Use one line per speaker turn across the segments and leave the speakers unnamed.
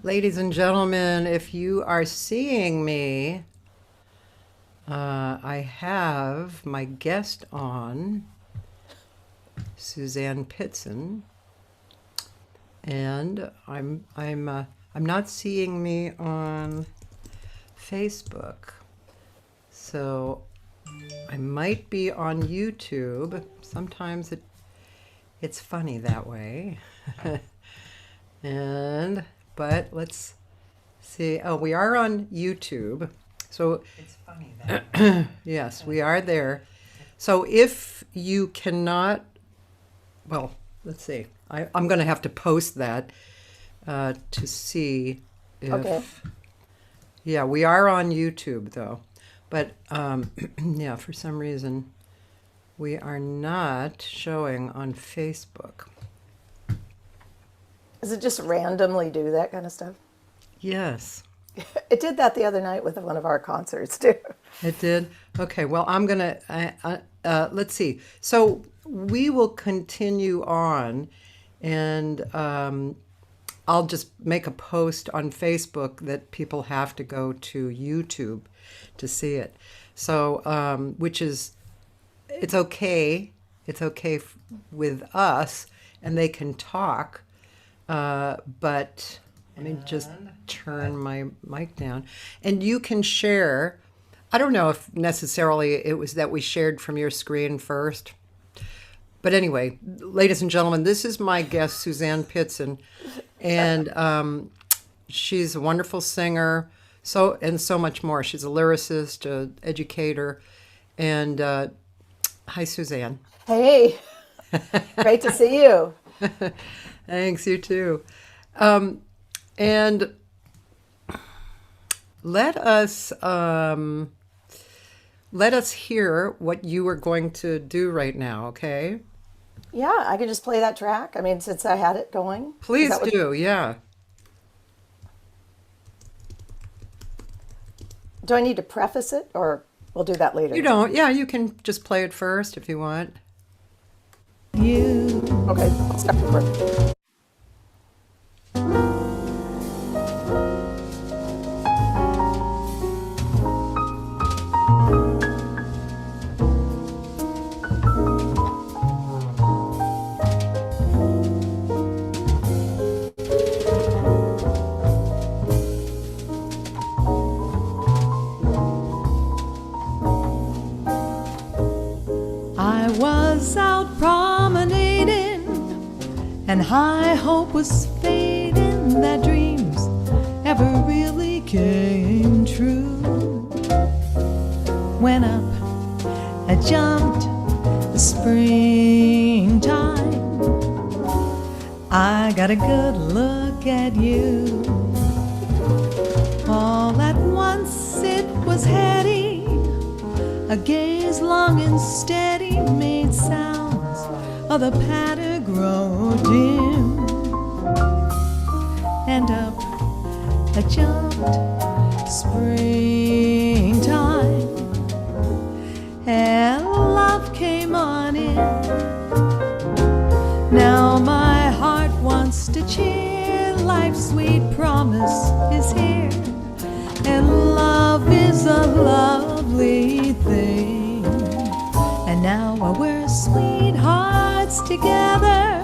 Ladies and gentlemen, if you are seeing me, I have my guest on, Suzanne Pittson, and I'm not seeing me on Facebook, so I might be on YouTube. Sometimes it's funny that way. But let's see. Oh, we are on YouTube. So it's funny that yes, we are there. So if you cannot, well, let's see. I'm going to have to post that to see if.
Okay.
Yeah, we are on YouTube though, but yeah, for some reason we are not showing on Facebook.
Does it just randomly do that kind of stuff?
Yes.
It did that the other night with one of our concerts too.
It did? Okay, well, I'm going to, let's see. So we will continue on, and I'll just make a post on Facebook that people have to go to YouTube to see it. So, which is, it's okay. It's okay with us, and they can talk. But let me just turn my mic down. And you can share. I don't know if necessarily it was that we shared from your screen first. But anyway, ladies and gentlemen, this is my guest, Suzanne Pittson. And she's a wonderful singer, so much more. She's a lyricist, an educator. And hi, Suzanne.
Hey, great to see you.
Thanks, you too. And let us hear what you are going to do right now, okay?
Yeah, I could just play that track. I mean, since I had it going.
Please do, yeah.
Do I need to preface it, or we'll do that later?
You don't. Yeah, you can just play it first if you want.
Okay, I'll start over.
I was out promenading, and high hope was fading that dreams ever really came true. When up I jumped the springtime, I got a good look at you. All at once it was heady, a gaze long and steady made sounds of the patter grow dim. And up I jumped springtime, and love came on in. Now my heart wants to cheer, life's sweet promise is here, and love is a lovely thing. And now we're sweethearts together,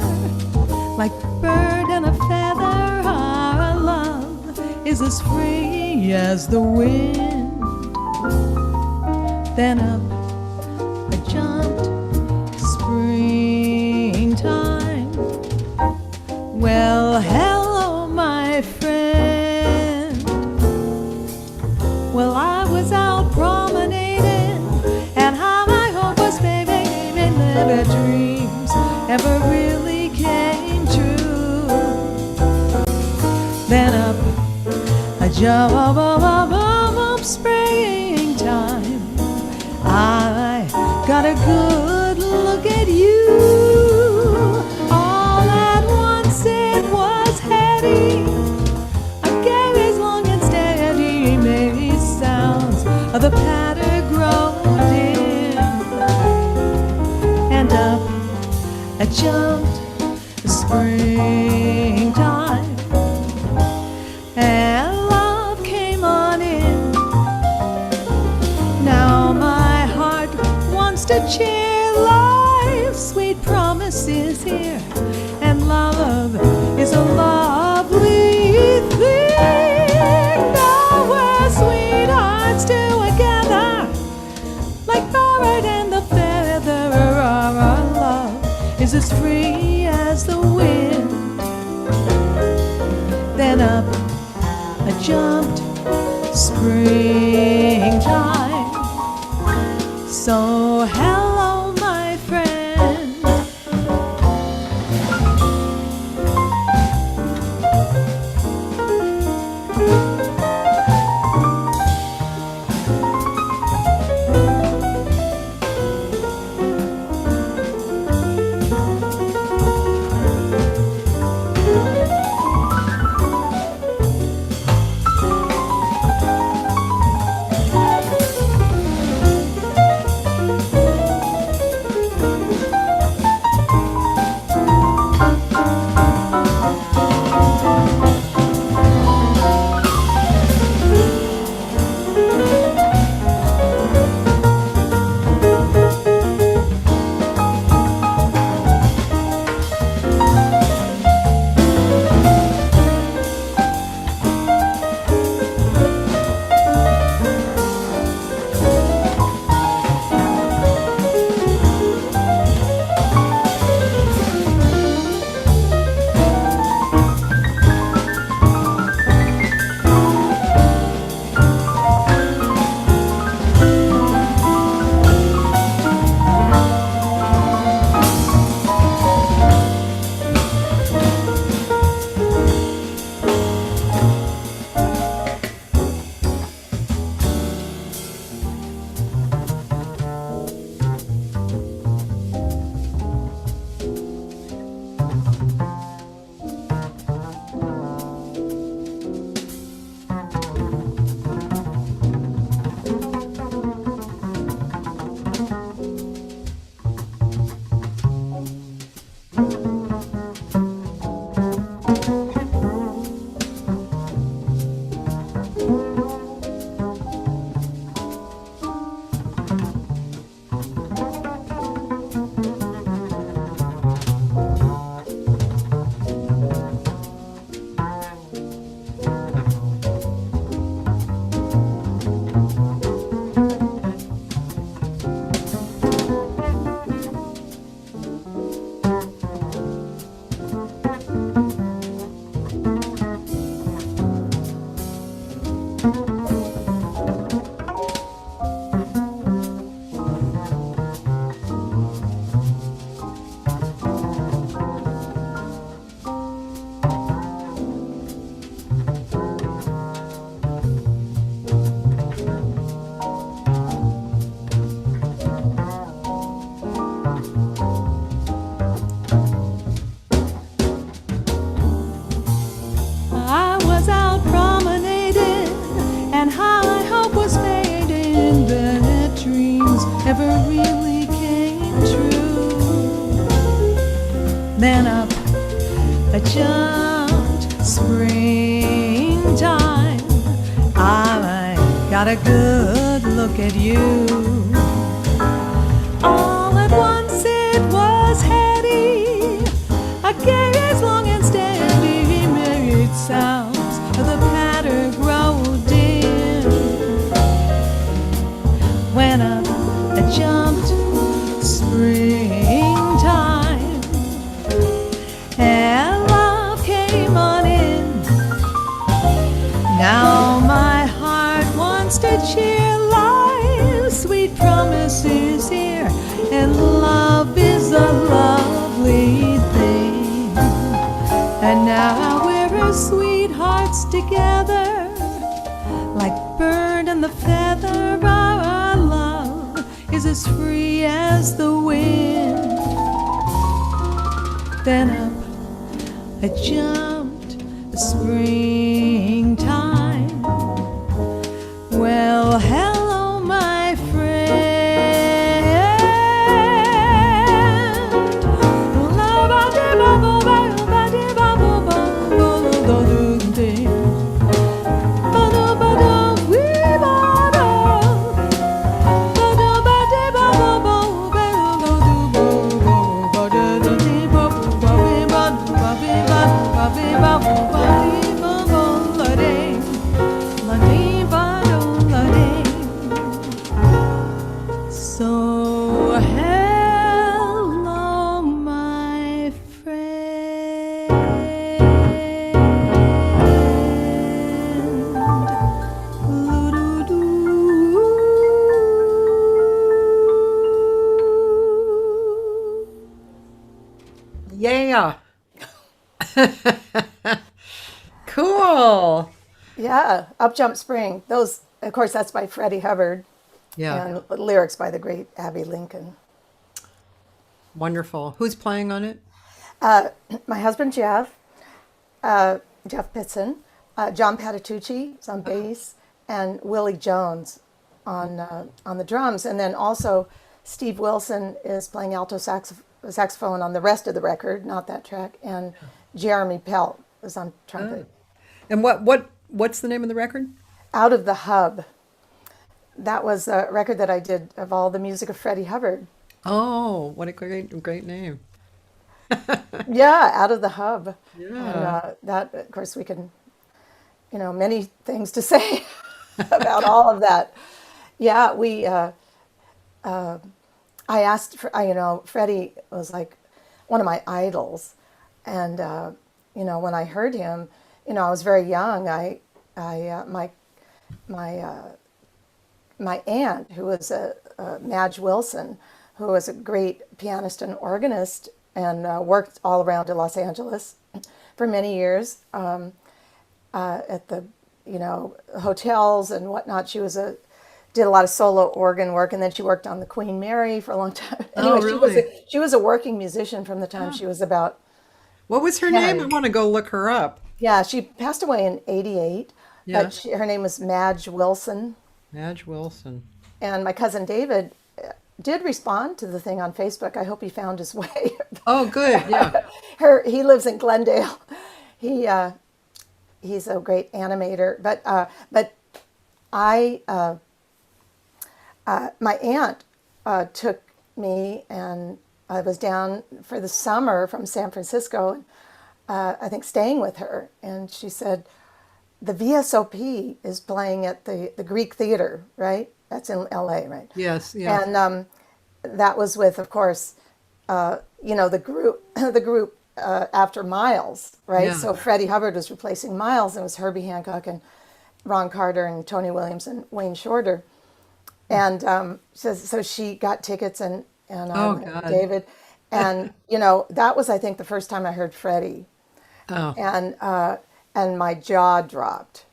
like bird and a feather. Our love is as free as the wind. Then up I jumped springtime. Well, hello, my friend. Well, I was out promenading, and how my hope was baby, never dreams ever really came true. Then up I jump springtime, I got a good look at you. All at once it was heady, a gaze long and steady made sounds of the patter grow dim. And up I jumped the springtime, cheer life's sweet promise is here, and love is a lovely thing. Now we're sweethearts together, like bird and the feather. Our love is as free as the wind. Then up I jumped, springtime. So hello, my friend. Then up I jumped, springtime. I got a good look at you. All at once it was heady, a gaze long and steady, myriad sounds of the patter grow dim. When up I jumped, springtime, and love came on in. Now my heart wants to cheer life's sweet promise is here, and love is a lovely thing. And now we're as sweethearts together, like bird and the feather. Our love is as free as the wind. Then up I jumped, springtime. Well, hello, my friend.
yeah. Cool.
Yeah, Up Jump Spring. Those, of course, that's by Freddie Hubbard,
Yeah.
and lyrics by the great Abby Lincoln.
Wonderful. Who's playing on it?
My husband Jeff Pittson, John Patitucci is on bass, and Willie Jones on the drums, and then also Steve Wilson is playing alto saxophone on the rest of the record, not that track, and Jeremy Pelt is on trumpet.
And what's the name of the record?
Out of the Hub. That was a record that I did of all the music of Freddie Hubbard.
Oh, what a great name.
Yeah, Out of the Hub.
Yeah.
And that, of course, we can, many things to say about all of that. Yeah, I asked, Freddie was like one of my idols. And, when I heard him, I was very young. My aunt, who was Madge Wilson, who was a great pianist and organist and worked all around in Los Angeles for many years at the, hotels and whatnot. She did a lot of solo organ work, and then she worked on the Queen Mary for a long time. Anyway,
Oh, really?
she was a working musician from the time she was about
What was her
10.
name? I want to go look her up.
Yeah, she passed away in '88,
Yeah.
but her name was Madge Wilson.
Madge Wilson.
And my cousin David did respond to the thing on Facebook. I hope he found his way.
Oh, good. Yeah.
He lives in Glendale. He's a great animator. But my aunt took me, and I was down for the summer from San Francisco, and I think staying with her. And she said, the VSOP is playing at the Greek Theater, right? That's in LA, right?
Yes. Yeah.
And that was with, of course, the group after Miles, right?
Yeah.
So Freddie Hubbard was replacing Miles, and it was Herbie Hancock and Ron Carter and Tony Williams and Wayne Shorter. And so she got tickets, and
Oh,
went with
God.
David. And, that was, I think, the first time I heard Freddie.
Oh,
And my jaw dropped,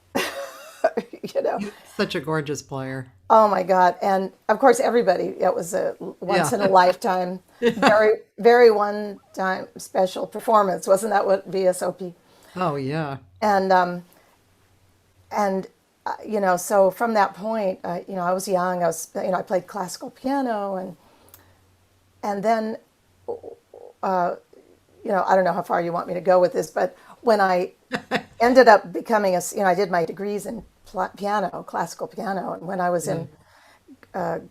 such a gorgeous player.
Oh my God. And of course, everybody, it was a once in a lifetime, very, very one time special performance. Wasn't that what VSOP?
Oh, yeah.
And so from that point, I was young. I played classical piano, and then, I don't know how far you want me to go with this, but when I ended up becoming I did my degrees in piano, classical piano, and when I was in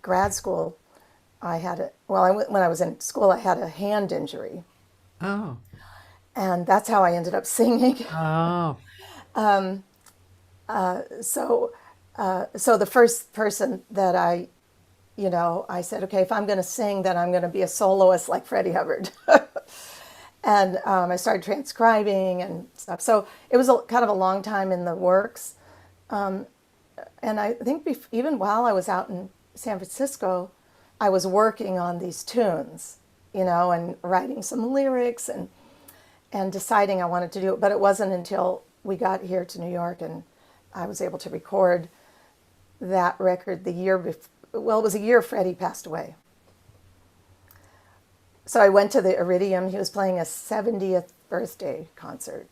grad school, when I was in school, I had a hand injury,
Oh.
and that's how I ended up singing.
Oh.
So the first person that I said, okay, if I'm going to sing, then I'm going to be a soloist like Freddie Hubbard. And I started transcribing and stuff. So it was kind of a long time in the works. And I think even while I was out in San Francisco, I was working on these tunes, and writing some lyrics and deciding I wanted to do it. But it wasn't until we got here to New York and I was able to record that record the year before. Well, it was a year Freddie passed away. So I went to the Iridium. He was playing a 70th birthday concert.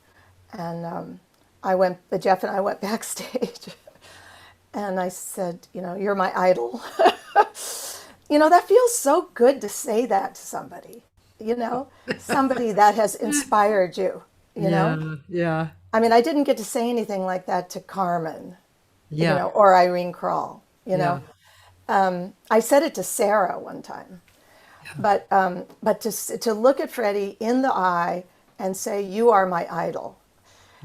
And Jeff and I went backstage. And I said, you're my idol. That feels so good to say that to somebody, somebody that has inspired you, know?
Yeah.
I mean, I didn't get to say anything like that to Carmen,
Yeah.
or Irene Kroll,
Yeah.
I said it to Sarah one time. But to look at Freddie in the eye and say, you are my idol.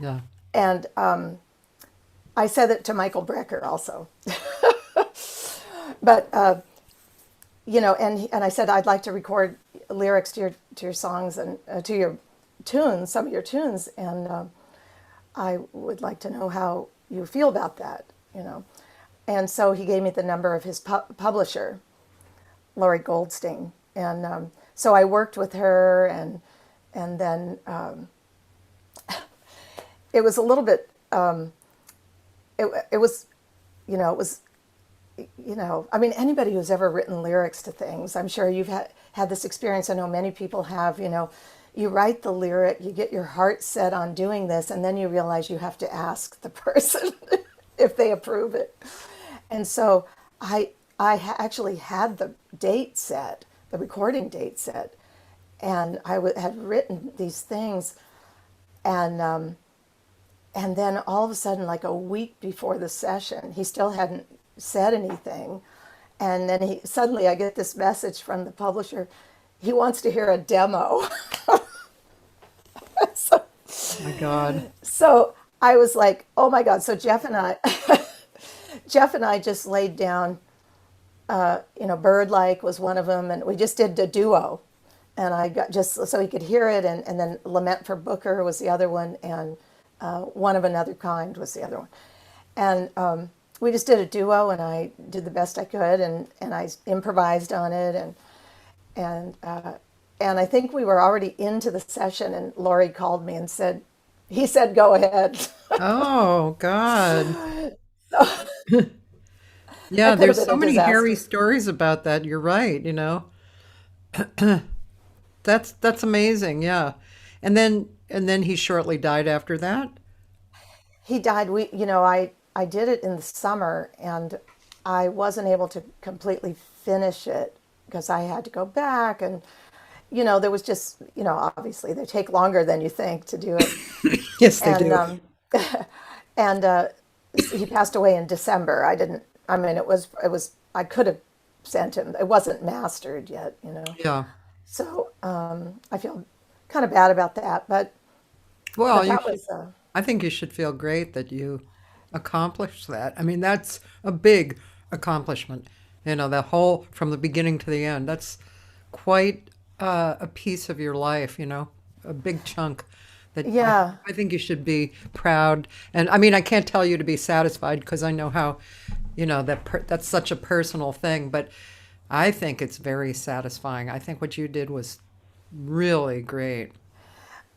Yeah.
And I said it to Michael Brecker also. But, and I said, I'd like to record lyrics to your songs and to your tunes, some of your tunes. And I would like to know how you feel about that, And so he gave me the number of his publisher, Lori Goldstein. And so I worked with her, and and then it was a little bit. It was, it was, I mean, anybody who's ever written lyrics to things, I'm sure you've had this experience. I know many people have. You write the lyric, you get your heart set on doing this, and then you realize you have to ask the person if they approve it. And so actually had the date set, the recording date set, and had written these things, and then all of a sudden, like a week before the session, he still hadn't said anything, and then suddenly I get this message from the publisher. He wants to hear a demo. So,
Oh my God.
so I was like, oh my God. So Jeff and I just laid down, Bird Like was one of them, and we just did a duo. And I got just so he could hear it, and then Lament for Booker was the other one, and One of Another Kind was the other one. And we just did a duo, and I did the best I could, and I improvised on it, and I think we were already into the session, and Laurie called me and he said, go ahead.
Oh God. Yeah,
That could have
there's
been
so
a
many hairy
disaster.
stories about that. You're right, That's amazing, yeah. And then he shortly died after that.
He died. I did it in the summer, and I wasn't able to completely finish it because I had to go back, and there was just, obviously they take longer than you think to do it.
Yes, they
And
do.
and he passed away in December. I didn't. I mean, it was. I could have sent him. It wasn't mastered yet.
Yeah.
So I feel kind of bad about that, but
Well, you
that
should,
was.
I think you should feel great that you accomplished that. I mean, that's a big accomplishment. The whole, from the beginning to the end. That's quite a piece of your life, a big chunk that
Yeah.
I think you should be proud. And I mean, I can't tell you to be satisfied because I know how, that's such a personal thing, but I think it's very satisfying. I think what you did was really great.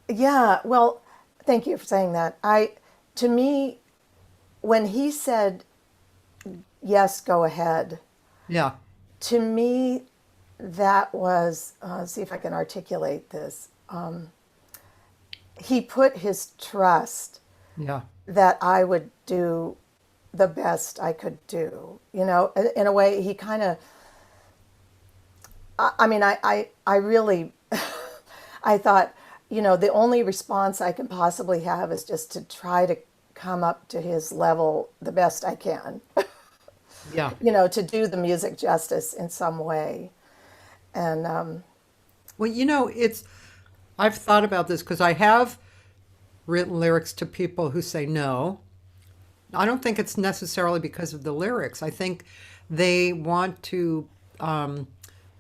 Yeah, well, thank you for saying that. To me, when he said, yes, go ahead,
Yeah.
to me, that was, see if I can articulate this. He put his trust
Yeah.
that I would do the best I could do. In a way, he kind of, I mean, I really, I thought, the only response I can possibly have is just to try to come up to his level the best I can,
Yeah.
to do the music justice in some way. And
Well, I've thought about this because I have written lyrics to people who say no. I don't think it's necessarily because of the lyrics. I think they want to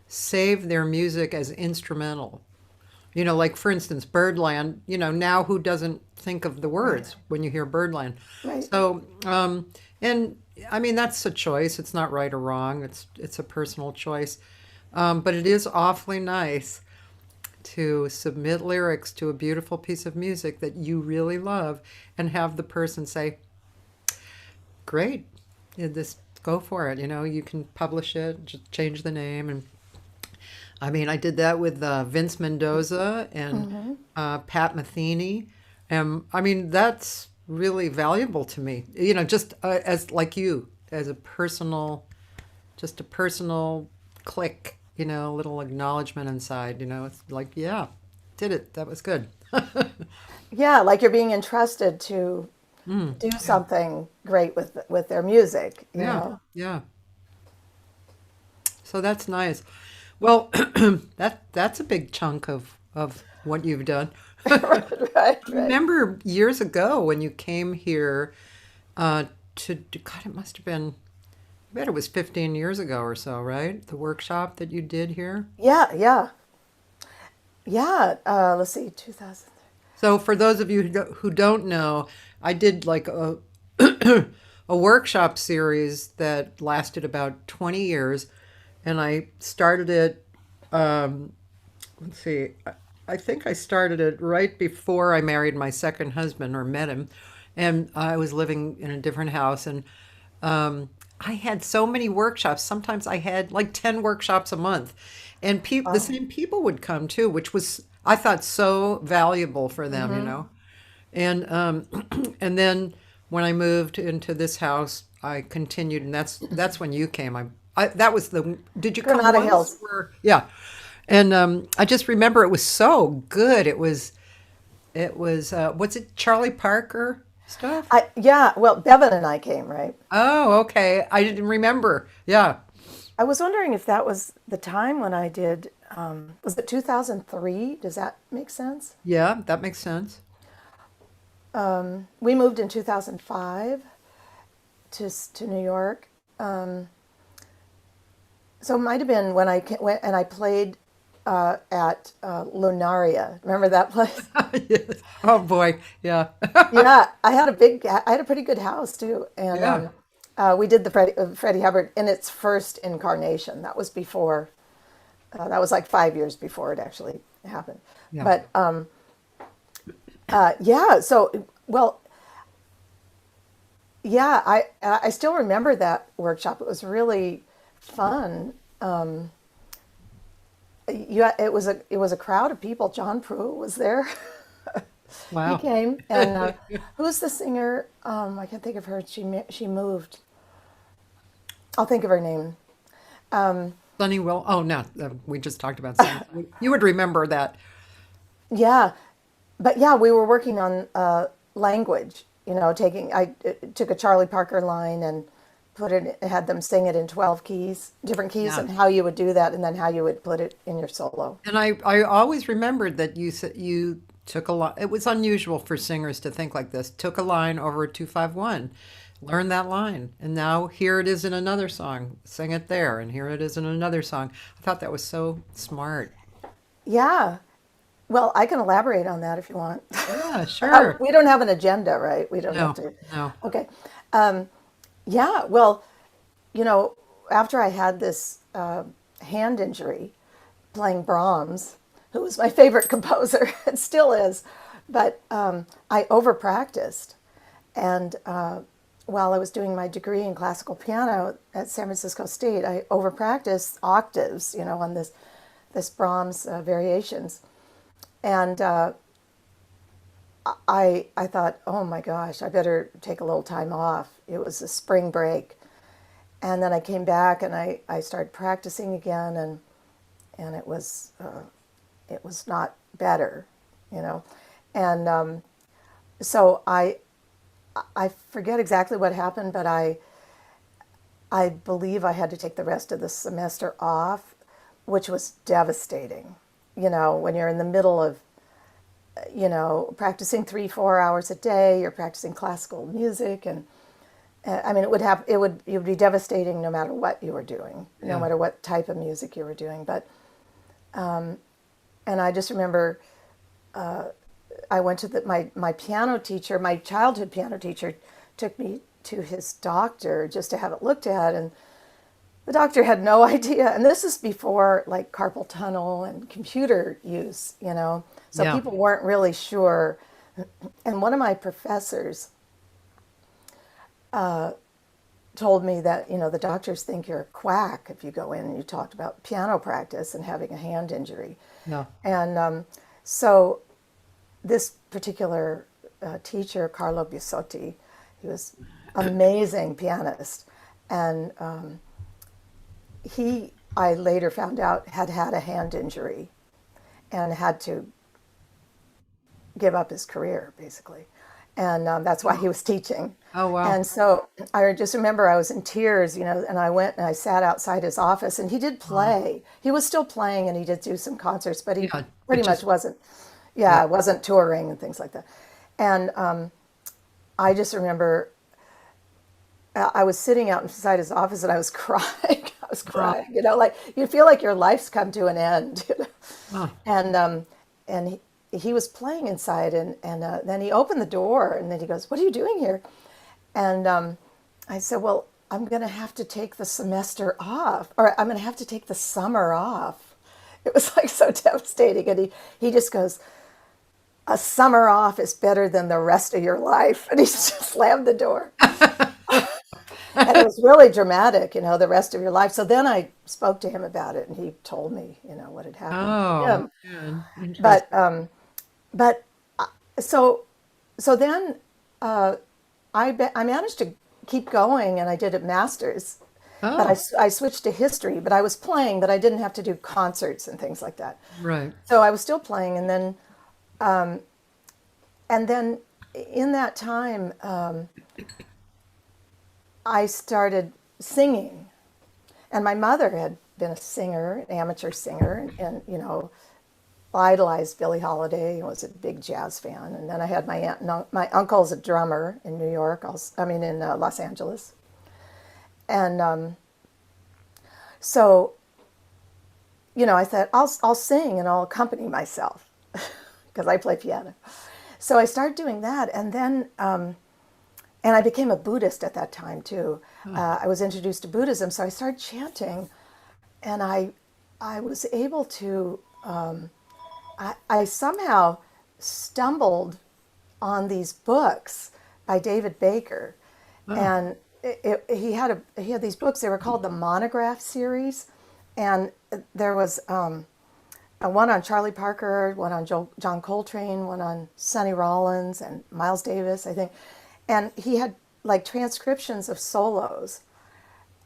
save their music as instrumental. Like for instance, Birdland, now who doesn't think of the words when you hear Birdland?
right,
So, and I mean, that's a choice. It's not right or wrong. It's a personal choice. But it is awfully nice to submit lyrics to a beautiful piece of music that you really love and have the person say, great, this go for it. You can publish it, just change the name. And I mean, I did that with Vince Mendoza and Pat Metheny. And I mean, that's really valuable to me, just as like you, as just a personal click, little acknowledgement inside, it's like, yeah, did it. That was good.
yeah, like you're being entrusted to do something great with their music.
Yeah, yeah. So that's nice. Well, that's a big chunk of what you've done.
Right, right.
Remember years ago when you came here God, it must have been, I bet it was 15 years ago or so, right? The workshop that you did here.
Yeah, yeah, yeah. Let's see, 2000.
So for those of you who don't know, I did like a a workshop series that lasted about 20 years, and I started it. Let's see, I think I started it right before I married my second husband or met him, and I was living in a different house, and I had so many workshops. Sometimes I had like 10 workshops a month, and the
Wow.
same people would come too, which was I thought so valuable for them,
Mm-hmm.
And and then when I moved into this house, I continued, and that's when you came. That was the. Did you come
Granada
once?
Hills.
Or yeah, and I just remember it was so good. It was what's it, Charlie Parker stuff?
Yeah, well, Bevan and I came, right?
Oh, okay. I didn't remember. Yeah,
I was wondering if that was the time when I did, was it 2003? Does that make sense?
yeah, that makes sense.
We moved in 2005 to New York. So it might have been when went and I played at Lunaria. Remember that place?
Yes. Oh boy, yeah,
Yeah, I had a pretty good house too, and
yeah,
we did the Freddie Hubbard in its first incarnation. That was before, that was like 5 years before it actually happened.
yeah.
But yeah, so well, yeah, I still remember that workshop. It was really fun. Yeah, it was a crowd of people. John Pruitt was there. He
Wow.
came, and who's the singer? I can't think of her. She moved. I'll think of her name.
Sunny Will. Oh no, we just talked about Sunny. You would remember that.
Yeah, but yeah, we were working on language. I took a Charlie Parker line and had them sing it in 12 keys, different keys,
Yeah.
and how you would do that, and then how you would put it in your solo.
And I always remembered that you said you took a line. It was unusual for singers to think like this. Took a line over a 2-5-1, learn that line, and now here it is in another song. Sing it there, and here it is in another song. I thought that was so smart.
Yeah. Well, I can elaborate on that if you want.
Yeah, sure.
We don't have an agenda, right? We don't have
No,
to.
no.
Okay. Yeah. Well, you know, after I had this hand injury playing Brahms, who was my favorite composer, and still is, but I over practiced. And while I was doing my degree in classical piano at San Francisco State, I over practiced octaves, on this Brahms variations. And I thought, oh my gosh, I better take a little time off. It was a spring break. And then I came back and I started practicing again, and it was not better, you know. And so I forget exactly what happened, but I believe I had to take the rest of the semester off, which was devastating. When you're in the middle of practicing 3-4 hours a day, you're practicing classical music, and I mean, it would be devastating no matter what you were doing, no
Yeah.
matter what type of music you were doing. But and I just remember I went to my piano teacher, my childhood piano teacher, took me to his doctor just to have it looked at, and the doctor had no idea. And this is before like carpal tunnel and computer use, so
Yeah.
people weren't really sure. And one of my professors told me that, the doctors think you're a quack if you go in and you talked about piano practice and having a hand injury.
Yeah.
And so this particular teacher, Carlo Busotti, he was amazing pianist. And I later found out, had a hand injury and had to give up his career, basically. And that's why he was teaching.
Oh wow.
And so I just remember I was in tears, and I went and I sat outside his office, and he did play. He was still playing, and he did do some concerts, but he
Yeah. It
pretty much
just
wasn't,
yeah.
wasn't touring and things like that. And I just remember I was sitting out inside his office, and I was crying. I was
Oh,
crying, like you feel like your life's come to an end.
oh,
And he was playing inside, and then he opened the door, and then he goes, "What are you doing here?" And I said, "Well, I'm going to have to take the semester off, or I'm going to have to take the summer off." It was like so devastating. And he just goes, a summer off is better than the rest of your life. And he just slammed the door. And it was really dramatic, the rest of your life. So then I spoke to him about it, and he told me, what had happened to
Oh,
him.
good.
But
Interesting.
but so then I managed to keep going, and I did a master's. But
Oh,
I switched to history. But I was playing, but I didn't have to do concerts and things like that.
right.
So I was still playing, and then in that time, I started singing. And my mother had been a singer, an amateur singer, and idolized Billie Holiday and was a big jazz fan. And then I had my aunt, my uncle's a drummer in New York, in Los Angeles. And so, I thought, I'll sing and I'll accompany myself because I play piano. So I started doing that. And then, and I became a Buddhist at that time too. I was introduced to Buddhism, so I started chanting, and I was able to. I somehow stumbled on these books by David Baker, and he had these books. They were called the Monograph series, and there was one on Charlie Parker, one on John Coltrane, one on Sonny Rollins and Miles Davis, I think. And he had like transcriptions of solos.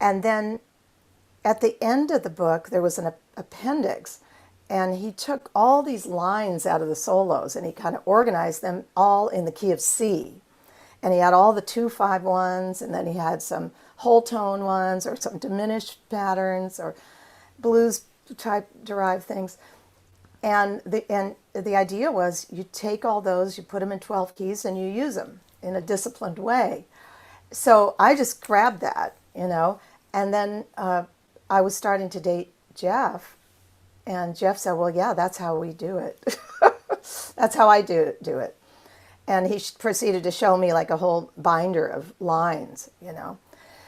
And then at the end of the book, there was an appendix. And he took all these lines out of the solos and he kind of organized them all in the key of C. And he had all the 2/5 ones, and then he had some whole tone ones or some diminished patterns or blues type derived things. And the idea was you take all those, you put them in 12 keys, and you use them in a disciplined way. So I just grabbed that, and then I was starting to date Jeff, and Jeff said, well, yeah, that's how we do it. That's how I do it. And he proceeded to show me like a whole binder of lines,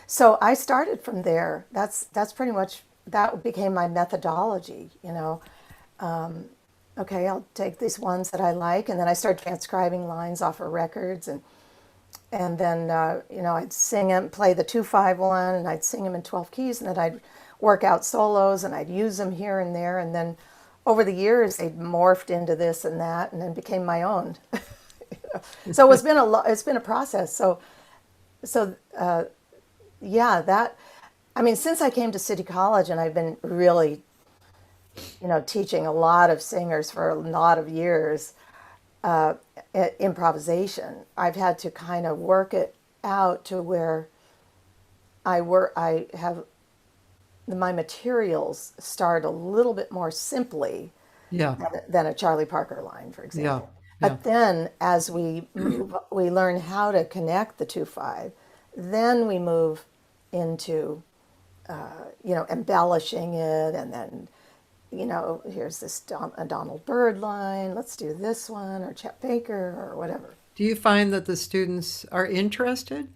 So I started from there. That's pretty much, that became my methodology, Okay, I'll take these ones that I like, and then I started transcribing lines off of records, and then I'd sing them, play the 2/5 one, and I'd sing them in 12 keys, and then I'd work out solos, and I'd use them here and there, and then over the years they'd morphed into this and that, and then became my own. So it's been a process. So yeah, that, I mean, since I came to City College, and I've been really teaching a lot of singers for a lot of years, improvisation. I've had to kind of work it out to where I have my materials start a little bit more simply
Yeah.
than a Charlie Parker line, for
Yeah.
example.
Yeah.
But then as we learn how to connect the 2/5, then we move into embellishing it, and then here's this a Donald Byrd line, let's do this one, or Chet Baker, or whatever.
Do you find that the students are interested?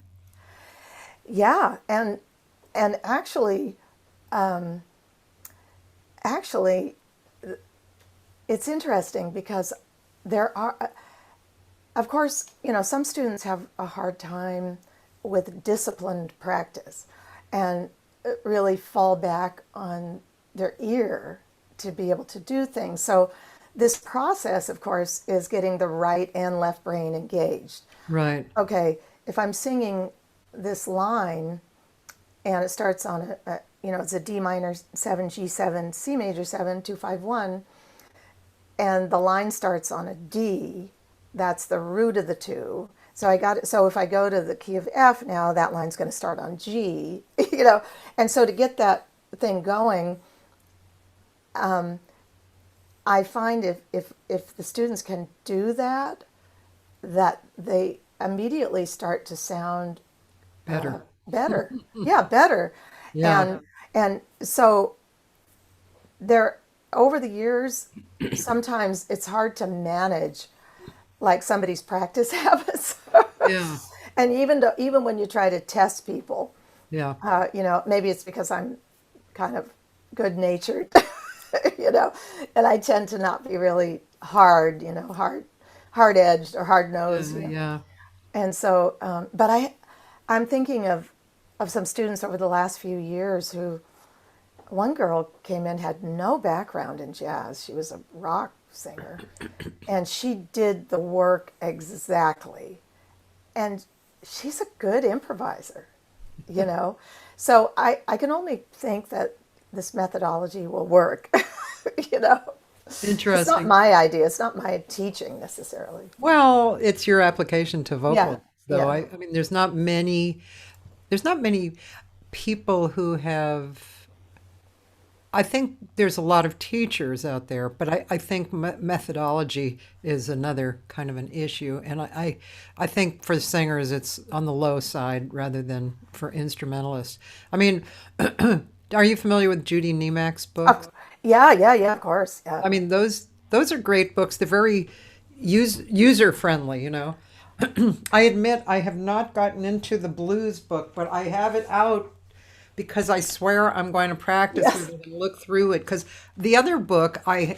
Yeah, and actually, actually, it's interesting because there are, of course, some students have a hard time with disciplined practice and really fall back on their ear to be able to do things. So this process, of course, is getting the right and left brain engaged.
Right.
Okay, if I'm singing this line and it starts on it's a D minor 7, G7, C major 7, 2/5-1, and the line starts on a D, that's the root of the two. So so if I go to the key of F now, that line's going to start on G, And so to get that thing going, I find if the students can do that they immediately start to sound
Better.
better. Yeah, better.
Yeah.
And so there, over the years, sometimes it's hard to manage like somebody's practice habits.
Yeah.
And even when you try to test people,
Yeah.
maybe it's because I'm kind of good natured. you know, and I tend to not be really hard, hard edged or hard nosed,
Yeah.
and so, but I'm thinking of some students over the last few years who, one girl came in, had no background in jazz. She was a rock singer, and she did the work exactly. And she's a good improviser, you know. So I can only think that this methodology will work, you know. It's not
Interesting.
my idea. It's not my teaching necessarily.
Well, it's your application to
Yeah,
vocals, though.
yeah.
I mean, there's not many people who have. I think there's a lot of teachers out there, but I think methodology is another kind of an issue. And I think for singers, it's on the low side rather than for instrumentalists. I mean, are you familiar with Judy Nemac's
Uh,
books?
yeah, of course. Yeah.
I mean, those are great books. They're very user friendly, you know. I admit I have not gotten into the blues book, but I have it out because I swear I'm going to practice
Yes.
with it and look through it. Because the other book I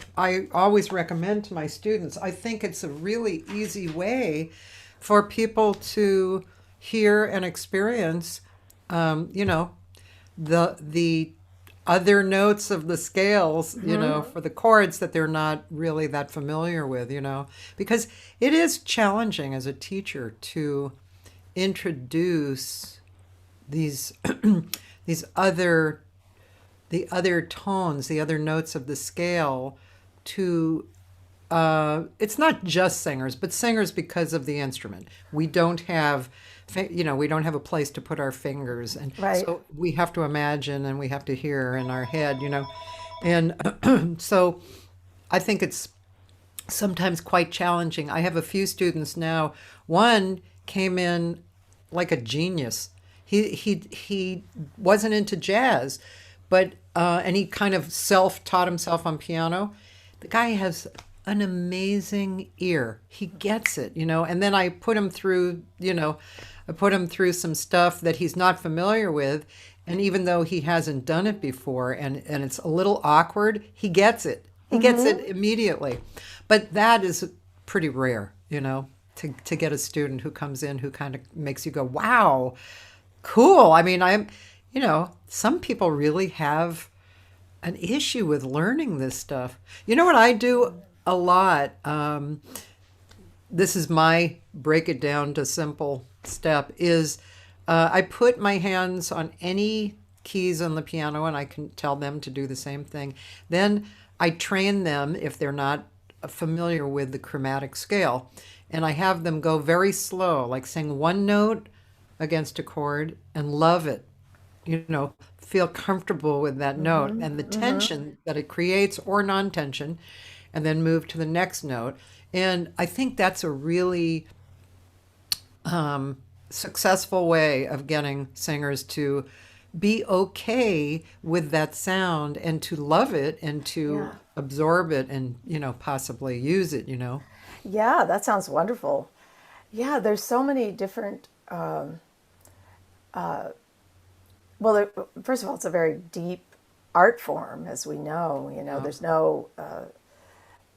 always recommend to my students. I think it's a really easy way for people to hear and experience, you know, the other notes of the scales, you know, for the chords that they're not really that familiar with, you know, because it is challenging as a teacher to introduce these these other the other tones, the other notes of the scale to it's not just singers, but singers because of the instrument. We don't have, we don't have a place to put our fingers, and
Right.
so we have to imagine and we have to hear in our head, you know, and so I think it's sometimes quite challenging. I have a few students now. One came in like a genius. He wasn't into jazz, but and he kind of self taught himself on piano. The guy has an amazing ear. He gets it, you know. And then I put him through, I put him through some stuff that he's not familiar with, and even though he hasn't done it before, and it's a little awkward, he gets it. He gets it immediately. But that is pretty rare, you know, to get a student who comes in who kind of makes you go, wow, cool. I mean, some people really have an issue with learning this stuff. You know what I do a lot? This is my break it down to simple step is I put my hands on any keys on the piano and I can tell them to do the same thing. Then I train them if they're not familiar with the chromatic scale, and I have them go very slow, like sing one note against a chord and love it, feel comfortable with that note and the tension that it creates or non-tension, and then move to the next note. And I think that's a really successful way of getting singers to be okay with that sound and to love it and to
Yeah.
absorb it and, possibly use it,
Yeah, that sounds wonderful. Yeah, there's so many different. Well, first of all, it's a very deep art form, as we know.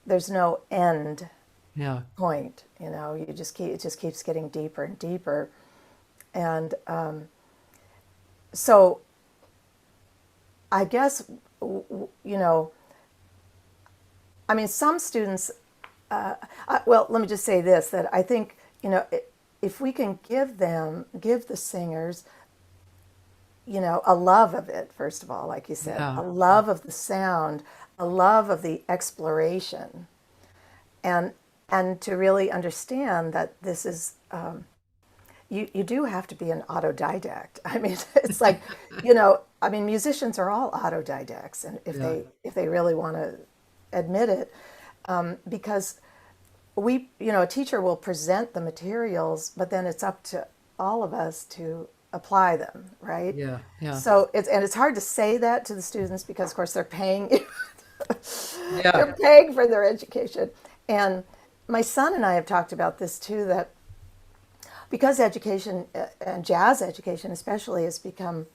There's no end
Yeah.
point. It just keeps getting deeper and deeper, and so I guess I mean, some students. Well, let me just say this: that I think if we can give the singers, a love of it, first of all, like you said,
Yeah.
a love of the sound, a love of the exploration, and to really understand that this is you do have to be an autodidact. I mean, it's like I mean, musicians are all autodidacts, and
Yeah.
if they really want to admit it, because a teacher will present the materials, but then it's up to all of us to apply them, right?
Yeah. Yeah.
So it's hard to say that to the students because, of course, they're paying
Yeah.
they're paying for their education. And my son and I have talked about this too, that because education and jazz education especially has become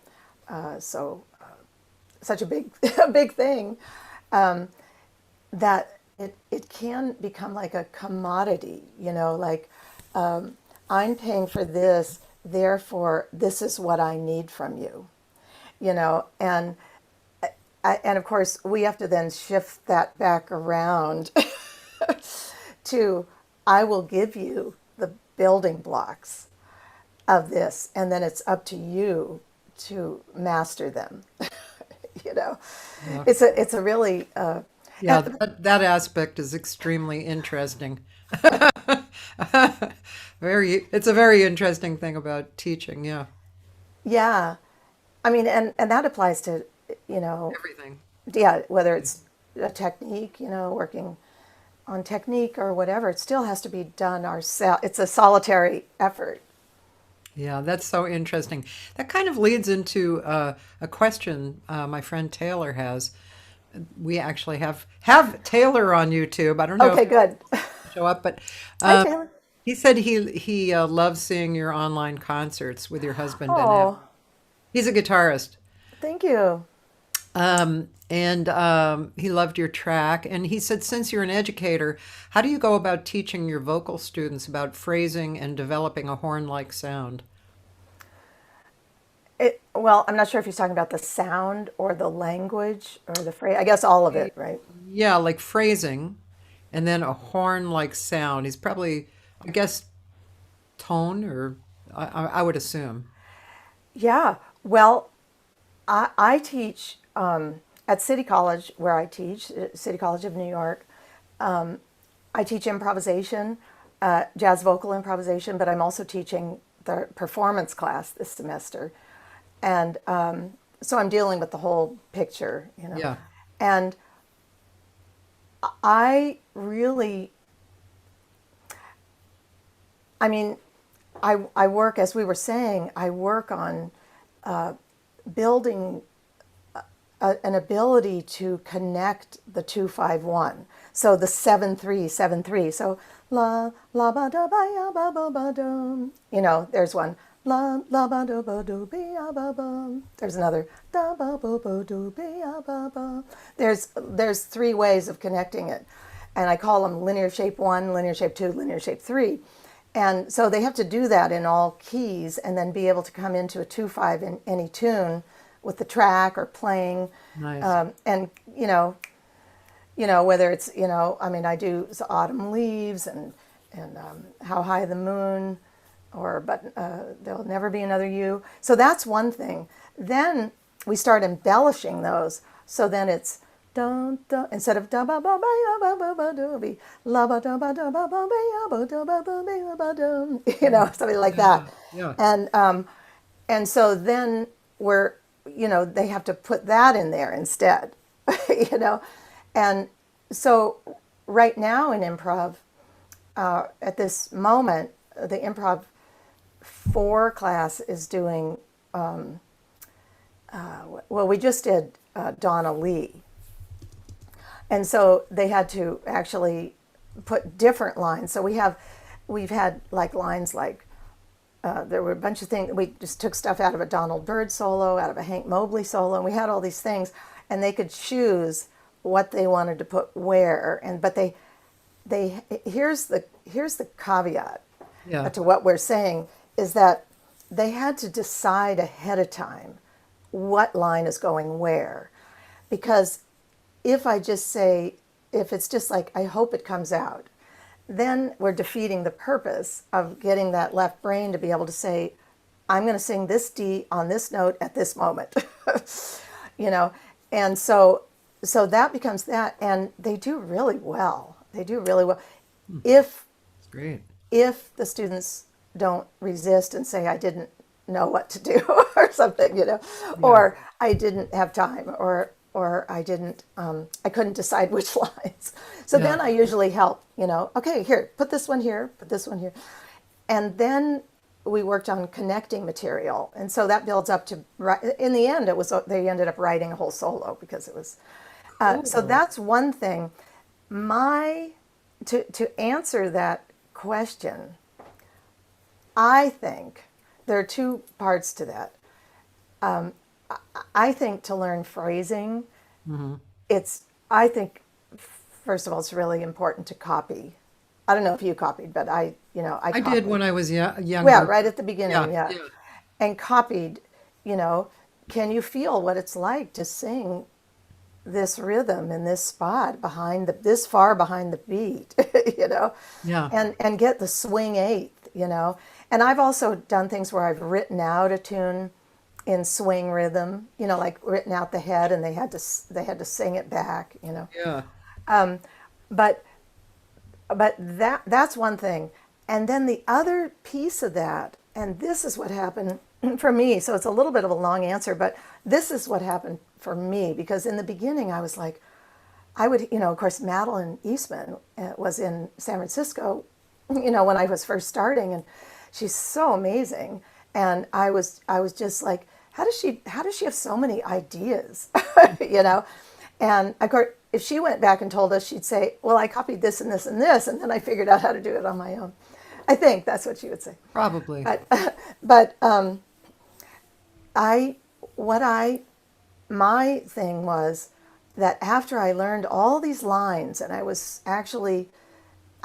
such a big a big thing, that it can become like a commodity, like I'm paying for this, therefore this is what I need from you, and and of course we have to then shift that back around to I will give you the building blocks of this, and then it's up to you to master them.
Yeah.
It's a really
Yeah, that aspect is extremely interesting. It's a very interesting thing about teaching. Yeah,
yeah. I mean, and that applies to, you know,
everything.
yeah, whether it's a technique, working on technique or whatever, it still has to be done ourselves. It's a solitary effort.
Yeah, that's so interesting. That kind of leads into a question my friend Taylor has. We actually have Taylor on YouTube. I don't know if
Okay, good.
he'll show up, but
Hi,
um,
Taylor.
he said he loves seeing your online concerts with your husband and him.
Oh,
He's a guitarist.
thank you.
And he loved your track. And he said, since you're an educator, how do you go about teaching your vocal students about phrasing and developing a horn-like sound?
Well, I'm not sure if he's talking about the sound or the language or the phrase. I guess all of it, right?
Yeah, like phrasing, and then a horn-like sound. He's probably, I guess, tone, or I would assume.
Yeah. Well, I teach at City College, where I teach, City College of New York. I teach improvisation, jazz vocal improvisation, but I'm also teaching the performance class this semester. And so I'm dealing with the whole picture.
Yeah.
And I really, I mean, I work, as we were saying, I work on building an ability to connect the 2-5-1. So the 7-3-7-3. So la la ba da ba ya ba ba ba dum. There's one la la ba da ba do be ya ba ba. There's another da ba ba ba do be ya ba ba. There's three ways of connecting it, and I call them linear shape 1, linear shape 2, linear shape 3. And so they have to do that in all keys and then be able to come into a 2-5 in any tune with the track or playing.
Nice.
And, whether it's, I mean, I do Autumn Leaves and How High the Moon but There'll Never Be Another You. So that's one thing. Then we start embellishing those. So then it's dun, dun, instead of da ba ba ba ya ba ba ba do, it'll be la ba da ba ba ba ya ba da ba ba ba ba dum, something like that.
Yeah.
And so then they have to put that in there instead, and so right now in improv, at this moment, the improv 4 class is doing. Well, we just did Donna Lee. And so they had to actually put different lines. So we've had like lines like, there were a bunch of things. We just took stuff out of a Donald Byrd solo, out of a Hank Mobley solo, and we had all these things, and they could choose what they wanted to put where. But here's the caveat
Yeah.
to what we're saying is that they had to decide ahead of time what line is going where, because if it's just like, I hope it comes out, then we're defeating the purpose of getting that left brain to be able to say, I'm going to sing this D on this note at this moment, and so that becomes that, and they do really well. If
It's great.
the students don't resist and say, I didn't know what to do or something, or I didn't have time, or I didn't, I couldn't decide which lines. So
Yeah.
then I usually help, okay, here, put this one here, put this one here. And then we worked on connecting material. And so that builds up to, in the end, they ended up writing a whole solo because it was, so that's one thing. To answer that question, I think there are 2 parts to that. I think to learn phrasing, it's I think, first of all, it's really important to copy. I don't know if you copied, but I
I did
copied.
when I was
Yeah,
younger.
right at the
Yeah.
beginning, yeah. And copied, you know, can you feel what it's like to sing this rhythm in this spot behind this far behind the beat, you know,
Yeah.
and get the swing eighth, you know. And I've also done things where I've written out a tune in swing rhythm, you know, like written out the head, and they had to sing it back, you know.
Yeah.
But that's one thing. And then the other piece of that, and this is what happened for me. So it's a little bit of a long answer, but this is what happened for me, because in the beginning I was like, I would, of course, Madeline Eastman was in San Francisco, when I was first starting, and she's so amazing. And I was just like, how does she have so many ideas, you know? And of course, if she went back and told us, she'd say, well, I copied this and this and this, and then I figured out how to do it on my own. I think that's what she would say.
Probably.
But I, what I, my thing was that after I learned all these lines, and I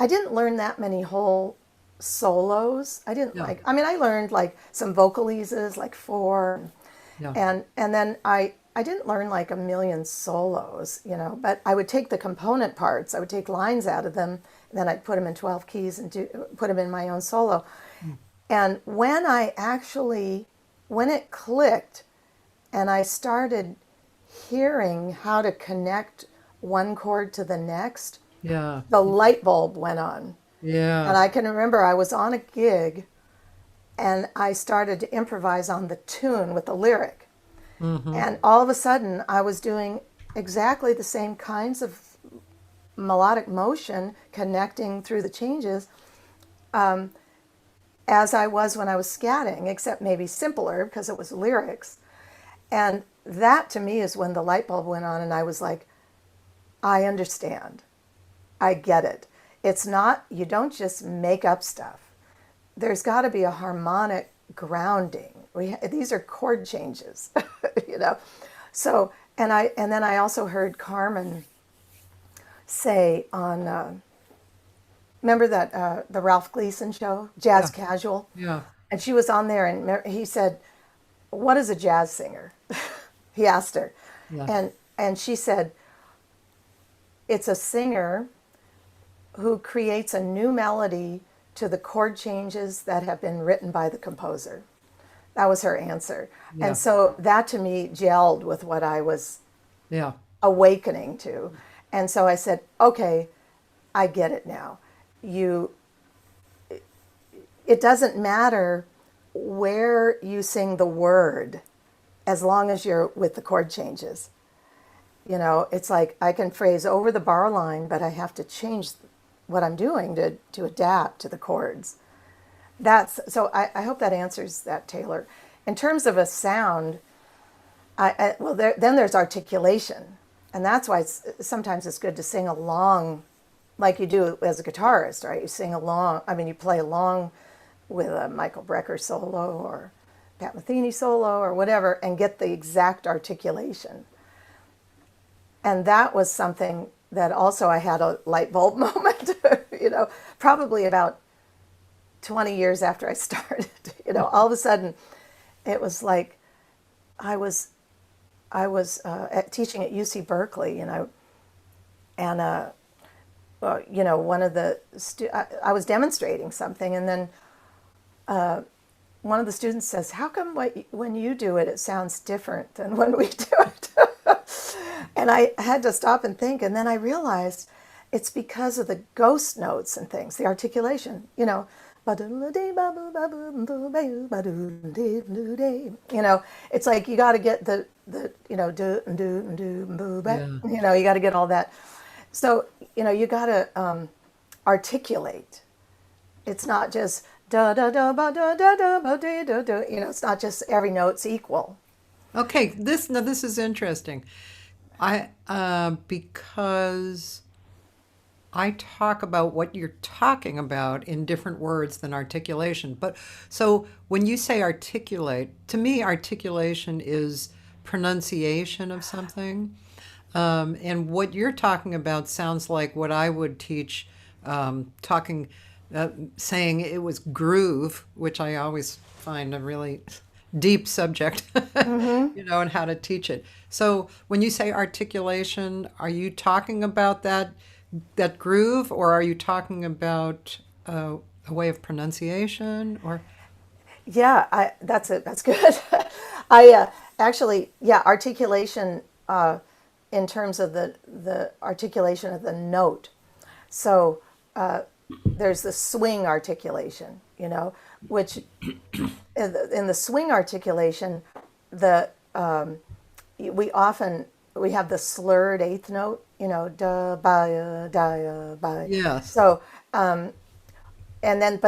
didn't learn that many whole solos. I didn't
Yeah.
I learned like some vocalises, like four,
Yeah.
and then I didn't learn like a million solos, but I would take the component parts, I would take lines out of them, and then I'd put them in 12 keys and put them in my own solo. And when it clicked and I started hearing how to connect one chord to the next,
Yeah.
the light bulb went on. And
Yeah.
I can remember I was on a gig and I started to improvise on the tune with the lyric. And all of a sudden, I was doing exactly the same kinds of melodic motion, connecting through the changes, as I was when I was scatting, except maybe simpler because it was lyrics. And that to me is when the light bulb went on, and I was like, I understand. I get it. It's not, you don't just make up stuff. There's got to be a harmonic grounding. These are chord changes, So, and then I also heard Carmen say on, remember that the Ralph Gleason show, Jazz
Yeah.
Casual,
Yeah.
and she was on there, and he said, "What is a jazz singer?" He asked her,
Yeah.
and she said, "It's a singer who creates a new melody to the chord changes that have been written by the composer." That was her answer.
Yeah.
And so that to me gelled with what I was
Yeah.
awakening to. And so I said, okay, I get it now. It doesn't matter where you sing the word as long as you're with the chord changes. It's like I can phrase over the bar line, but I have to change what I'm doing to adapt to the chords. So I hope that answers that, Taylor. In terms of a sound, then there's articulation, and that's why sometimes it's good to sing along, like you do as a guitarist, right? You sing along. I mean, you play along with a Michael Brecker solo or Pat Metheny solo or whatever, and get the exact articulation. And that was something that also I had a light bulb moment, probably about 20 years after I started, all of a sudden it was like I was teaching at UC Berkeley, one of the I was demonstrating something, and then one of the students says, "How come when you do it, it sounds different than when we do it?" And I had to stop and think, and then I realized it's because of the ghost notes and things, the articulation, it's like you got to get the you got to get all that. So, you got to articulate. It's not just da da da ba da da da ba da da da. It's not just every note's equal.
Okay. This is interesting. Because I talk about what you're talking about in different words than articulation. But so when you say articulate, to me, articulation is pronunciation of something. And what you're talking about sounds like what I would teach, talking, saying it was groove, which I always find a really deep subject, and how to teach it. So when you say articulation, are you talking about that groove, or are you talking about a way of pronunciation, or?
Yeah, that's good. I actually, yeah, articulation in terms of the articulation of the note. So there's the swing articulation, which in the swing articulation, the we have the slurred eighth note, da ba da ba.
Yes.
So but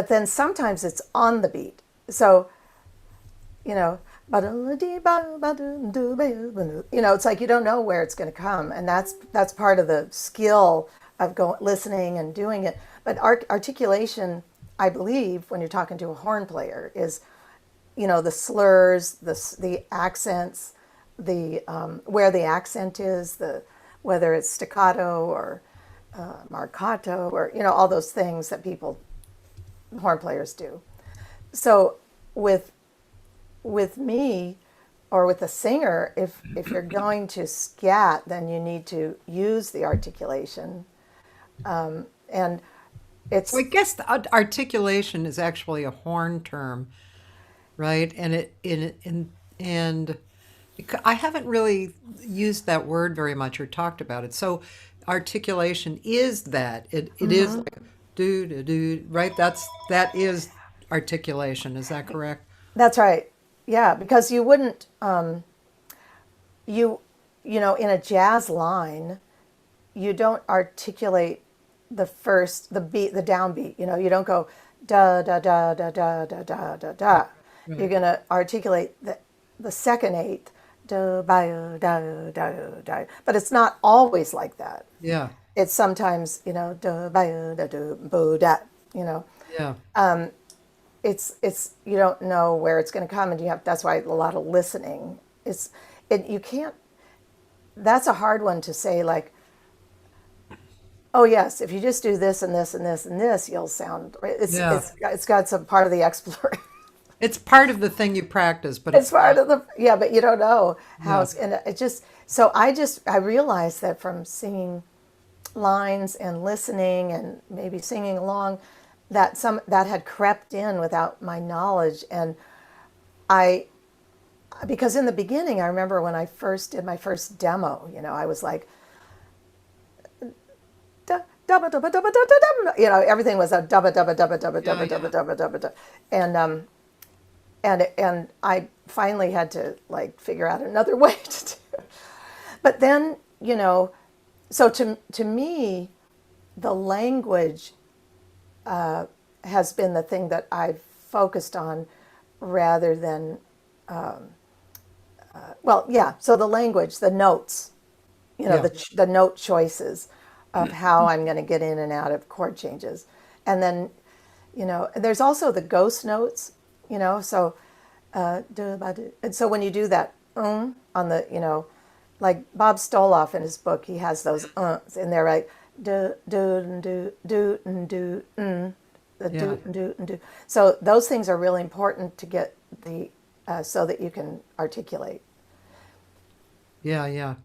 then sometimes it's on the beat. So it's like you don't know where it's going to come, and that's part of the skill of listening and doing it. But articulation, I believe, when you're talking to a horn player, is the slurs, the accents, the where the accent is, whether it's staccato or marcato, or all those things that horn players do. So with me or with a singer, if you're going to scat, then you need to use the articulation, and it's.
So I guess the articulation is actually a horn term, right? And I haven't really used that word very much or talked about it. So articulation is that it is like do do do, right? That is articulation. Is that correct?
That's right. Yeah, because you wouldn't in a jazz line, you don't articulate the beat, the downbeat. You don't go da da da da da da da da da.
Right.
You're going to articulate the second eighth, da ba da da da. But it's not always like that.
Yeah.
It's sometimes da ba da da bo da.
Yeah.
It's you don't know where it's going to come, and that's why a lot of listening. You can't. That's a hard one to say, like, oh yes, if you just do this and this and this and this, you'll sound. It's got some part of the exploration.
It's part of the thing you practice, but
it's part of but you don't know how it's, and it just. So I realized that from singing lines and listening and maybe singing along, that had crept in without my knowledge. And because in the beginning, I remember when I first did my first demo, I was like, dubba dubba dubba dubba dubba, everything was a dubba dubba dubba dubba dubba dubba dubba dubba dubba, and I finally had to like figure out another way to do it. But then, so to me, the language has been the thing that I've focused on rather than, so the language, the notes, the note choices of how I'm going to get in and out of chord changes. And then, there's also the ghost notes, so, and so when you do that, on the, like Bob Stoloff in his book, he has those in there, right? Do do do do do do do do. So those things are really important to get so that you can articulate.
Yeah.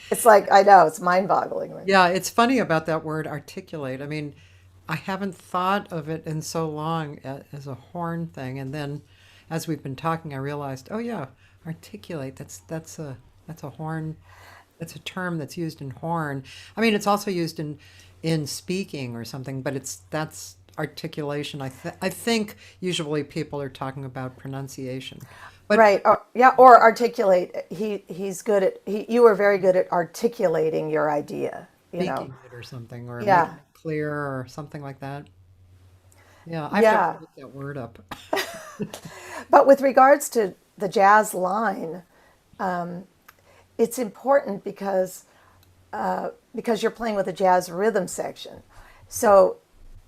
It's like, I know, it's mind-boggling. Right?
Yeah, it's funny about that word articulate. I mean, I haven't thought of it in so long as a horn thing, and then as we've been talking, I realized, oh yeah, articulate. That's a horn. That's a term that's used in horn. I mean, it's also used in speaking or something, but that's articulation. I think usually people are talking about pronunciation. But,
right. Or articulate. He's good at. You were very good at articulating your idea.
Speaking it or something, or making it clear or something like that. Yeah, I have to look that word up.
But with regards to the jazz line, it's important because you're playing with a jazz rhythm section. So,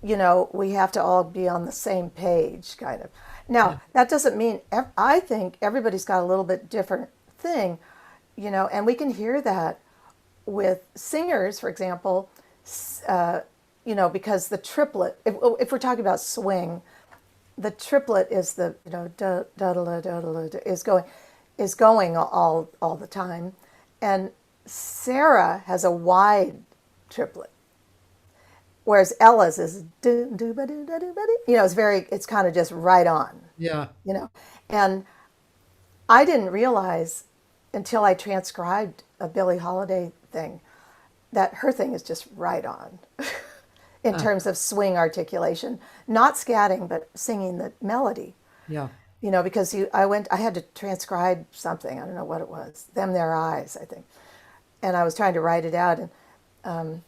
we have to all be on the same page, kind of. Now, that doesn't mean, I think everybody's got a little bit different thing, and we can hear that with singers, for example, because the triplet, if we're talking about swing, the triplet is the, da da da da da da is going all the time. And Sarah has a wide triplet, whereas Ella's is do do ba do da do ba do. It's kind of just right on.
Yeah.
And I didn't realize until I transcribed a Billie Holiday thing that her thing is just right on in terms of swing articulation, not scatting, but singing the melody.
Yeah.
Because I had to transcribe something. I don't know what it was. Them, Their Eyes, I think. And I was trying to write it out, and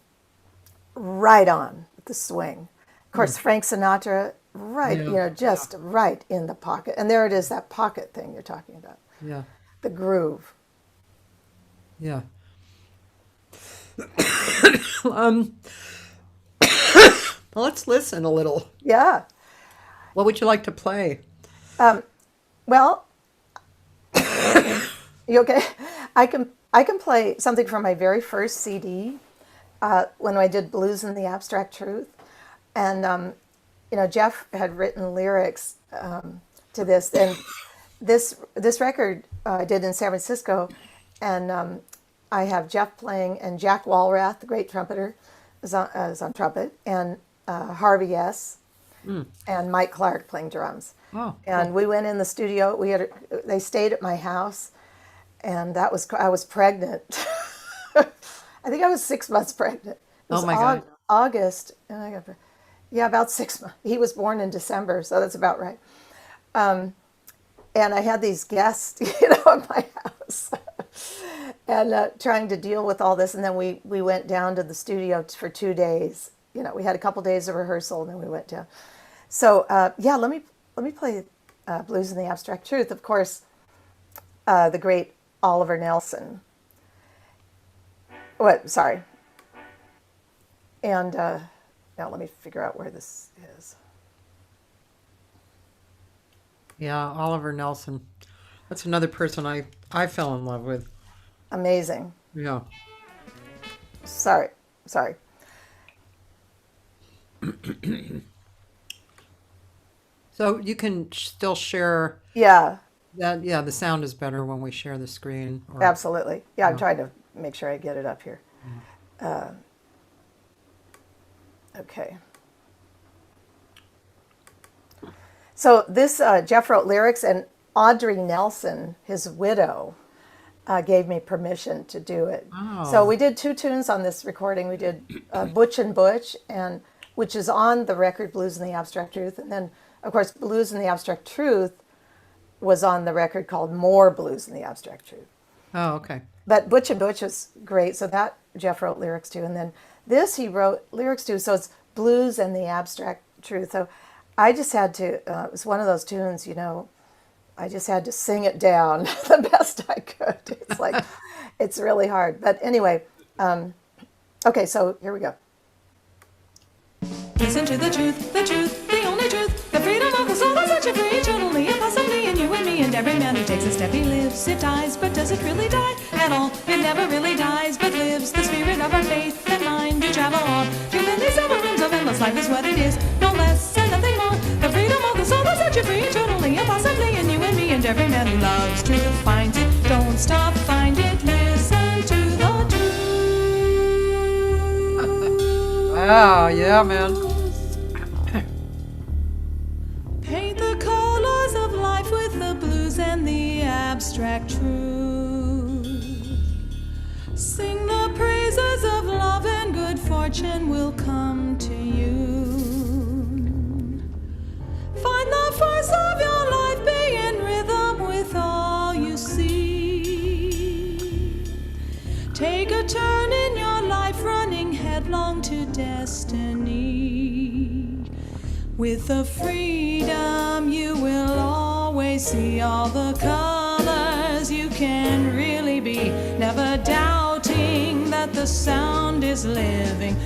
right on with the swing. Of course, Frank Sinatra, right, just right in the pocket. And there it is, that pocket thing you're talking about.
Yeah.
The groove.
Yeah. Well, let's listen a little.
Yeah.
What would you like to play?
Well, you okay? I can play something from my very first CD when I did Blues and the Abstract Truth, and Jeff had written lyrics to this, and this record I did in San Francisco, and I have Jeff playing, and Jack Walrath, the great trumpeter, is on trumpet, and Harvey S. And Mike Clark playing drums.
Oh,
and we went in the studio. They stayed at my house, and I was pregnant. I think I was 6 months pregnant. It was
God.
August, and about 6 months. He was born in December, so that's about right. And I had these guests, at my house, and trying to deal with all this. And then we went down to the studio for 2 days. We had a couple days of rehearsal, and then we went down. So let me play Blues and the Abstract Truth. Of course, the great Oliver Nelson. Sorry. And now let me figure out where this is.
yeah, Oliver Nelson. That's another person I fell in love with.
Amazing.
Yeah.
Sorry.
So you can still share
Yeah,
that. Yeah, the sound is better when we share the screen.
absolutely. Yeah, I'm trying to make sure I get it up here. Okay. So this, Jeff wrote lyrics, and Audrey Nelson, his widow, gave me permission to do it.
Oh.
So we did 2 tunes on this recording. We did Butch and Butch, which is on the record Blues and the Abstract Truth. And then, of course, Blues and the Abstract Truth was on the record called More Blues and the Abstract Truth.
Oh, okay.
But Butch and Butch was great, so that Jeff wrote lyrics to. And then this he wrote lyrics to, so it's Blues and the Abstract Truth. So I just had to, it was one of those tunes, I just had to sing it down the best I could. It's like, it's really hard. But anyway, okay, so here we go.
Listen to the truth, the only truth, the freedom of the soul that sets you free eternally and possibly in you and me and every man who takes a step he lives. It dies, but does it really die at all? It never really dies, but lives. The spirit of our faith and mind to travel on. To many summer rooms of endless life is what it is, no less and nothing more. The freedom of the soul that sets you free eternally and possibly in you and me and every man who loves truth finds it. Don't stop, find it, listen to the truth.
Wow, yeah, man.
Paint the colors of life with the blues and the abstract truth. Sing the praises of love and good fortune will come to you. Find the force of your life, be in rhythm with all you see. Take a turn in your life, running headlong to destiny. With the freedom you will always see all the colors you can really be, never doubting that the sound is living.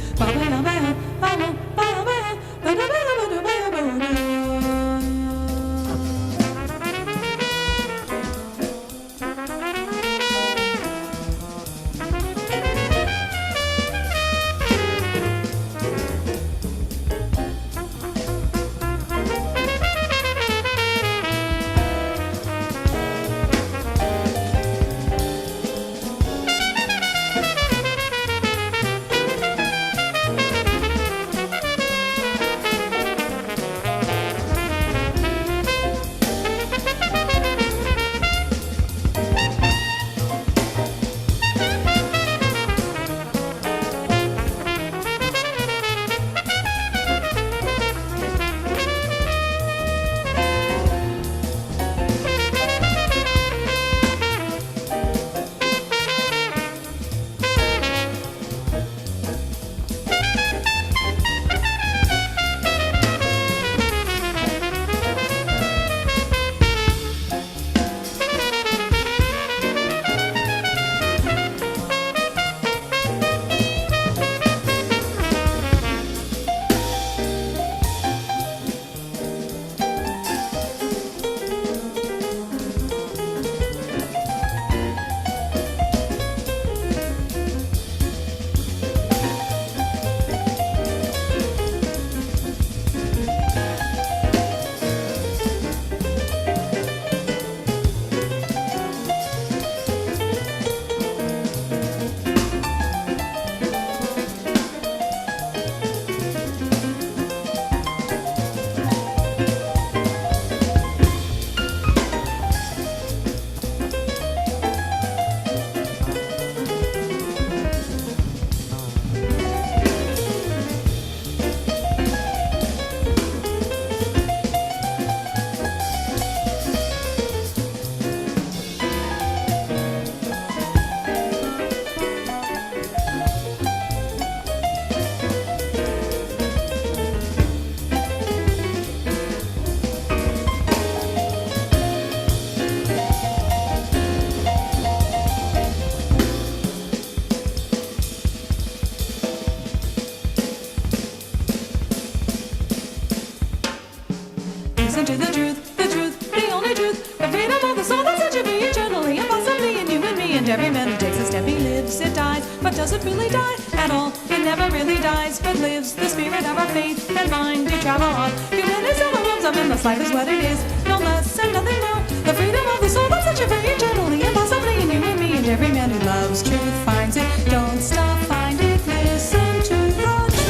And every man who takes a step, he lives, it dies, but doesn't really die at all. It never really dies, but lives. The spirit of our faith and mind, we travel on. Humanity overwhelms them, and this life is what it is. No less and nothing more. The freedom of the soul, that's such a very eternally, impossibly in you and me. And every man who loves truth finds it. Don't stop, find it, listen to the truth.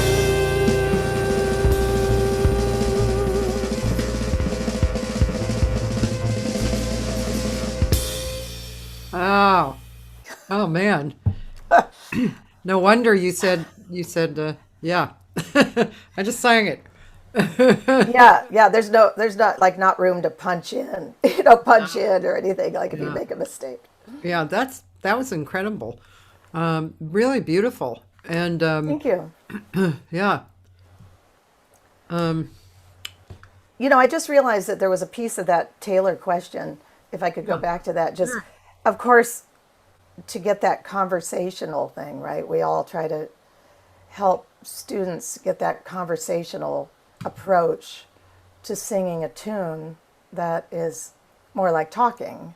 Oh, oh man. No wonder you said, yeah. I just sang it.
Yeah. There's not like not room to punch in, punch in or anything like if you make a mistake.
Yeah, that was incredible. Really beautiful. And
Thank you.
yeah.
I just realized that there was a piece of that Taylor question, if I could go back to that, just, of course, to get that conversational thing, right? We all try to help students get that conversational approach to singing a tune that is more like talking,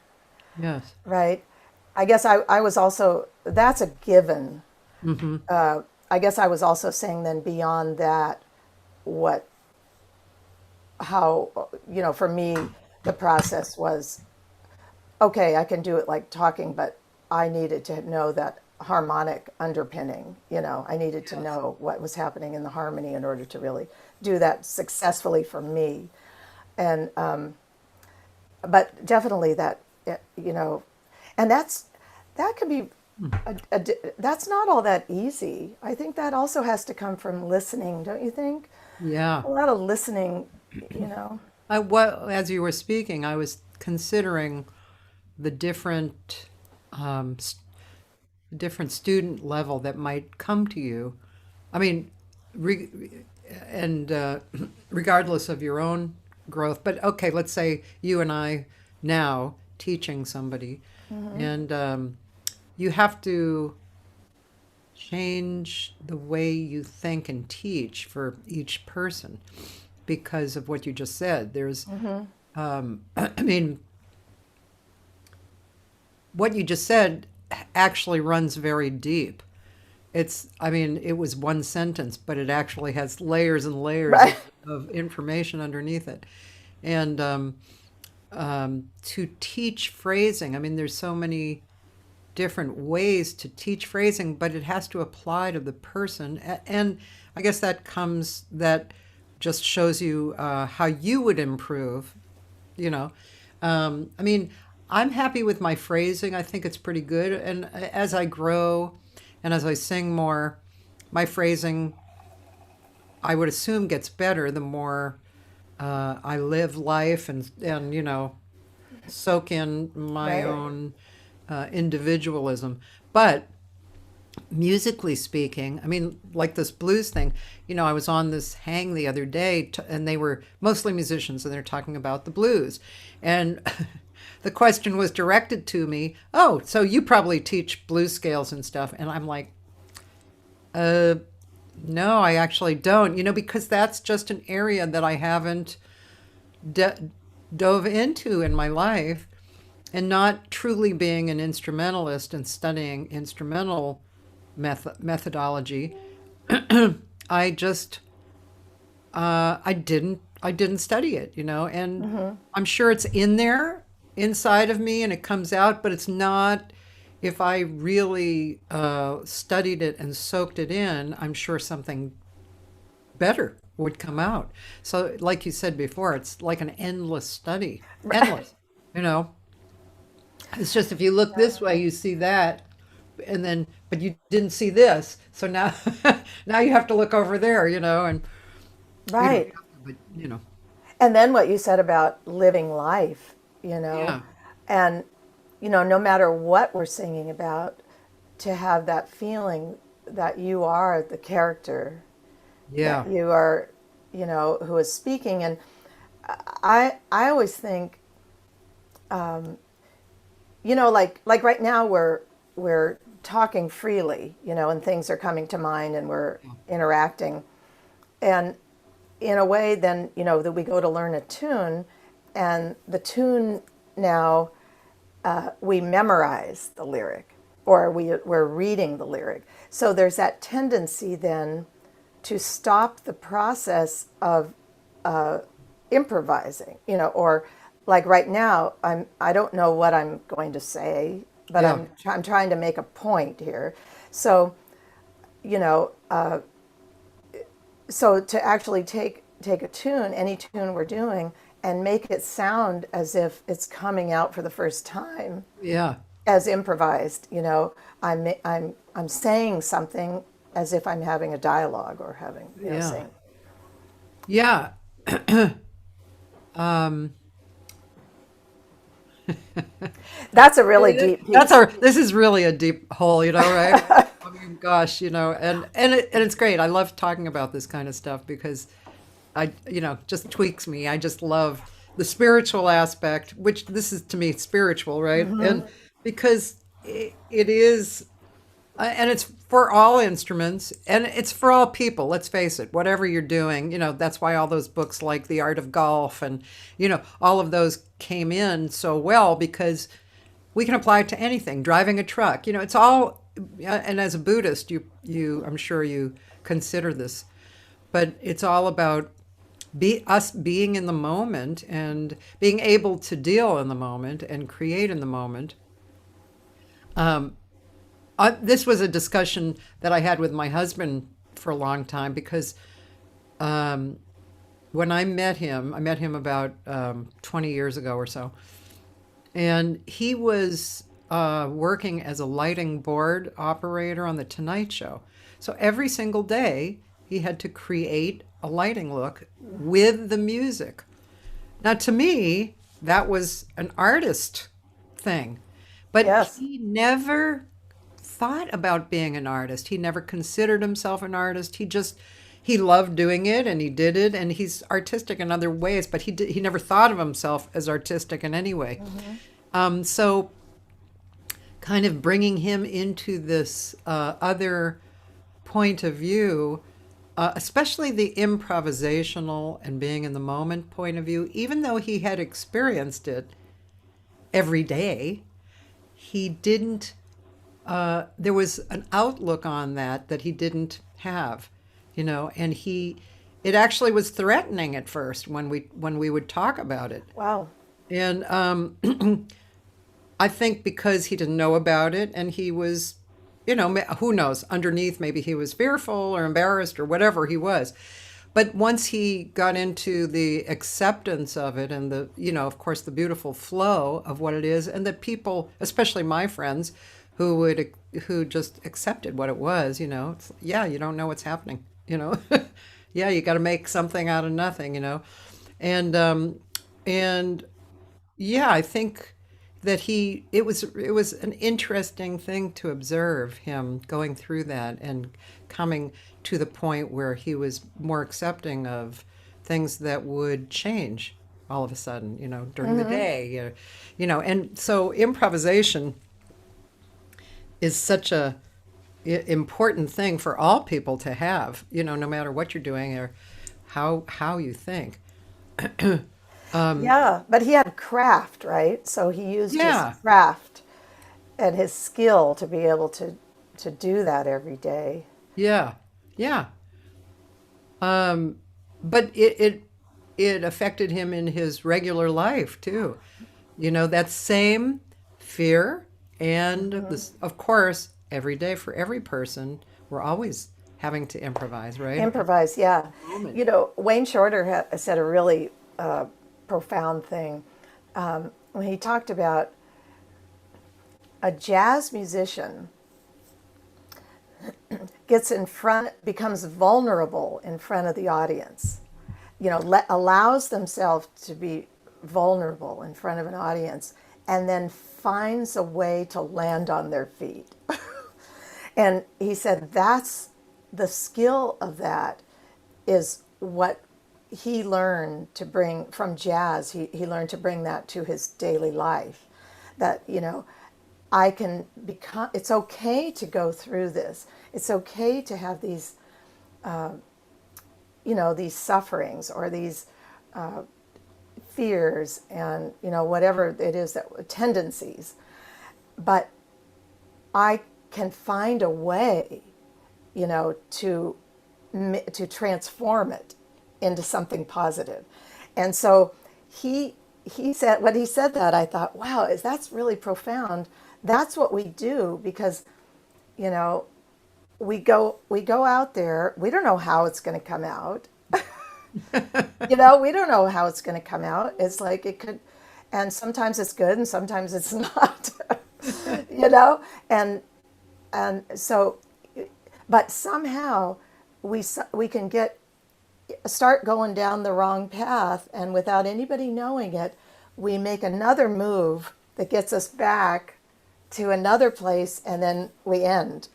Yes.
right? I guess I was also, that's a given. I guess I was also saying then beyond that, for me, the process was, okay, I can do it like talking, but I needed to know that harmonic underpinning, I needed to know what was happening in the harmony in order to really do that successfully for me. And, but definitely that, and that can be, that's not all that easy. I think that also has to come from listening, don't you think?
Yeah.
A lot of listening,
As you were speaking, I was considering the different different student level that might come to you. I mean, regardless of your own growth. But okay, let's say you and I now teaching somebody, and you have to change the way you think and teach for each person because of what you just said. There's, I mean, what you just said actually runs very deep. It was one sentence, but it actually has layers and layers of information underneath it. And to teach phrasing, I mean, there's so many different ways to teach phrasing, but it has to apply to the person. And I guess that just shows you how you would improve, I mean, I'm happy with my phrasing. I think it's pretty good. And as I grow and as I sing more, my phrasing, I would assume, gets better the more I live life and soak in my own individualism. But musically speaking, I mean, like this blues thing, I was on this hang the other day and they were mostly musicians and they're talking about the blues. And the question was directed to me, oh, so you probably teach blues scales and stuff. And I'm like, no, I actually don't, because that's just an area that I haven't dove into in my life. And not truly being an instrumentalist and studying instrumental methodology, I didn't study it, and I'm sure it's in there inside of me and it comes out, but it's not. If I really studied it and soaked it in, I'm sure something better would come out. So like you said before, it's like an endless study, endless, It's just if you look this way, you see that, but you didn't see this. So now, now you have to look over there, and
right.
But
And then what you said about living life,
Yeah.
and no matter what we're singing about, to have that feeling that you are the character,
Yeah.
that you are, who is speaking. And I always think, like right now we're talking freely, and things are coming to mind and we're interacting. And in a way then, that we go to learn a tune, and the tune now we memorize the lyric or we're reading the lyric. So there's that tendency then to stop the process of improvising, or like right now, I don't know what I'm going to say, but
Yeah.
I'm trying to make a point here. So, you know, so to actually take a tune, any tune we're doing, and make it sound as if it's coming out for the first time
Yeah.
as improvised. I'm saying something as if I'm having a dialogue or having,
Yeah.
saying.
Yeah. Um,
That's a really deep
that's
piece.
our, this is really a deep hole, right? I mean, gosh, and it's great. I love talking about this kind of stuff because just tweaks me. I just love the spiritual aspect, which this is to me spiritual, right? And because it is, and it's for all instruments and it's for all people. Let's face it, whatever you're doing, that's why all those books like The Art of Golf and, all of those came in so well because we can apply it to anything, driving a truck, it's all, and as a Buddhist, I'm sure you consider this, but it's all about us being in the moment and being able to deal in the moment and create in the moment. This was a discussion that I had with my husband for a long time because when I met him about 20 years ago or so, and he was working as a lighting board operator on The Tonight Show. So every single day he had to create a lighting look with the music. Now, to me, that was an artist thing, but
Yes.
he never thought about being an artist. He never considered himself an artist. He loved doing it and he did it and he's artistic in other ways, but he never thought of himself as artistic in any way. So kind of bringing him into this other point of view, especially the improvisational and being in the moment point of view, even though he had experienced it every day, he didn't, there was an outlook on that he didn't have, and it actually was threatening at first when we would talk about it.
Wow.
And I think because he didn't know about it and he was, who knows, underneath maybe he was fearful or embarrassed or whatever he was. But once he got into the acceptance of it and of course, the beautiful flow of what it is, and that people, especially my friends, who just accepted what it was, yeah, you don't know what's happening, yeah, you got to make something out of nothing, and yeah, I think that it was an interesting thing to observe him going through that and coming to the point where he was more accepting of things that would change all of a sudden, during the day, and so improvisation is such a important thing for all people to have, no matter what you're doing or how you think.
Yeah, but he had craft, right? So he used
Yeah.
his craft and his skill to be able to do that every day.
Yeah, yeah. But it affected him in his regular life too. That same fear and this, of course, every day for every person, we're always having to improvise, right?
Improvise, yeah.
Moment.
Wayne Shorter said a really profound thing when he talked about a jazz musician becomes vulnerable in front of the audience, allows themselves to be vulnerable in front of an audience and then finds a way to land on their feet. And he said that's the skill of that is what he learned to bring from jazz. He learned to bring that to his daily life. That, I can become, it's okay to go through this. It's okay to have these, these sufferings or these fears and, whatever it is, that tendencies. But I can find a way, to transform it into something positive. And so he said, when he said that, I thought, wow, that's really profound. That's what we do, because, we go out there, we don't know how it's going to come out. We don't know how it's going to come out. It's like it could, and sometimes it's good and sometimes it's not. and so, but somehow we can start going down the wrong path, and without anybody knowing it, we make another move that gets us back to another place, and then we end.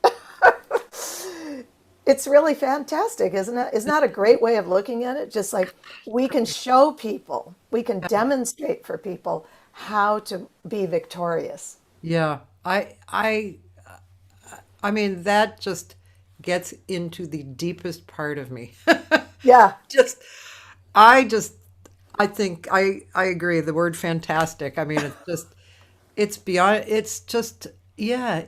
It's really fantastic, isn't it? Isn't that a great way of looking at it? Just like we can show people, we can demonstrate for people how to be victorious.
Yeah. I mean, that just gets into the deepest part of me.
Yeah.
just I think I agree. The word fantastic. I mean, it's beyond, it's just, yeah,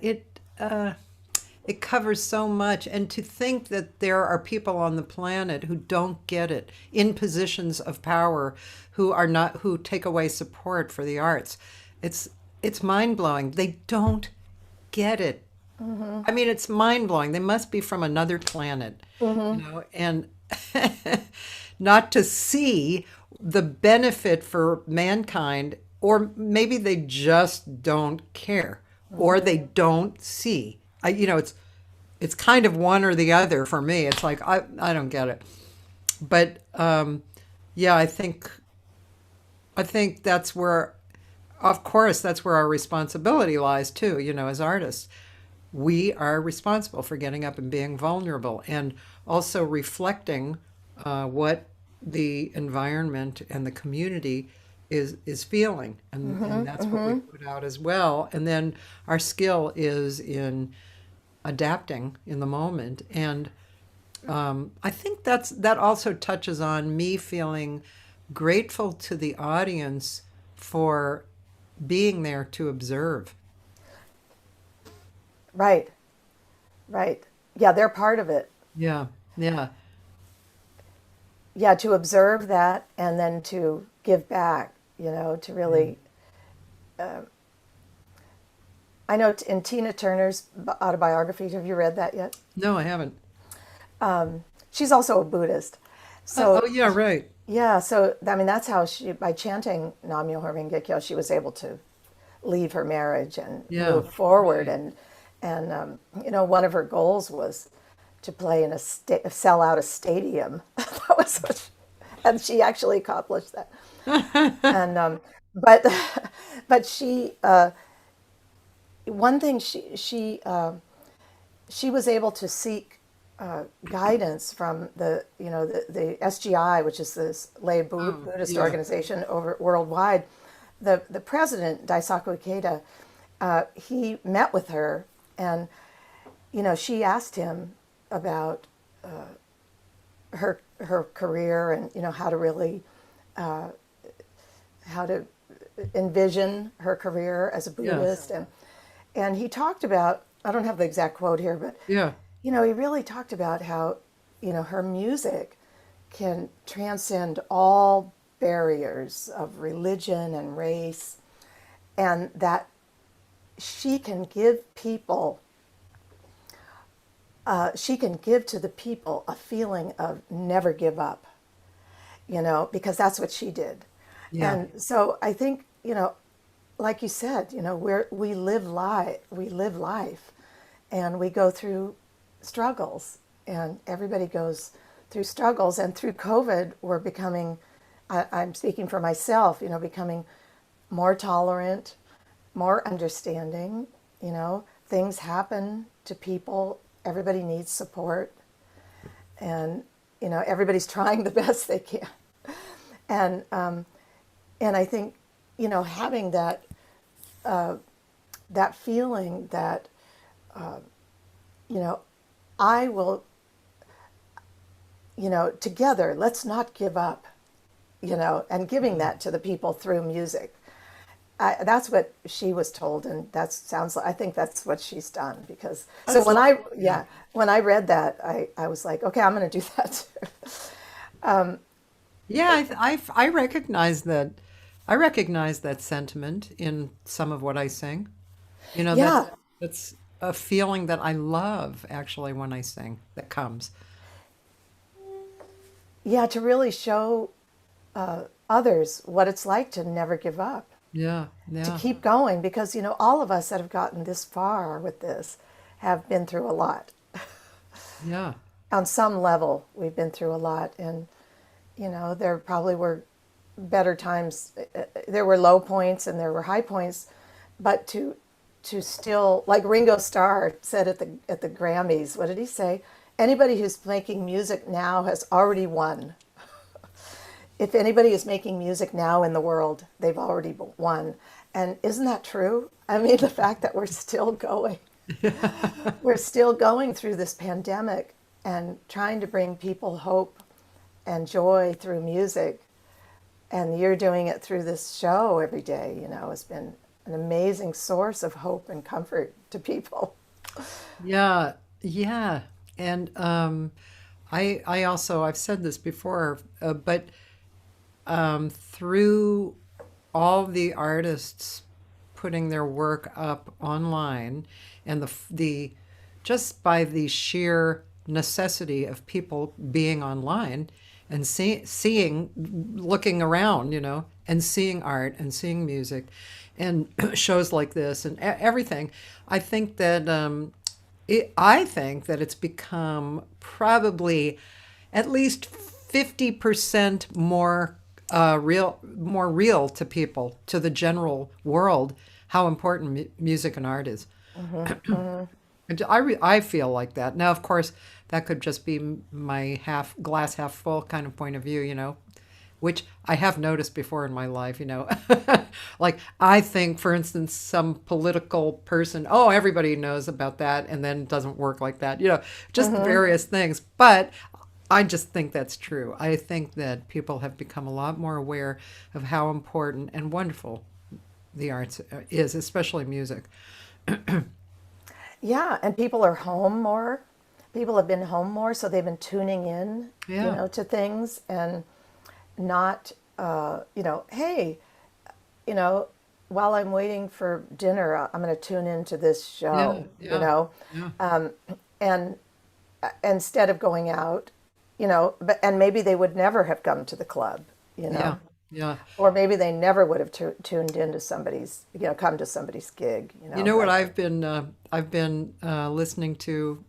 it covers so much. And to think that there are people on the planet who don't get it, in positions of power, who take away support for the arts. It's mind blowing. They don't get it. Mm-hmm. I mean, it's mind blowing. They must be from another planet, and not to see the benefit for mankind, or maybe they just don't care, or they don't see. It's kind of one or the other for me. It's like I don't get it, but yeah, I think that's where, of course, that's where our responsibility lies too. As artists, we are responsible for getting up and being vulnerable, and also reflecting what the environment and the community is feeling, and that's what we put out as well. And then our skill is in adapting in the moment. And I think that also touches on me feeling grateful to the audience for being there to observe.
Right. Yeah, they're part of it.
Yeah.
Yeah, to observe that and then to give back, to really. I know in Tina Turner's autobiography, have you read that yet?
No, I haven't.
She's also a Buddhist. So,
oh yeah, right.
Yeah, so I mean, that's how by chanting Nam Myoho Renge Kyo, she was able to leave her marriage and move forward. And one of her goals was to play in sell out a stadium. That was and she actually accomplished that. And but she one thing she was able to seek guidance from the SGI, which is this lay Buddhist organization worldwide. The president, Daisaku Ikeda, he met with her, and she asked him about her career, and how to really how to envision her career as a Buddhist. And he talked about, I don't have the exact quote here, but he really talked about how her music can transcend all barriers of religion and race, and that she can give people she can give to the people a feeling of never give up, because that's what she did. And so I think, like you said, we live life, and we go through struggles, and everybody goes through struggles. And through COVID, we're becoming, I'm speaking for myself, becoming more tolerant, more understanding. Things happen to people. Everybody needs support, and everybody's trying the best they can. And I think having that that feeling that I will, together, let's not give up. and giving that to the people through music. That's what she was told, and that sounds like, I think that's what she's done. Because so when I read that, I was like, okay, I'm going to do that too.
Yeah, I recognize that. I recognize that sentiment in some of what I sing. You know,
Yeah,
that's a feeling that I love actually when I sing that comes.
yeah, to really show others what it's like to never give up,
Yeah,
to
yeah,
keep going, because all of us that have gotten this far with this have been through a lot.
yeah,
On some level, we've been through a lot, and there probably were better times. There were low points and there were high points, but to still, like Ringo Starr said at the Grammys, what did he say? Anybody who's making music now has already won. If anybody is making music now in the world, they've already won. And isn't that true? I mean, the fact that we're still going through this pandemic and trying to bring people hope and joy through music, and you're doing it through this show every day, has been an amazing source of hope and comfort to people.
yeah, yeah. And I also I've said this before, but through all the artists putting their work up online, and the just by the sheer necessity of people being online and seeing, looking around, and seeing art and seeing music and shows like this and everything, I think that I think that it's become probably at least 50% more real to people, to the general world, how important music and art is. And I feel like that. Now, of course, that could just be my glass half full kind of point of view, which I have noticed before in my life, Like, I think, for instance, some political person, oh, everybody knows about that, and then it doesn't work like that, just various things. But I just think that's true. I think that people have become a lot more aware of how important and wonderful the arts is, especially music.
Yeah, and people are home more. People have been home more, so they've been tuning in,
Yeah,
to things, and not, hey, you know, while I'm waiting for dinner, I'm going to tune into this
yeah,
show,
yeah, yeah,
and instead of going out, and maybe they would never have come to the club,
yeah, yeah.
or maybe they never would have tuned into somebody's, come to somebody's gig,
You know what
but
I've been listening to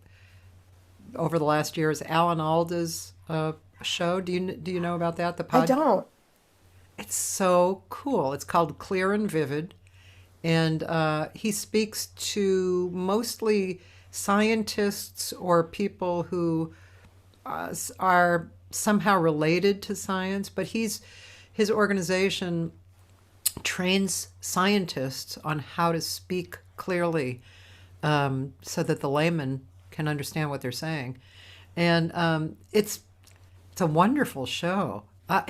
over the last year is Alan Alda's show. Do you know about that? The
I
pod.
don't.
It's so cool. It's called Clear and Vivid, and he speaks to mostly scientists or people who are somehow related to science. But his organization trains scientists on how to speak clearly, so that the layman can understand what they're saying, and it's a wonderful show.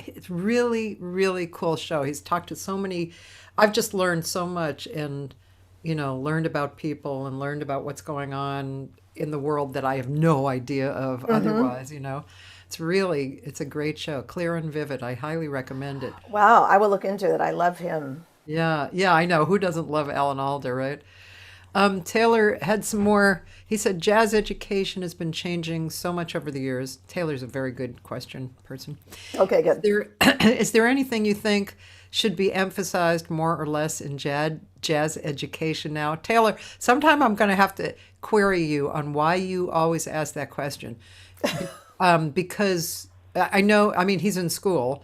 It's really, really cool show. He's talked to so many. I've just learned so much, and learned about people and learned about what's going on in the world that I have no idea of otherwise. It's a great show. Clear and Vivid. I highly recommend it.
Wow, I will look into it. I love him.
Yeah, yeah, I know. Who doesn't love Alan Alda, right? Taylor had some more. He said jazz education has been changing so much over the years. Taylor's a very good question person.
Okay, good.
Is there anything you think should be emphasized more or less in jazz education now? Taylor, sometime I'm going to have to query you on why you always ask that question. Because I know, I mean, he's in school,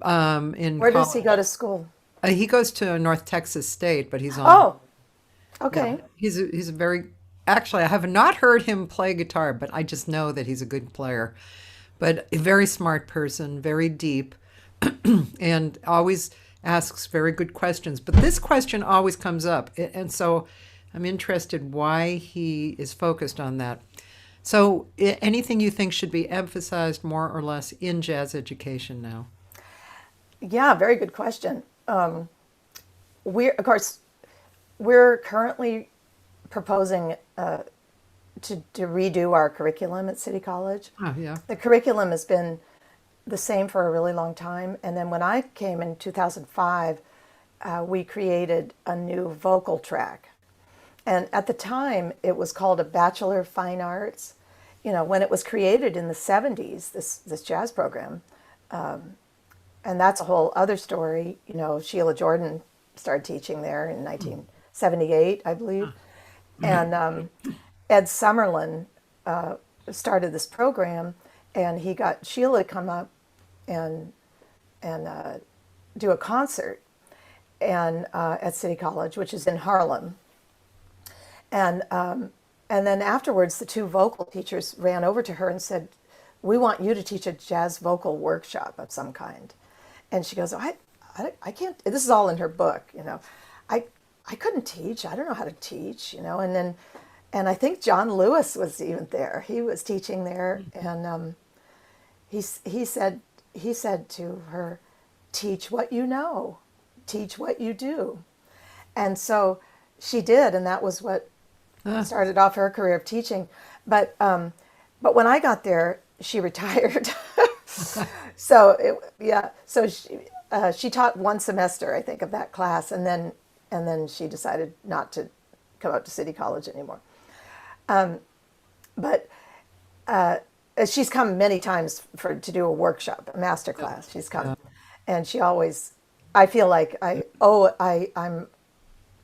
in
Where does he
college.
go to school?
He goes to North Texas State, but he's on.
Oh,
Yeah,
okay.
he's a very actually I have not heard him play guitar, but I just know that he's a good player. But a very smart person, very deep, and always asks very good questions. But this question always comes up, and so I'm interested why he is focused on that. So, anything you think should be emphasized more or less in jazz education now?
Yeah, very good question. Of course, we're currently proposing to redo our curriculum at City College.
Oh, yeah.
The curriculum has been the same for a really long time. And then when I came in 2005, we created a new vocal track. And at the time, it was called a Bachelor of Fine Arts. You know, when it was created in the 70s, this jazz program, and that's a whole other story. You know, Sheila Jordan started teaching there in 1978, I believe. And Ed Summerlin started this program, and he got Sheila to come up and do a concert and at City College, which is in Harlem. And then afterwards, the two vocal teachers ran over to her and said, "We want you to teach a jazz vocal workshop of some kind." And she goes, I can't, this is all in her book, you know, I couldn't teach. I don't know how to teach, you know. And I think John Lewis was even there. He was teaching there. And he said to her, "Teach what you know, teach what you do." And so she did. And that was what started off her career of teaching. But when I got there, she retired. So she taught one semester, I think, of that class, and then she decided not to come up to City College anymore. But she's come many times to do a workshop, a master class. She's come, and she always, I feel like I'm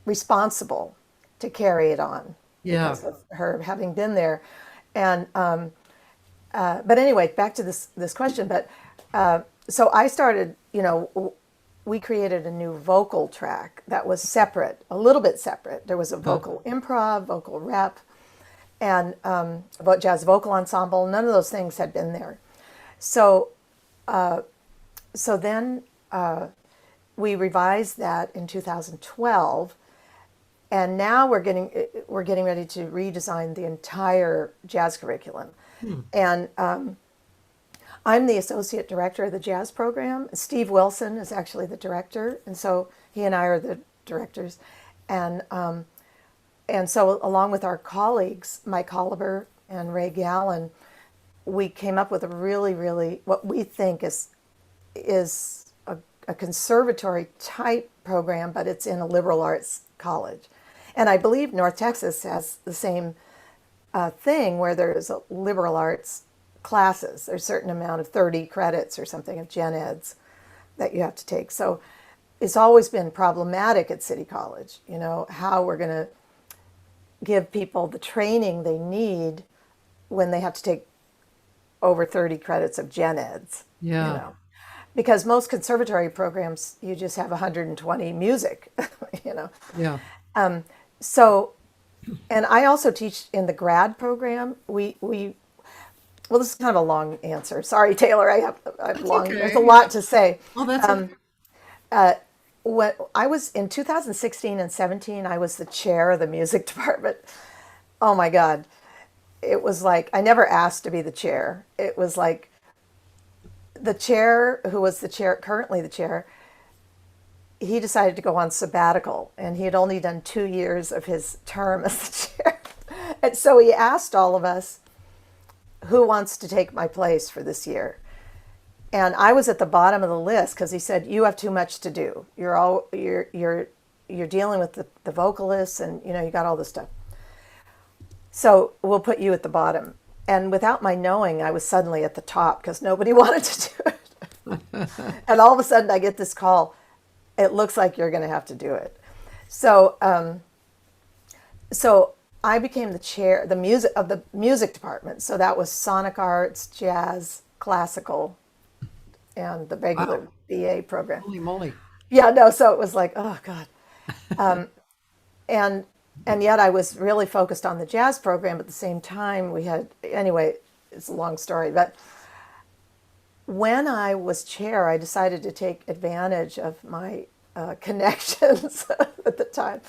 responsible to carry it on because of her having been there. And but anyway, back to this question. But so I started, you know, we created a new vocal track that was separate, a little bit separate. There was a vocal improv, vocal rep, and about jazz vocal ensemble. None of those things had been there. So then we revised that in 2012, and now we're getting ready to redesign the entire jazz curriculum. And I'm the associate director of the jazz program. Steve Wilson is actually the director, and so he and I are the directors. And so along with our colleagues, Mike Oliver and Ray Gallen, we came up with a really what we think is a conservatory type program, but it's in a liberal arts college. And I believe North Texas has the same thing, where there's a liberal arts classes. There's a certain amount of 30 credits or something of gen eds that you have to take. So it's always been problematic at City College, you know, how we're going to give people the training they need when they have to take over 30 credits of gen eds.
Yeah.
You know? Because most conservatory programs, you just have 120 music, you know.
Yeah.
So, and I also teach in the grad program. Well, this is kind of a long answer. Sorry, Taylor. I have long.
Okay.
There's a lot to say.
Well, that's
When I was in 2016 and 17, I was the chair of the music department. Oh my God, it was like I never asked to be the chair. It was like the chair, who was the chair, currently the chair, he decided to go on sabbatical, and he had only done 2 years of his term as the chair. And so he asked all of us, "Who wants to take my place for this year?" And I was at the bottom of the list because he said, "You have too much to do. You're dealing with the vocalists, and you know you got all this stuff. So we'll put you at the bottom." And without my knowing, I was suddenly at the top because nobody wanted to do it. And all of a sudden, I get this call. "It looks like you're going to have to do it." So, so I became the chair, the music department. So that was sonic arts, jazz, classical, and the regular BA program.
holy moly.
Yeah, no. So it was like, oh God, and yet I was really focused on the jazz program at the same time. We had, anyway, it's a long story, but when I was chair, I decided to take advantage of my connections at the time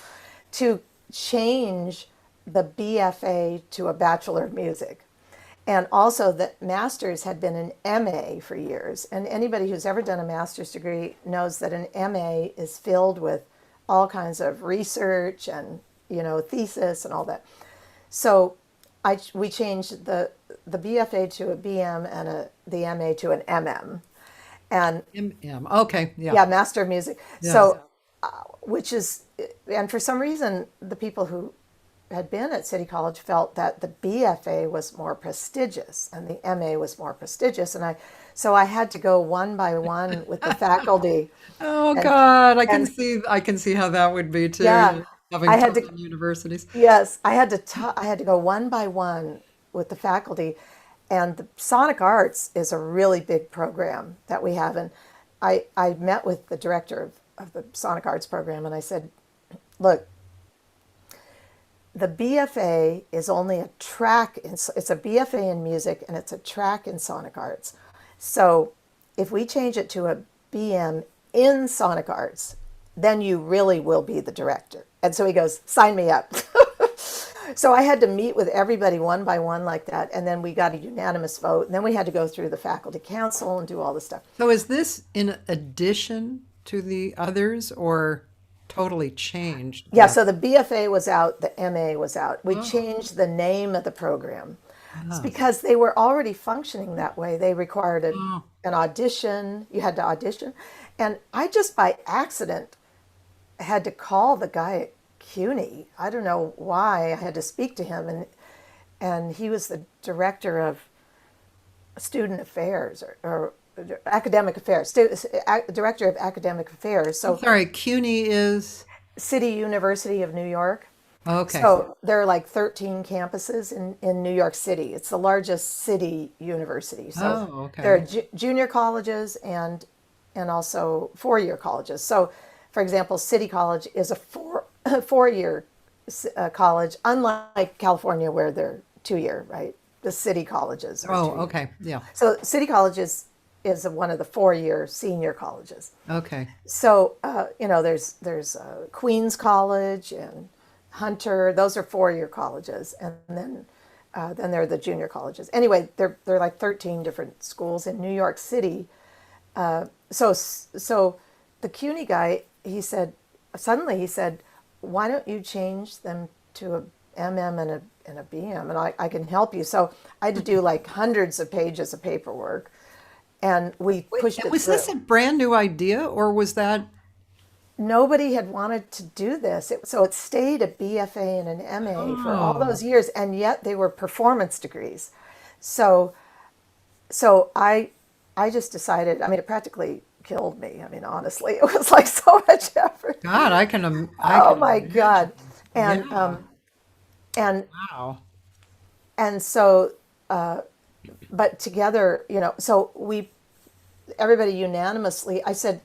to change the BFA to a Bachelor of Music. And also that master's had been an MA for years. And anybody who's ever done a master's degree knows that an MA is filled with all kinds of research and, thesis and all that. So we changed the BFA to a BM and the MA to an MM. And
Okay, yeah.
yeah, Master of Music.
Yeah.
So, and for some reason, the people who had been at City College felt that the BFA was more prestigious and the MA was more prestigious. So I had to go one by one with the faculty.
Oh
And,
God,
and
I can see how that would be
yeah,
too, having
I had
taught
to,
in universities.
yes, I had to go one by one with the faculty. And the Sonic Arts is a really big program that we have. And I met with the director of the Sonic Arts program and I said, look, the BFA is only a track, it's a BFA in music and it's a track in Sonic Arts. So if we change it to a BM in Sonic Arts, then you really will be the director. And so he goes, sign me up. So I had to meet with everybody one by one like that. And then we got a unanimous vote. And then we had to go through the faculty council and do all this stuff.
So is this in addition to the others or totally changed?
Yeah, so the BFA was out, the MA was out. We
Oh,
changed the name of the program. It's
ah,
because they were already functioning that way. They required
oh,
an audition. You had to audition. And I just by accident had to call the guy at CUNY. I don't know why I had to speak to him. And he was the director of student affairs or academic affairs, director of academic affairs.
I'm
So
sorry, CUNY is
City University of New York.
okay.
So there are like 13 campuses in New York City. It's the largest city university. So
Oh,
there are
okay.
junior colleges and also four-year colleges. So, for example, City College is a four-year college, unlike California where they're 2-year, right? The city colleges are
Oh,
2 years.
okay. Yeah.
So City College is one of the four-year senior colleges.
Okay.
So there's Queens College and Hunter. Those are four-year colleges, and then there are the junior colleges. Anyway, they're like 13 different schools in New York City. So the CUNY guy, suddenly he said, why don't you change them to a MM and a BM, and I can help you. So I had to do like hundreds of pages of paperwork, and we
Wait,
pushed it
was
through.
this a brand new idea or was that?
Nobody had wanted to do this. So it stayed a BFA and an MA for all
Oh,
those years, and yet they were performance degrees. So so I just decided, I mean, it practically killed me. I mean, honestly, it was like so much effort.
God, I
Oh
can
my God.
imagine.
And
Yeah.
and
Wow.
and so but together, so everybody unanimously, I said,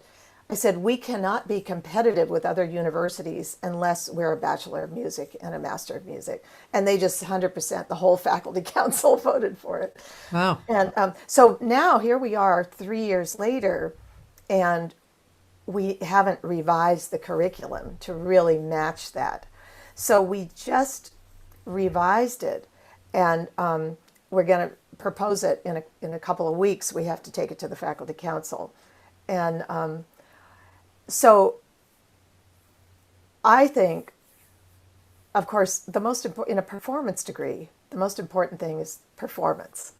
we cannot be competitive with other universities unless we're a Bachelor of Music and a Master of Music. And they just 100%, the whole faculty council voted for it.
Wow.
And so now here we are 3 years later, and we haven't revised the curriculum to really match that. So we just revised it, and we're going to propose it in a couple of weeks. We have to take it to the faculty council. And so I think, of course, the most important in a performance degree, the most important thing is performance.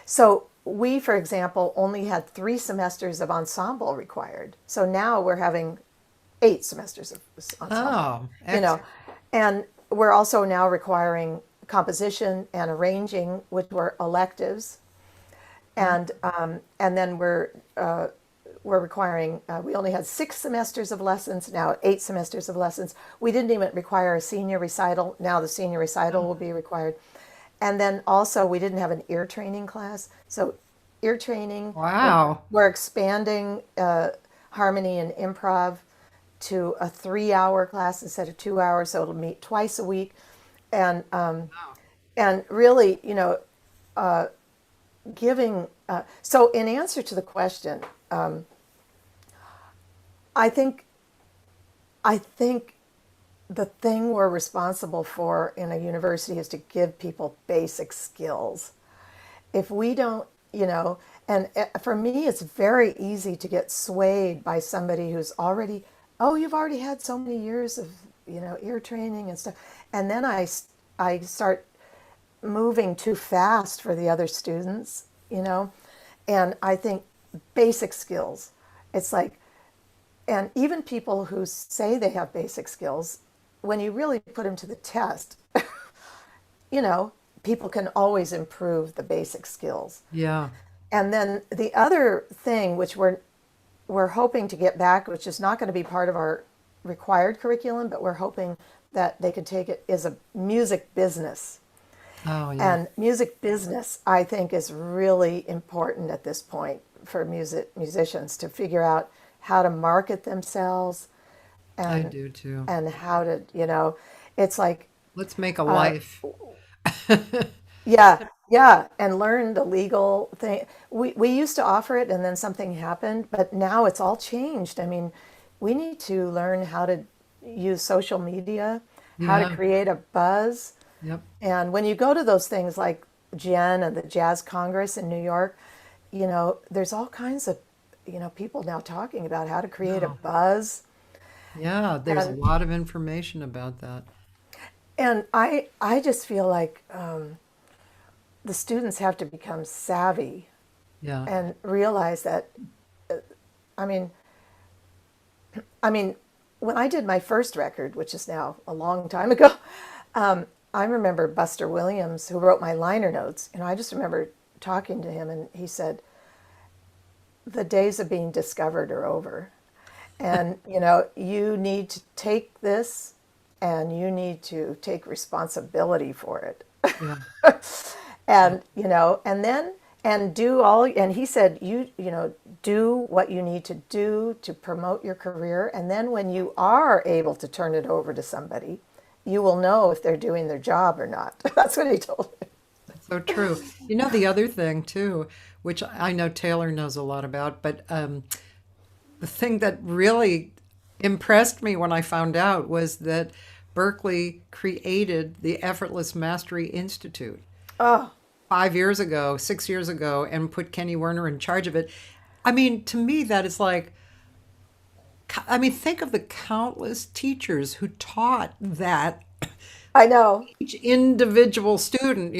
So we, for example, only had 3 semesters of ensemble required. So now we're having 8 semesters of ensemble,
Oh,
you know,
excellent.
and we're also now requiring composition and arranging, which were electives, and then we're requiring. We only had 6 semesters of lessons. Now 8 semesters of lessons. We didn't even require a senior recital. Now the senior recital will be required, and then also we didn't have an ear training class. So ear training.
Wow.
We're expanding harmony and improv to a 3-hour class instead of 2 hours. So it'll meet twice a week, and really, giving. So in answer to the question, I think I think the thing we're responsible for in a university is to give people basic skills. If we don't, and for me, it's very easy to get swayed by somebody who's already, oh, you've already had so many years of, ear training and stuff. And then I start moving too fast for the other students, and I think basic skills, it's like, and even people who say they have basic skills, when you really put them to the test, people can always improve the basic skills.
Yeah.
And then the other thing, which we're hoping to get back, which is not going to be part of our required curriculum, but we're hoping that they can take it, is a music business.
Oh, yeah.
And music business, I think, is really important at this point for musicians to figure out how to market themselves,
I
and
do too.
and how to, it's like,
Let's make a life.
yeah, and learn the legal thing. We used to offer it, and then something happened, but now it's all changed. I mean, we need to learn how to use social media, how to
Yeah.
create a buzz.
Yep.
And when you go to those things like Jen and the Jazz Congress in New York, there's all kinds of, people now talking about how to create a
Oh,
buzz.
yeah. There's a
And
lot of information about that.
I just feel like the students have to become savvy
Yeah.
and realize that, I mean, I mean, when I did my first record, which is now a long time ago, I remember Buster Williams, who wrote my liner notes, and I just remember talking to him, and he said, "The days of being discovered are over, and you need to take this, and you need to take responsibility for it."
Yeah.
And and then and do all, and he said, do what you need to do to promote your career, and then when you are able to turn it over to somebody, you will know if they're doing their job or not. That's what he told me.
So true. The other thing too, which I know Taylor knows a lot about, but the thing that really impressed me when I found out was that Berkeley created the Effortless Mastery Institute
Oh,
5 years ago, 6 years ago, and put Kenny Werner in charge of it. I mean, to me, that is like, think of the countless teachers who taught that
I know.
each individual student,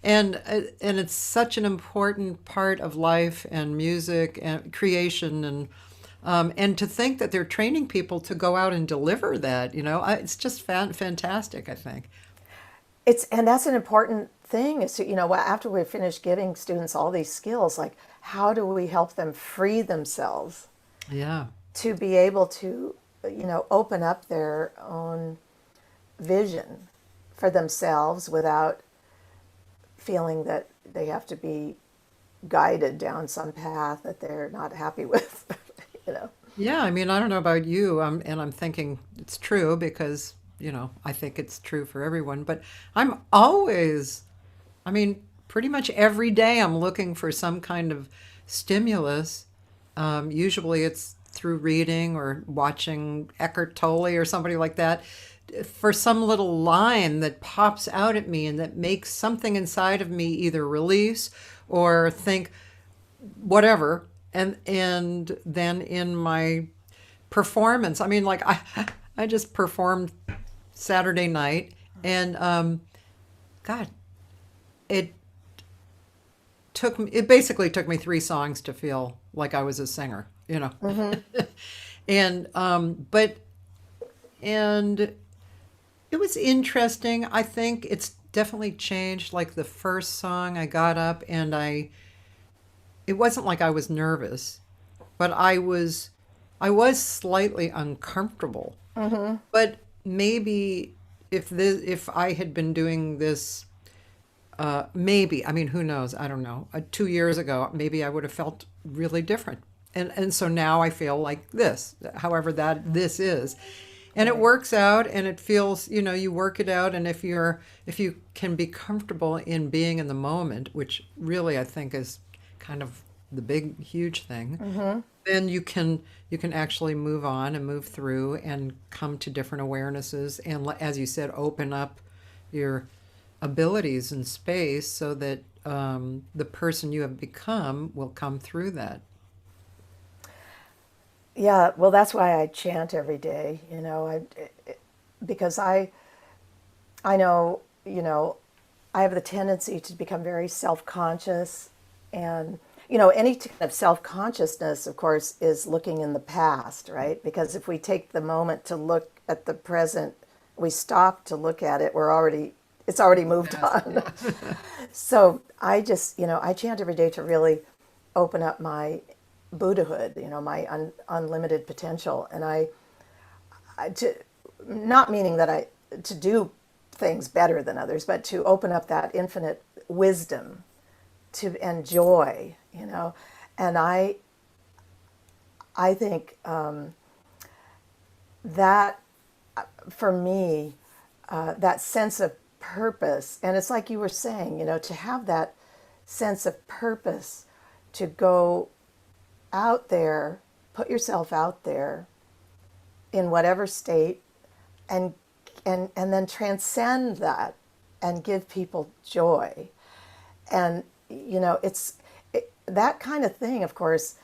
and it's such an important part of life and music and creation, and to think that they're training people to go out and deliver that, it's just fantastic, I think.
And that's an important thing is to, after we've finished giving students all these skills, like how do we help them free themselves
Yeah.
to be able to, open up their own vision for themselves without feeling that they have to be guided down some path that they're not happy with, you know.
Yeah, I mean, I don't know about you, and I'm thinking it's true because, I think it's true for everyone, but I'm always, I mean, pretty much every day I'm looking for some kind of stimulus. Usually it's through reading or watching Eckhart Tolle or somebody like that for some little line that pops out at me and that makes something inside of me either release or think whatever. And then in my performance, I mean, like I just performed Saturday night, and God, it it basically took me 3 songs to feel like I was a singer, and and it was interesting. I think it's definitely changed. Like the first song, I got up and it wasn't like I was nervous, but I was slightly uncomfortable. But maybe if I had been doing this, maybe, I mean, who knows? I don't know. 2 years ago, maybe I would have felt really different. And so now I feel like this, however that this is. And it works out and it feels, you work it out. And if you can be comfortable in being in the moment, which really I think is kind of the big huge thing, then you can actually move on and move through and come to different awarenesses and, as you said, open up your abilities in space so that the person you have become will come through that.
Yeah, well, that's why I chant every day, because I know, I have the tendency to become very self-conscious. And, any kind of self-consciousness, of course, is looking in the past, right? Because if we take the moment to look at the present, we stop to look at it, it's already moved on. So I just, I chant every day to really open up my Buddhahood, my unlimited potential. And not meaning that to do things better than others, but to open up that infinite wisdom to enjoy, and I think that for me, that sense of purpose, and it's like you were saying, to have that sense of purpose, to go out there, put yourself out there in whatever state, and then transcend that and give people joy. And that kind of thing, of course,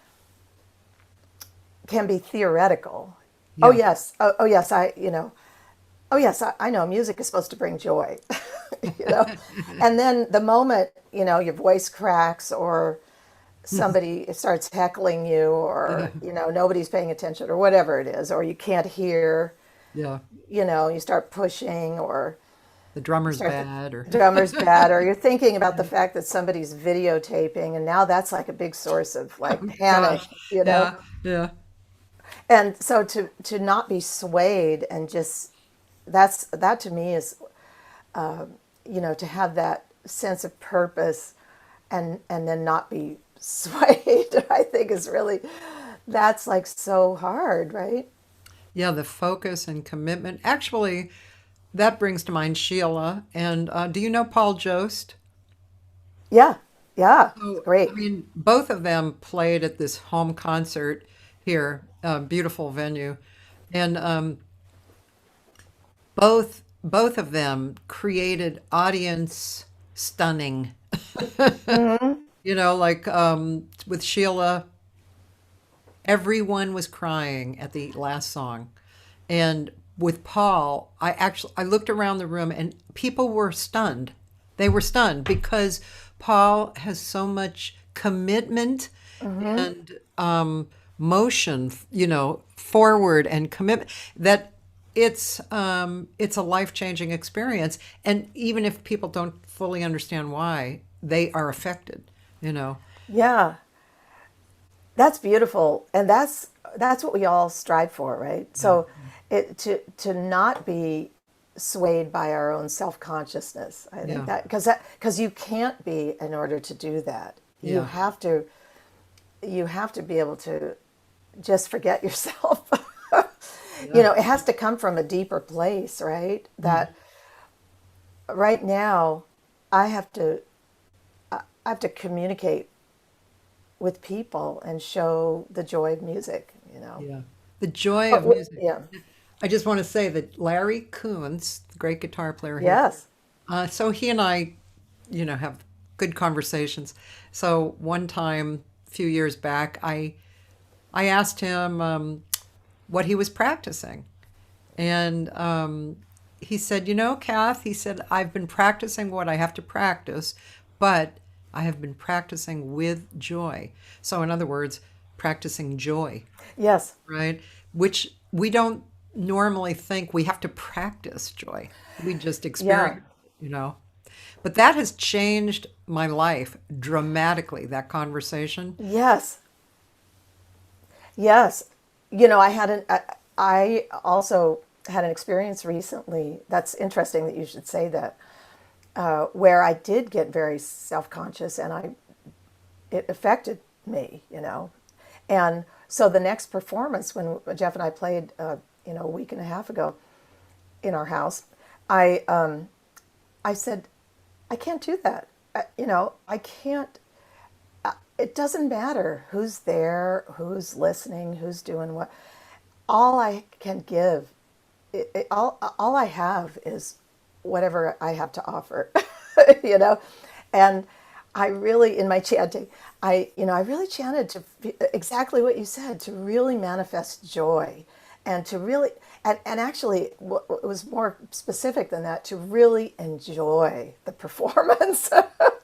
can be theoretical. Oh
Yeah.
yes, oh yes, oh yes, I know music is supposed to bring joy, And then the moment your voice cracks, or somebody starts heckling you, or nobody's paying attention, or whatever it is, or you can't hear,
Yeah.
you start pushing, or
The drummer's
start
bad, or
drummer's bad, or you're thinking about the fact that somebody's videotaping, and now that's like a big source of like panic,
gosh, yeah, yeah,
And so to not be swayed, and just that to me is to have that sense of purpose, and then not be swayed, I think is really, that's like so hard, right?
yeah. The focus and commitment. Actually, that brings to mind Sheila. And do you know Paul Jost?
Yeah, yeah, it's
So, I
great.
mean, both of them played at this home concert here, beautiful venue, and both of them created audience stunning. Like with Sheila, everyone was crying at the last song, and with Paul, I looked around the room and people were stunned. They were stunned because Paul has so much commitment and motion, forward and commitment, that it's a life-changing experience. And even if people don't fully understand why, they are affected, you know.
Yeah, that's beautiful, and that's what we all strive for, right?
Yeah.
So to not be swayed by our own self-consciousness, I think
Yeah.
because you can't be, in order to do that. You
Yeah.
have to be able to just forget yourself.
Yeah.
It has to come from a deeper place, right? That right now I have to I have to communicate with people and show the joy of music.
Yeah. The joy
Oh,
of music.
yeah.
I just want to say that Larry Kuntz, the great guitar player here,
Yes.
so he and I, have good conversations. So one time, a few years back, I asked him what he was practicing, and he said, Kath, he said, I've been practicing what I have to practice, but I have been practicing with joy. So in other words, practicing joy,
Yes.
right? Which we don't normally think we have to practice joy. We just
Yeah.
experience it. But that has changed my life dramatically, that conversation.
Yes. Yes. I also had an experience recently. That's interesting that you should say that, where I did get very self-conscious, and it affected me. And so the next performance, when Jeff and I played, a week and a half ago in our house, I said, I can't do that. I can't. it doesn't matter who's there, who's listening, who's doing what. All I can give, all I have is whatever I have to offer, you know. And I really, in my chanting, I really chanted to exactly what you said, to really manifest joy, and to really, and actually, it was more specific than that, to really enjoy the performance,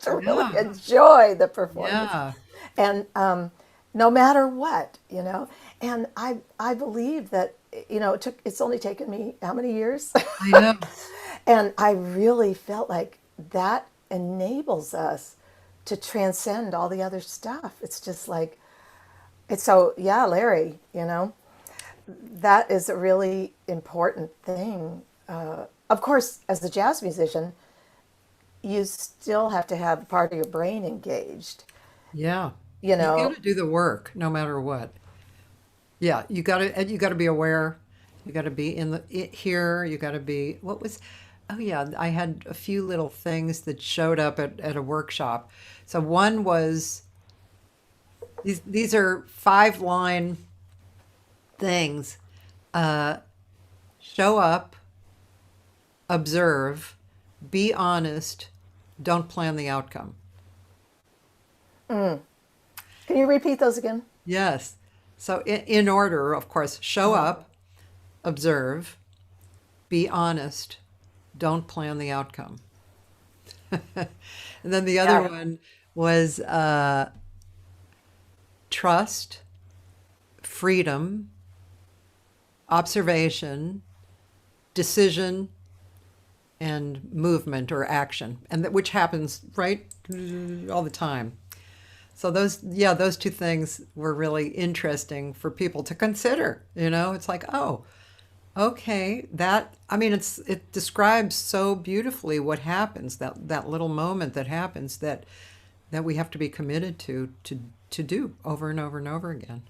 to really
Yeah.
enjoy the performance,
Yeah.
and no matter what, you know. And I believe that, you know, it's only taken me how many years,
I know.
and I really felt like that enables us to transcend all the other stuff. It's just like, it's so, yeah, Larry, you know, that is a really important thing. Of course, as a jazz musician, you still have to have part of your brain engaged,
Yeah.
you
You got
know.
to do the work no matter what. Yeah, you got to be aware. You got to be here. You got to be what was oh yeah, I had a few little things that showed up at a workshop. So one was these are 5 line things. Uh, Show up, observe, be honest, don't plan the outcome.
Can you repeat those again?
Yes. So in order, of course, show up, observe, be honest, don't plan the outcome. And then the other
Yeah.
one was trust, freedom, observation, decision, and movement or action, and that which happens right all the time. So those 2 things were really interesting for people to consider. You know, it's like, oh, okay, that I mean, it describes so beautifully what happens, that little moment that happens that we have to be committed to do over and over and over again.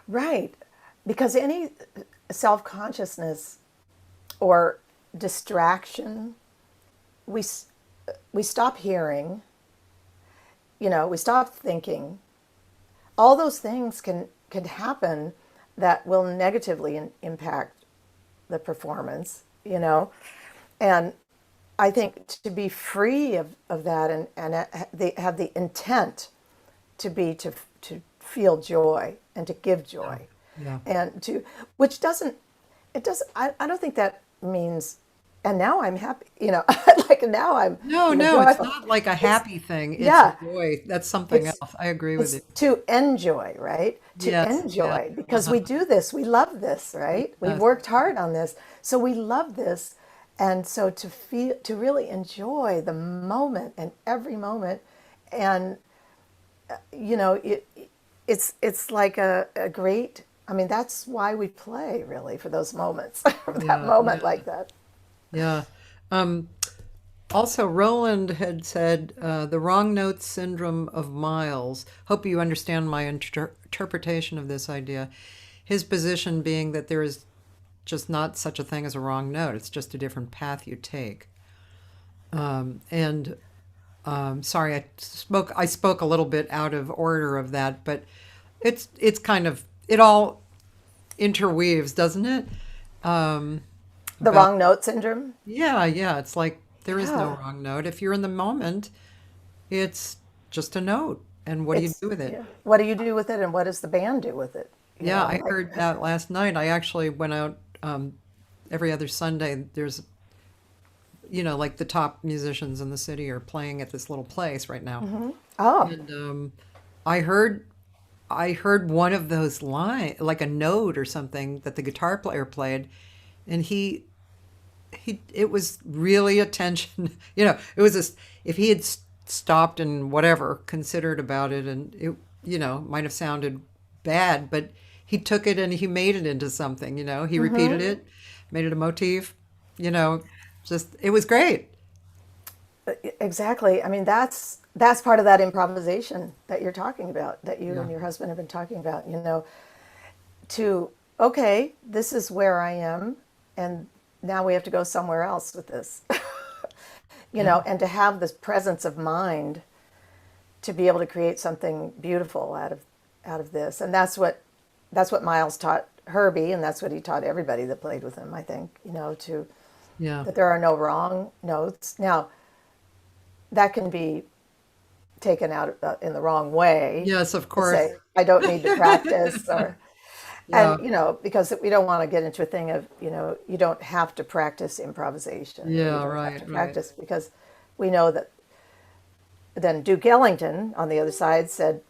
Right. Because any self consciousness or distraction, we, we stop hearing, you know, we stop thinking. All those things can happen that will negatively impact the performance, you know. And I think to be free of that, and they have the intent to be to feel joy and to give
Yeah.
joy,
Yeah.
and to, which doesn't, it doesn't, I don't think that means, and now I'm happy, you know. Like now I'm,
No,
you know,
no, it's
joyful.
not like a
It's,
happy thing. It's
yeah,
joy. That's something
it's
else. I agree with
it's
you.
to enjoy, right? To
Yes, yes.
enjoy, because
Uh-huh.
we do this, we love this, right? We've
Yes.
worked hard on this, so we love this. And so to feel, to really enjoy the moment and every moment, and you know, it's like a great, I mean, that's why we play, really, for those moments, for that
Yeah,
moment
yeah,
like that.
yeah. Um, Also, Roland had said the wrong note syndrome of Miles. Hope you understand my interpretation of this idea. His position being that there is just not such a thing as a wrong note. It's just a different path you take. And sorry, I spoke a little bit out of order of that, but it's kind of it all interweaves, doesn't it? Um,
The
about
wrong note syndrome.
yeah, yeah. It's like there is no
Yeah,
wrong note. If you're in the moment, it's just a note. And what do you
it's,
do with it?
yeah. What do you do with it, and what does the band do with it? You
Yeah,
know,
I
like,
heard that last night. I actually went out every other Sunday. There's, like the top musicians in the city are playing at this little place right now.
oh,
And I heard I heard one of those lines, like a note or something that the guitar player played, and he it was really attention. It was if he had stopped and whatever considered about it, and it might have sounded bad, but he took it and he made it into something. He repeated it, made it a motif. You know, just it was great.
exactly. I mean, that's part of that improvisation that you're talking about, that you
Yeah,
and your husband have been talking about. You know, to, okay, this is where I am, and now we have to go somewhere else with this. You
yeah,
know, and to have this presence of mind to be able to create something beautiful out of this. And that's what Miles taught Herbie, and that's what he taught everybody that played with him, I think, to
Yeah.
that there are no wrong notes. Now, that can be taken out in the wrong way.
Yes, of
To
course.
say, I don't need to practice, or,
Yeah.
and, because we don't want to get into a thing of, you don't have to practice improvisation. You
Yeah,
don't have
right,
to
right.
practice because we know that. Then Duke Ellington on the other side said,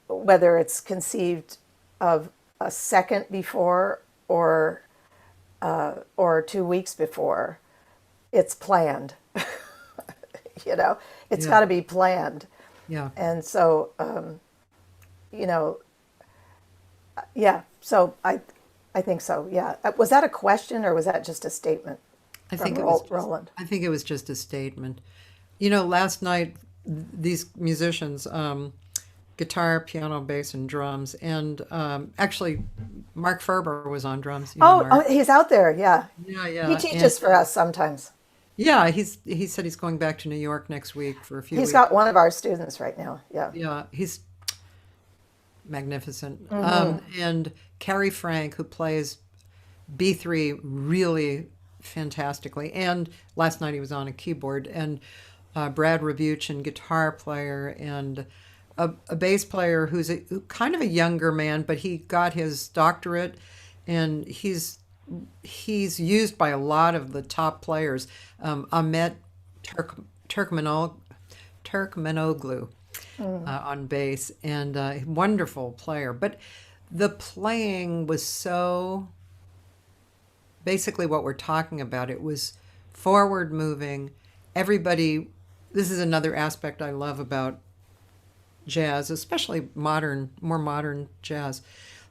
whether it's conceived of a second before or 2 weeks before, it's planned. It's
Yeah.
got to be planned.
Yeah.
And so, you know, yeah. So I think so. Yeah. Was that a question or was that just a statement
I
from
think it was just,
Roland?
I think it was just a statement. Last night these musicians, guitar, piano, bass, and drums, and actually Mark Ferber was on drums.
Oh,
Mark.
he's out there. Yeah.
Yeah,
He
yeah, and
teaches for us sometimes.
yeah. He said he's going back to New York next week for a few
He's
weeks.
got one of our students right now. Yeah.
Yeah, he's magnificent.
Mm-hmm.
And Carrie Frank, who plays B3 really fantastically, and last night he was on a keyboard, and Brad Rabuchin, guitar player, and a bass player who's kind of a younger man, but he got his doctorate, and he's used by a lot of the top players. Ahmet Turkmenoglu on bass, and a wonderful player. But the playing was so basically what we're talking about. It was forward moving. Everybody, this is another aspect I love about jazz, especially more modern jazz,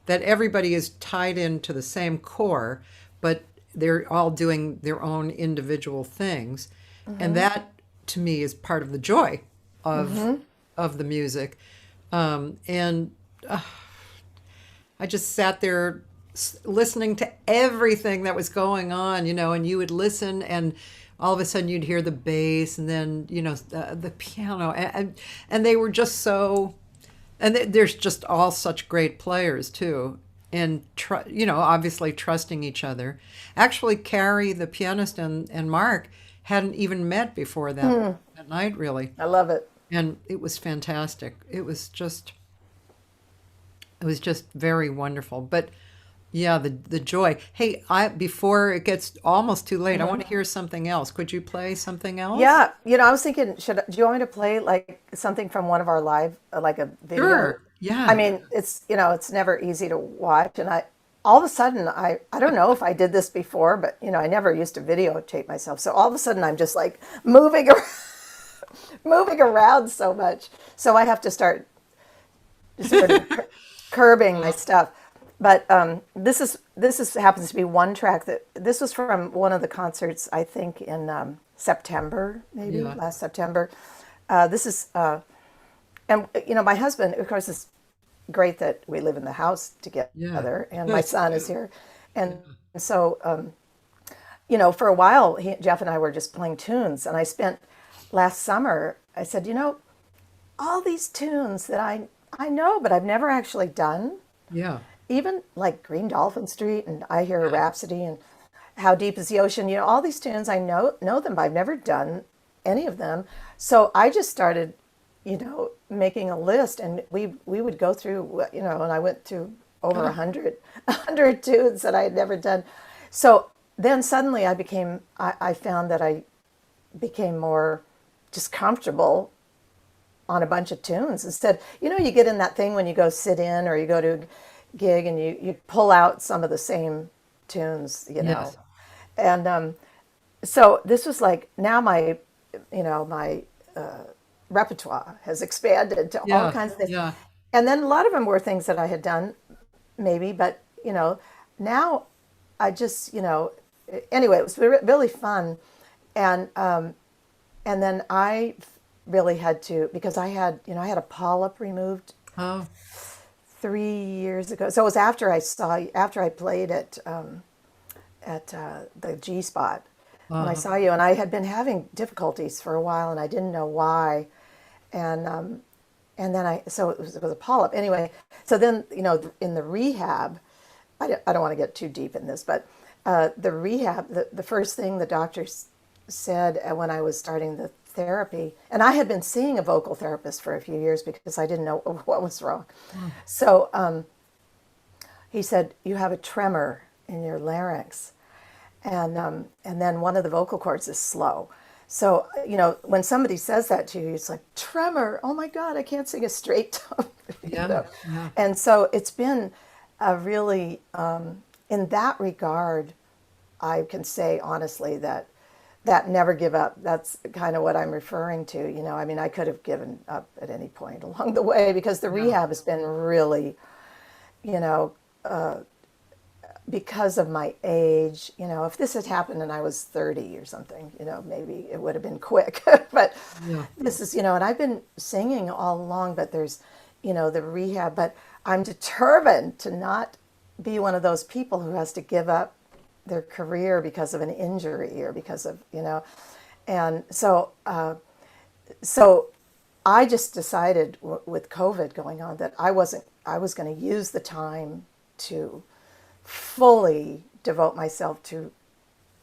that everybody is tied into the same core, but they're all doing their own individual things. And that to me is part of the joy of the music. And I just sat there listening to everything that was going on, and you would listen, and all of a sudden you'd hear the bass, and then the piano, and they were just so, and there's just all such great players too, and obviously trusting each other. Actually, Carrie, the pianist, and Mark hadn't even met before that night, really,
I love it.
and it was fantastic. It was just very wonderful. But yeah, the joy. Hey, before it gets almost too late, I want to hear something else. Could you play something else?
Yeah. I was thinking, do you want me to play like something from one of our live, like a video?
Sure. Yeah.
I mean, it's never easy to watch. And all of a sudden, I don't know if I did this before, but, I never used to videotape myself. So all of a sudden, I'm just like moving around, moving around so much. So I have to start sort of curbing my stuff. But this happens to be one track this was from one of the concerts, I think in September, maybe
Yeah.
last September. This is and my husband, of course, it's great that we live in the house together, and my son is here, and so for a while Jeff and I were just playing tunes, and I spent last summer. I said, all these tunes that I know, but I've never actually done.
Yeah.
Even like Green Dolphin Street and I Hear a Rhapsody and How Deep is the Ocean, all these tunes, I know them, but I've never done any of them. So I just started, making a list, and we would go through, and I went through over 100 tunes that I had never done. So then suddenly I found that I became more just comfortable on a bunch of tunes. Instead, you get in that thing when you go sit in or you go to gig and you pull out some of the same tunes,
Yes.
and so this was like, now my repertoire has expanded to all
Yeah.
kinds of things,
Yeah.
and then a lot of them were things that I had done maybe, but now I just anyway, it was really fun, and then I really had to, because I had a polyp removed
Oh.
3 years ago. So it was after I played at the G Spot when I saw you, and I had been having difficulties for a while, and I didn't know why. and then so it was a polyp anyway. So then, in the rehab, I don't want to get too deep in this, but the rehab, the first thing the doctor said when I was starting the therapy, and I had been seeing a vocal therapist for a few years because I didn't know what was wrong. So he said, "You have a tremor in your larynx, and then one of the vocal cords is slow." So, when somebody says that to you, it's like, tremor, oh my God, I can't sing a straight tone.
Yeah.
And so it's been a really, in that regard, I can say honestly that never give up. That's kind of what I'm referring to. I mean, I could have given up at any point along the way because the rehab has been really, because of my age, if this had happened and I was 30 or something, maybe it would have been quick. But this is, and I've been singing all along, but there's, the rehab. But I'm determined to not be one of those people who has to give up their career because of an injury or because of, and so, so I just decided with COVID going on that I was going to use the time to fully devote myself to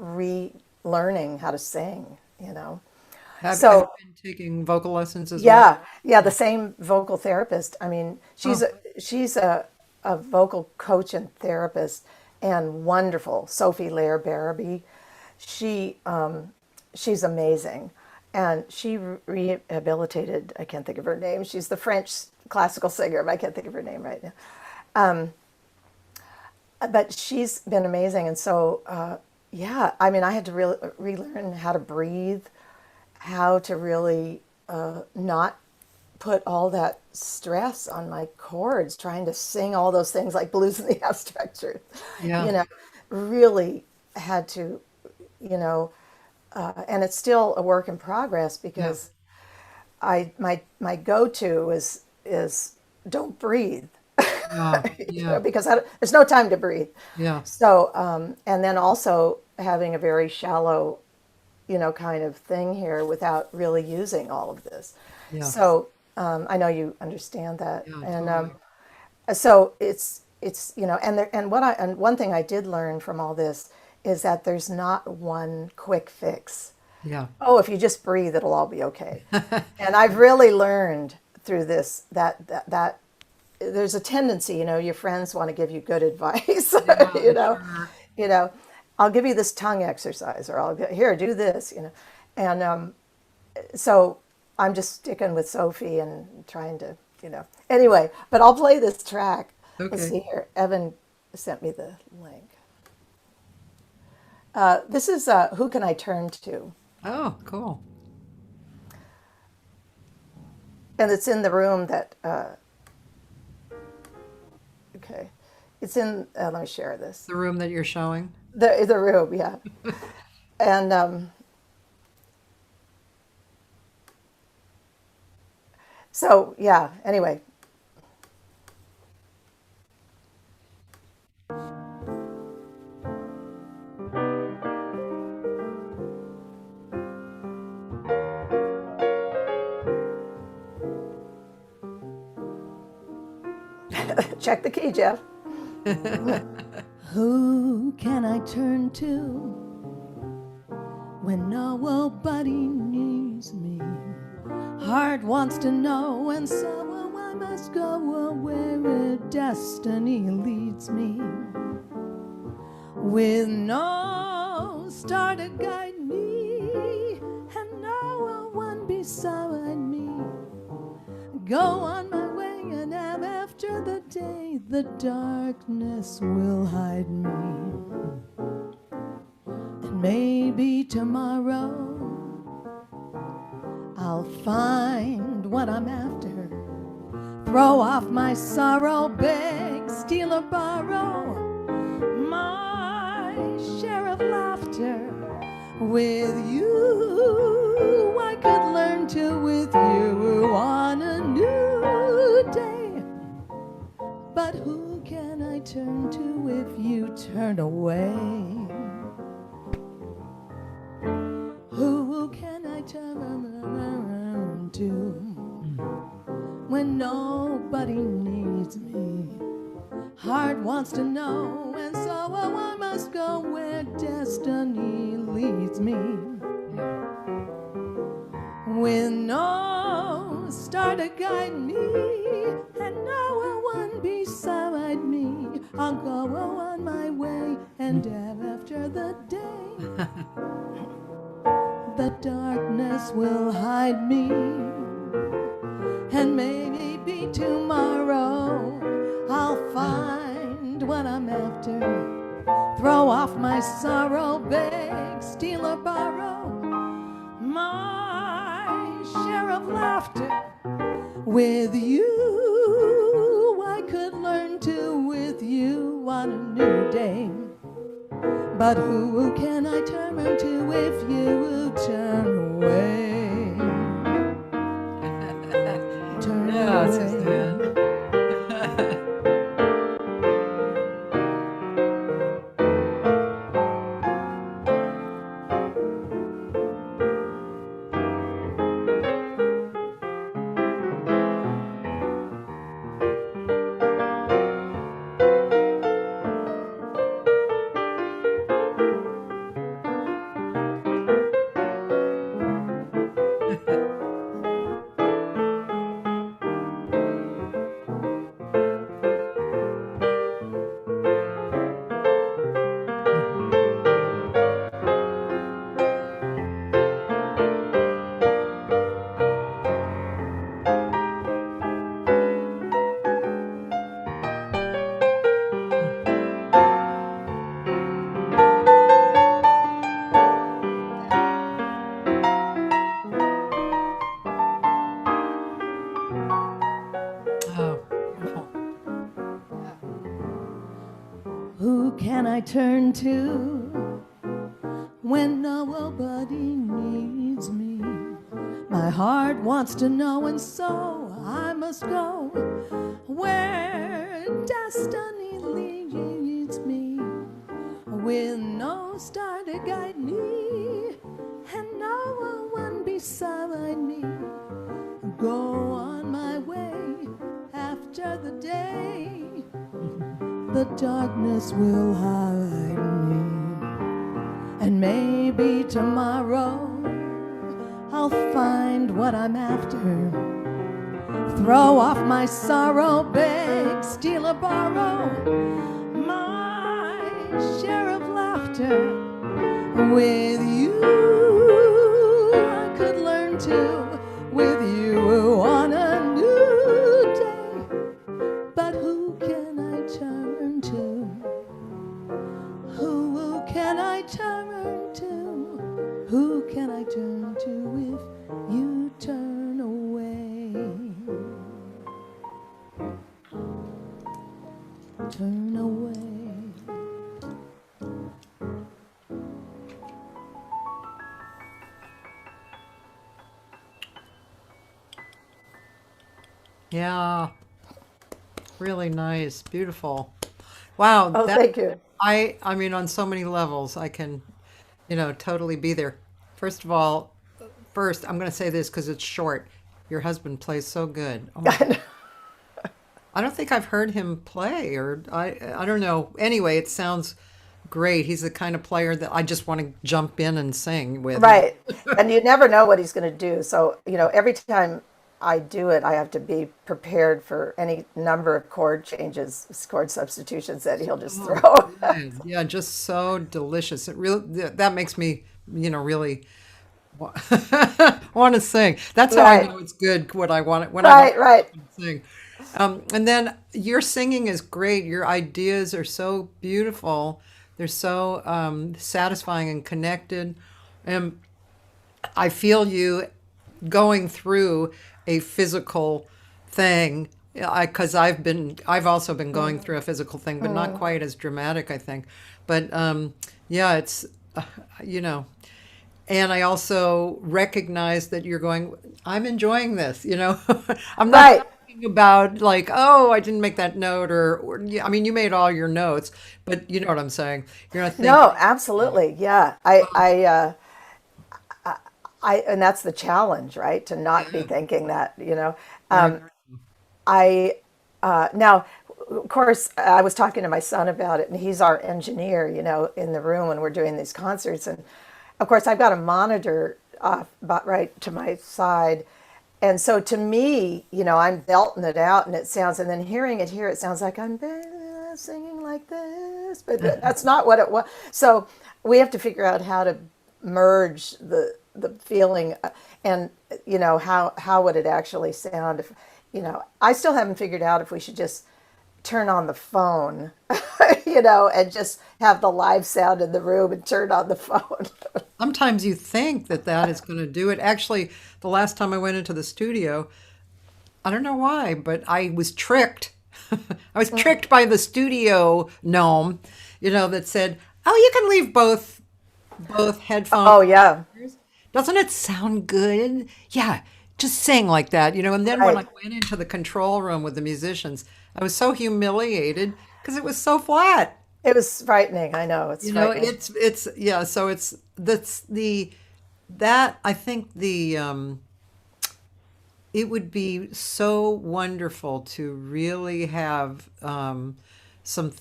relearning how to sing,
Have you been taking vocal lessons as well?
Yeah, the same vocal therapist. I mean, she's a vocal coach and therapist and wonderful. Sophie Lair Barabee. She's amazing. And she rehabilitated, I can't think of her name. She's the French classical singer, but I can't think of her name right now. But she's been amazing. And so, I mean, I had to really relearn how to breathe, how to really not put all that stress on my chords, trying to sing all those things like Blues in the Abstract Truth. Really had to, and it's still a work in progress because my go-to is don't breathe. Because there's no time to breathe. So, and then also having a very shallow, kind of thing here without really using all of this. So, I know you understand that.
Totally.
So it's and one thing I did learn from all this is that there's not one quick fix. Oh, if you just breathe, it'll all be okay. And I've really learned through this that there's a tendency, your friends want to give you good advice,
Sure.
I'll give you this tongue exercise, or here, do this, and so I'm just sticking with Sophie and trying to, anyway, but I'll play this track. Let's see here. Evan sent me the link. This is Who Can I Turn To?
Oh, cool.
And it's in the room that, okay, it's in, let me share this.
The room that you're showing?
The room, yeah. And so, yeah, anyway. Check the key, Jeff.
Who can I turn to when nobody needs me? Heart wants to know, and so I must go where destiny leads me. With no star to guide me, and no one beside me. Go on my way, and after the day, the darkness will hide me. And maybe tomorrow I'll find what I'm after. Throw off my sorrow, beg, steal or borrow my share of laughter. With you, I could learn to with you on a new day. But who can I turn to if you turn away? Who can I turn to? when nobody needs me. Heart wants to know, and so I must go where destiny leads me. With no star to guide me, and no one beside me, I'll go on my way, and after the day, the darkness will hide me. And maybe tomorrow I'll find what I'm after. Throw off my sorrow, beg, steal or borrow my share of laughter. With you, I could learn to with you on a new day. But who can I turn to if you turn away? Turn away.
Suzanne. Oh, beautiful.
Who can I turn to when nobody needs me? My heart wants to know, and so I must go where destiny leads me. With no star to guide me, and no one beside me, go on my way after the day. The darkness will hide me, and maybe tomorrow I'll find what I'm after. Throw off my sorrow, beg, steal or borrow my share of laughter. With you, I could learn to, with you on a new day. But who can I turn to? Who can I turn to? Who can I turn to if you turn away? Turn away.
Yeah. Really nice. Beautiful. Wow.
Oh,
That
thank you.
I mean, on so many levels, I can, totally be there. First of all, first, I'm going to say this because it's short. Your husband plays so good. Oh my God. I don't think I've heard him play, or I don't know. Anyway, it sounds great. He's the kind of player that I just want to jump in and sing with.
Right. And you never know what he's going to do. So, every time I do it, I have to be prepared for any number of chord changes, chord substitutions that he'll just throw.
Yeah, yeah, just so delicious. It really that makes me, really wa- want to sing. That's how I
Right.
know it's good. What I want when I want
Right, right.
to sing. And then your singing is great. Your ideas are so beautiful. They're so satisfying and connected. And I feel you going through a physical thing. Because I've also been going through a physical thing, but not quite as dramatic, I think. But yeah, it's, you know, and I also recognize that you're going, I'm enjoying this, I'm not
Right.
thinking about like, oh, I didn't make that note or yeah, I mean, you made all your notes, but you know what I'm saying. You're not thinking,
No, absolutely. Yeah. And that's the challenge, right? To not be thinking that.
I
I now, of course, I was talking to my son about it, and he's our engineer, in the room when we're doing these concerts. And of course, I've got a monitor about right to my side. And so to me, I'm belting it out and it sounds, and then hearing it here, it sounds like I'm singing like this, but that's not what it was. So we have to figure out how to merge the feeling and, how would it actually sound if, I still haven't figured out if we should just turn on the phone, and just have the live sound in the room and turn on the phone.
Sometimes you think that is going to do it. Actually, the last time I went into the studio, I don't know why, but I was tricked. I was tricked by the studio gnome, that said, "Oh, you can leave both headphones."
Oh, yeah.
Doesn't it sound good? Yeah, just sing like that, And then when I went into the control room with the musicians, I was so humiliated because it was so flat.
It was frightening. I know it's frightening.
It's yeah. So I think it would be so wonderful to really have some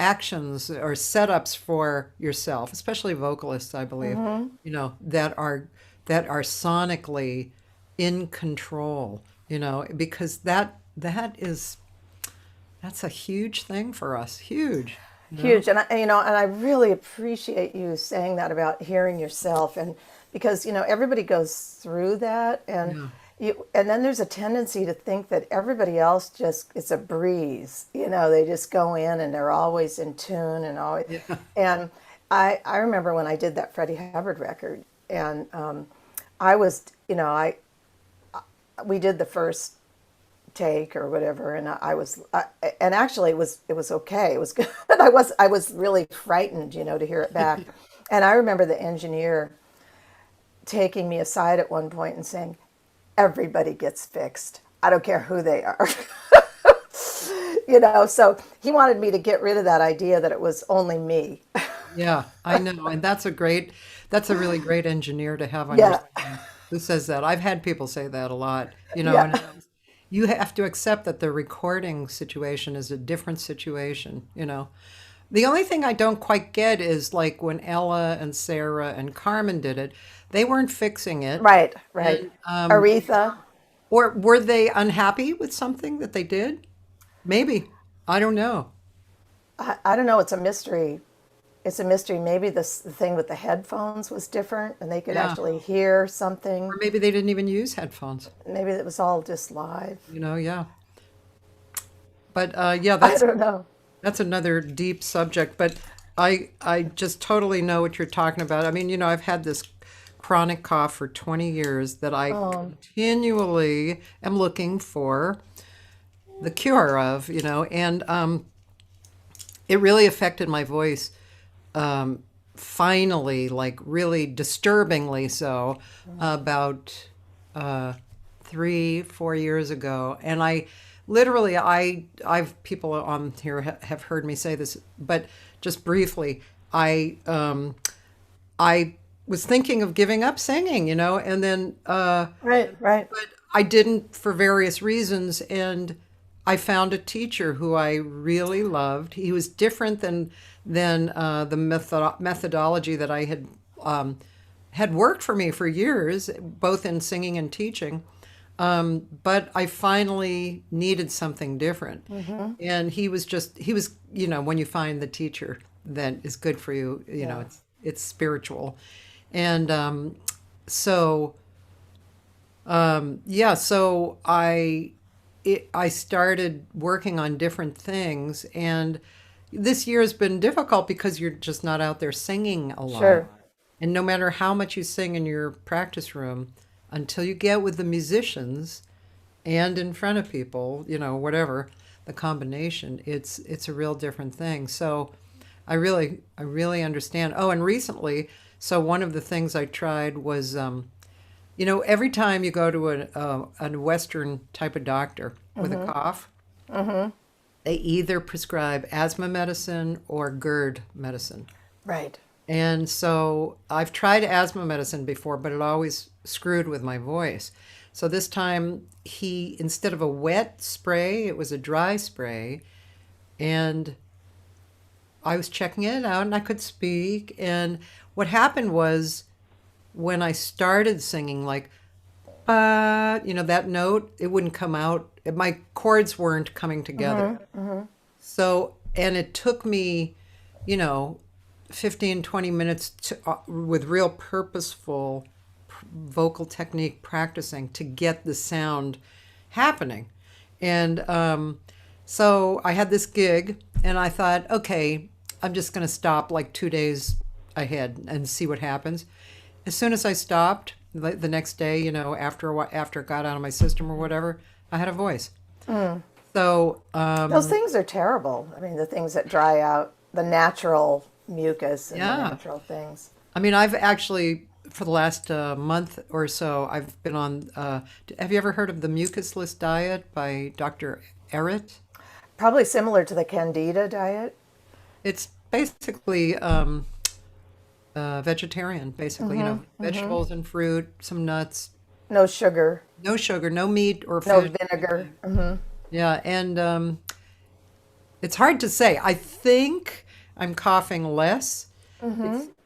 actions or setups for yourself, especially vocalists, I believe, that are sonically in control, because that's a huge thing for us. Huge.
Huge. And I really appreciate you saying that about hearing yourself, and because, everybody goes through that, and and then there's a tendency to think that everybody else it's a breeze, they just go in and they're always in tune and always, and I remember when I did that Freddie Hubbard record, and I was, we did the first take or whatever, and and actually it was okay, it was good. I was really frightened, to hear it back. And I remember the engineer taking me aside at one point and saying, "Everybody gets fixed. I don't care who they are." So he wanted me to get rid of that idea that it was only me.
Yeah, I know. And that's a really great engineer to have on your side. Who says that? I've had people say that a lot, and you have to accept that the recording situation is a different situation, The only thing I don't quite get is like when Ella and Sarah and Carmen did it, they weren't fixing it.
Right.
And,
Aretha.
Or were they unhappy with something that they did? Maybe. I don't know.
I don't know. It's a mystery. It's a mystery. Maybe the thing with the headphones was different and they could actually hear something.
Or maybe they didn't even use headphones.
Maybe it was all just live.
Yeah. But
I don't know.
That's another deep subject. But I just totally know what you're talking about. I mean, I've had this chronic cough for 20 years that I continually am looking for the cure of, and it really affected my voice. Finally, like really disturbingly so, about 3-4 years ago, and I've people on here have heard me say this, but just briefly, I was thinking of giving up singing, and then
Right.
but I didn't for various reasons, and I found a teacher who I really loved. He was different than the methodology that I had worked for me for years, both in singing and teaching. But I finally needed something different. And he was, when you find the teacher that is good for you, it's spiritual. And so I started working on different things, and this year has been difficult because you're just not out there singing a lot.
Sure.
And no matter how much you sing in your practice room, until you get with the musicians and in front of people, whatever the combination, it's a real different thing. So I really understand. Oh, and recently, so one of the things I tried was, every time you go to a Western type of doctor with a cough, they either prescribe asthma medicine or GERD medicine.
Right.
And so I've tried asthma medicine before, but it always screwed with my voice. So this time instead of a wet spray, it was a dry spray. And I was checking it out and I could speak. And what happened was when I started singing, like, that note, it wouldn't come out. My chords weren't coming together. So, and it took me, you know, 15, 20 minutes with real purposeful vocal technique practicing to get the sound happening. And so I had this gig and I thought, okay, I'm just going to stop like 2 days ahead and see what happens. As soon as I stopped, the next day, you know, after it got out of my system or whatever, I had a voice. So,
Those things are terrible. I mean, the things that dry out the natural mucus and the
yeah.
natural things.
I mean, I've actually, for the last month or so, I've been on, have you ever heard of the mucusless diet by Dr. Errett?
Probably similar to the Candida diet.
It's basically vegetarian, basically, you know, vegetables and fruit, some nuts,
No sugar,
no sugar, no meat or
no
fish.
vinegar.
Yeah, and it's hard to say. I think I'm coughing less.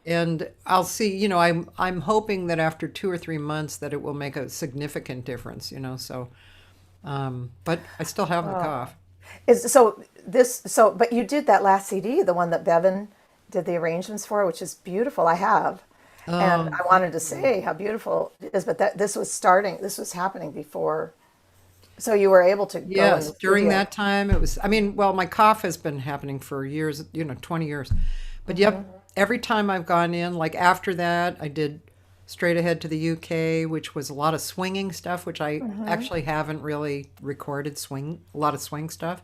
And I'll see, you know, I'm hoping that after 2 or 3 months that it will make a significant difference, you know, so but I still have the cough.
But you did that last CD, the one that Bevan did the arrangements for, which is beautiful. I have. And I wanted to say how beautiful it is, but this was happening before. So you were able to go in
Yes,
the
during
studio.
that time it was, I mean, well, my cough has been happening for years, you know, 20 years. But yep, every time I've gone in, like after that, I did Straight Ahead to the UK, which was a lot of swinging stuff, which I actually haven't really recorded a lot of swing stuff.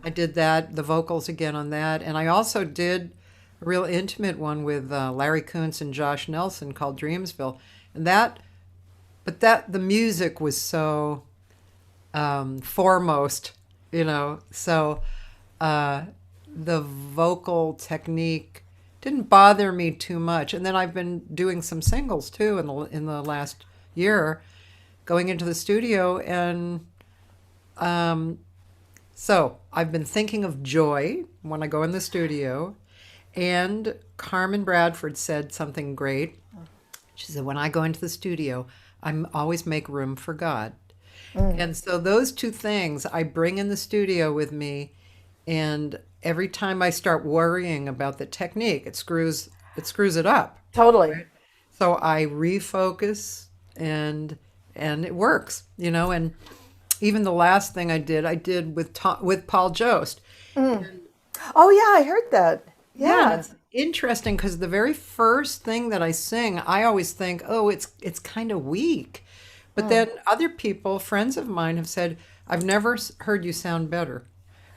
I did that, the vocals again on that. And I also did a real intimate one with Larry Kuntz and Josh Nelson called Dreamsville. And the music was so foremost, you know, so the vocal technique didn't bother me too much. And then I've been doing some singles too in the last year, going into the studio, and so I've been thinking of joy when I go in the studio. And Carmen Bradford said something great. She said, when I go into the studio, I always make room for God. And so those two things I bring in the studio with me, and every time I start worrying about the technique, it screws it up.
Totally.
So I refocus and it works, you know. And even the last thing I did with Paul Jost.
Oh yeah, I heard that.
Yeah,
Yeah.
it's interesting because the very first thing that I sing, I always think, oh, it's kind of weak. But then other people, friends of mine, have said, I've never heard you sound better.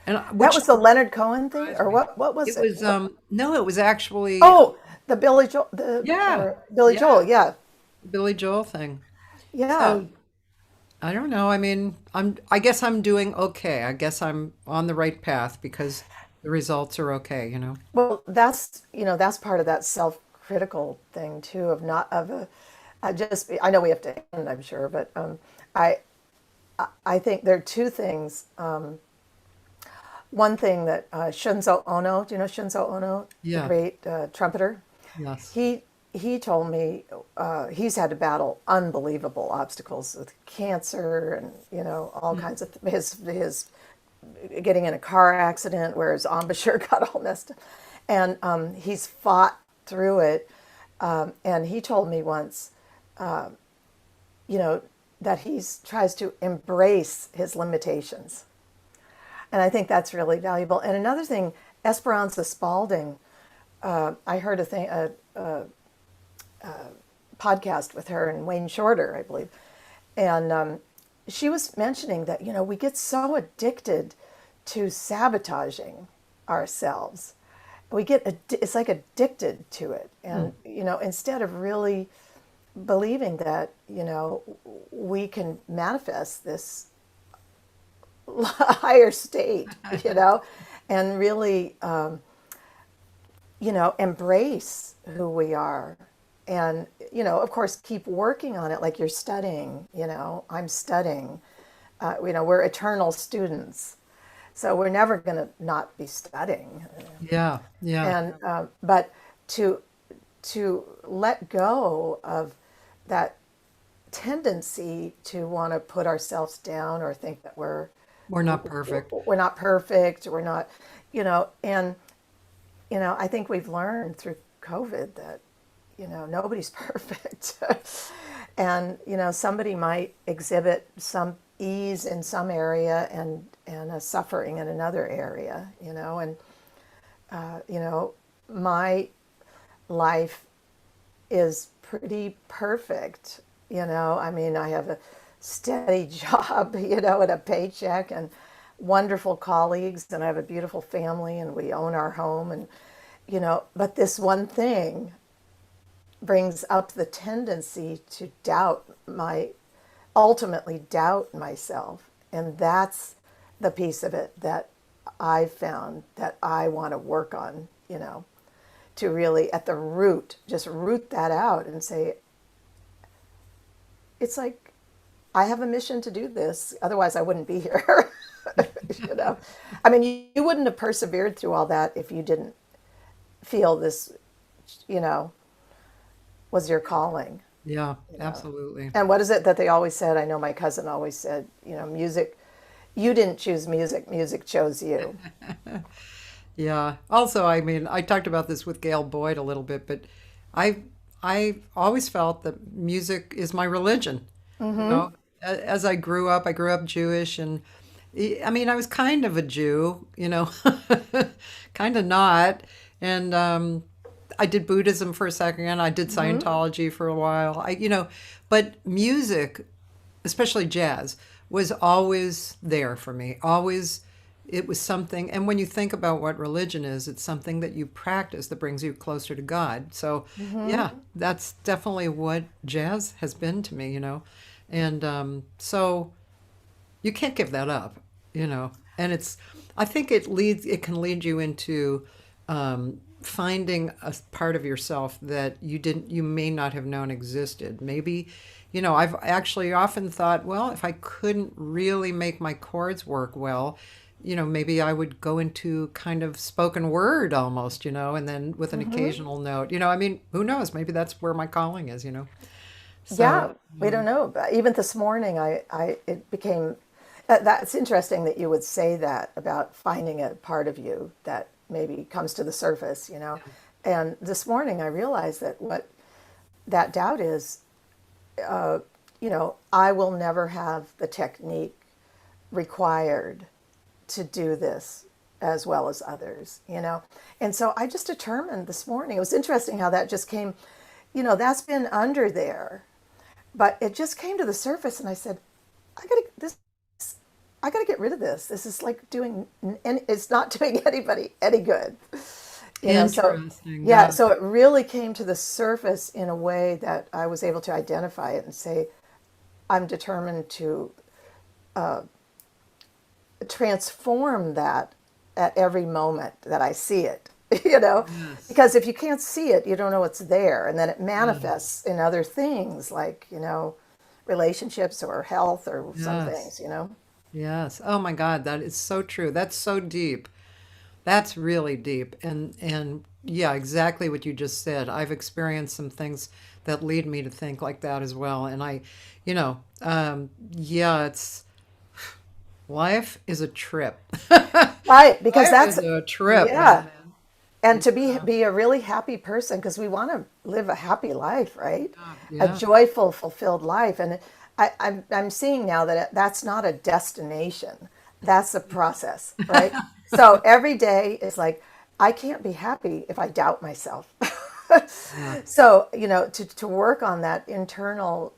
And
That
which
was the Leonard Cohen thing, or
me.
what was
It
it?
was no, it was actually
Oh, the Billy Joel, the
yeah,
or Billy
yeah,
Joel, yeah,
Billy Joel thing.
yeah.
So I don't know. I mean, I guess I'm doing okay. I guess I'm on the right path because the results are okay, you know.
Well, that's part of that self-critical thing too of not of a. I know we have to end, I'm sure, but I I think there are two things. One thing that Shunzo Ono, do you know Shunzo Ono, the
Yeah.
great trumpeter?
Yes.
He told me he's had to battle unbelievable obstacles with cancer and all kinds of his getting in a car accident where his embouchure got all messed up, and he's fought through it. And he told me once, that he tries to embrace his limitations. And I think that's really valuable. And another thing, Esperanza Spalding, I heard a podcast with her and Wayne Shorter, I believe. And she was mentioning that, we get so addicted to sabotaging ourselves. It's like addicted to it. And, instead of really believing that, we can manifest this higher state, and really embrace who we are. And, of course, keep working on it like you're studying. I'm studying. We're eternal students. So we're never going to not be studying.
Yeah, yeah,
But to let go of that tendency to want to put ourselves down or think that
we're not perfect.
we're not perfect, we're not, and I think we've learned through COVID that nobody's perfect. And somebody might exhibit some ease in some area and a suffering in another area, and my life is pretty perfect. I mean, I have a steady job, and a paycheck and wonderful colleagues, and I have a beautiful family, and we own our home, and but this one thing brings up the tendency to ultimately doubt myself. And that's the piece of it that I've found that I want to work on, to really at the root, just root that out and say, it's like, I have a mission to do this. Otherwise I wouldn't be here. I mean, you wouldn't have persevered through all that if you didn't feel this, was your calling.
Yeah, absolutely.
And what is it that they always said? I know my cousin always said, music, you didn't choose music, music chose you.
Yeah. Also, I mean, I talked about this with Gail Boyd a little bit, but I always felt that music is my religion. You know, as I grew up Jewish, and I mean, I was kind of a Jew, kind of not. And I did Buddhism for a second. I did Scientology for a while. But music, especially jazz, was always there for me. Always, it was something. And when you think about what religion is, it's something that you practice that brings you closer to God. So, yeah, that's definitely what jazz has been to me, And so you can't give that up, And I think it can lead you into finding a part of yourself that you may not have known existed. Maybe, I've actually often thought, well, if I couldn't really make my chords work well, maybe I would go into kind of spoken word almost, and then with an occasional note, I mean, who knows? Maybe that's where my calling is, So,
Yeah, we don't know. But even this morning, it became, that's interesting that you would say that about finding a part of you that maybe comes to the surface, And this morning I realized that what that doubt is, I will never have the technique required to do this as well as others, And so I just determined this morning, it was interesting how that just came, that's been under there, but it just came to the surface, and I said, I gotta get rid of this. This is like it's not doing anybody any good. So
interesting.
yeah, so it really came to the surface in a way that I was able to identify it and say, I'm determined to transform that at every moment that I see it,
Yes.
because if you can't see it, you don't know it's there. And then it manifests in other things like, relationships or health or some
Yes.
things.
Yes. Oh my God, that is so true. That's so deep. That's really deep. And yeah, exactly what you just said. I've experienced some things that lead me to think like that as well. And yeah, life is a trip.
Right, because
Life
that's,
is a trip,
yeah.
man.
And to be a really happy person, because we want to live a happy life, right? A
Yeah.
joyful, fulfilled life. And I'm seeing now that that's not a destination. That's a process, right? So every day is like, I can't be happy if I doubt myself.
Yeah.
So, to work on that internal,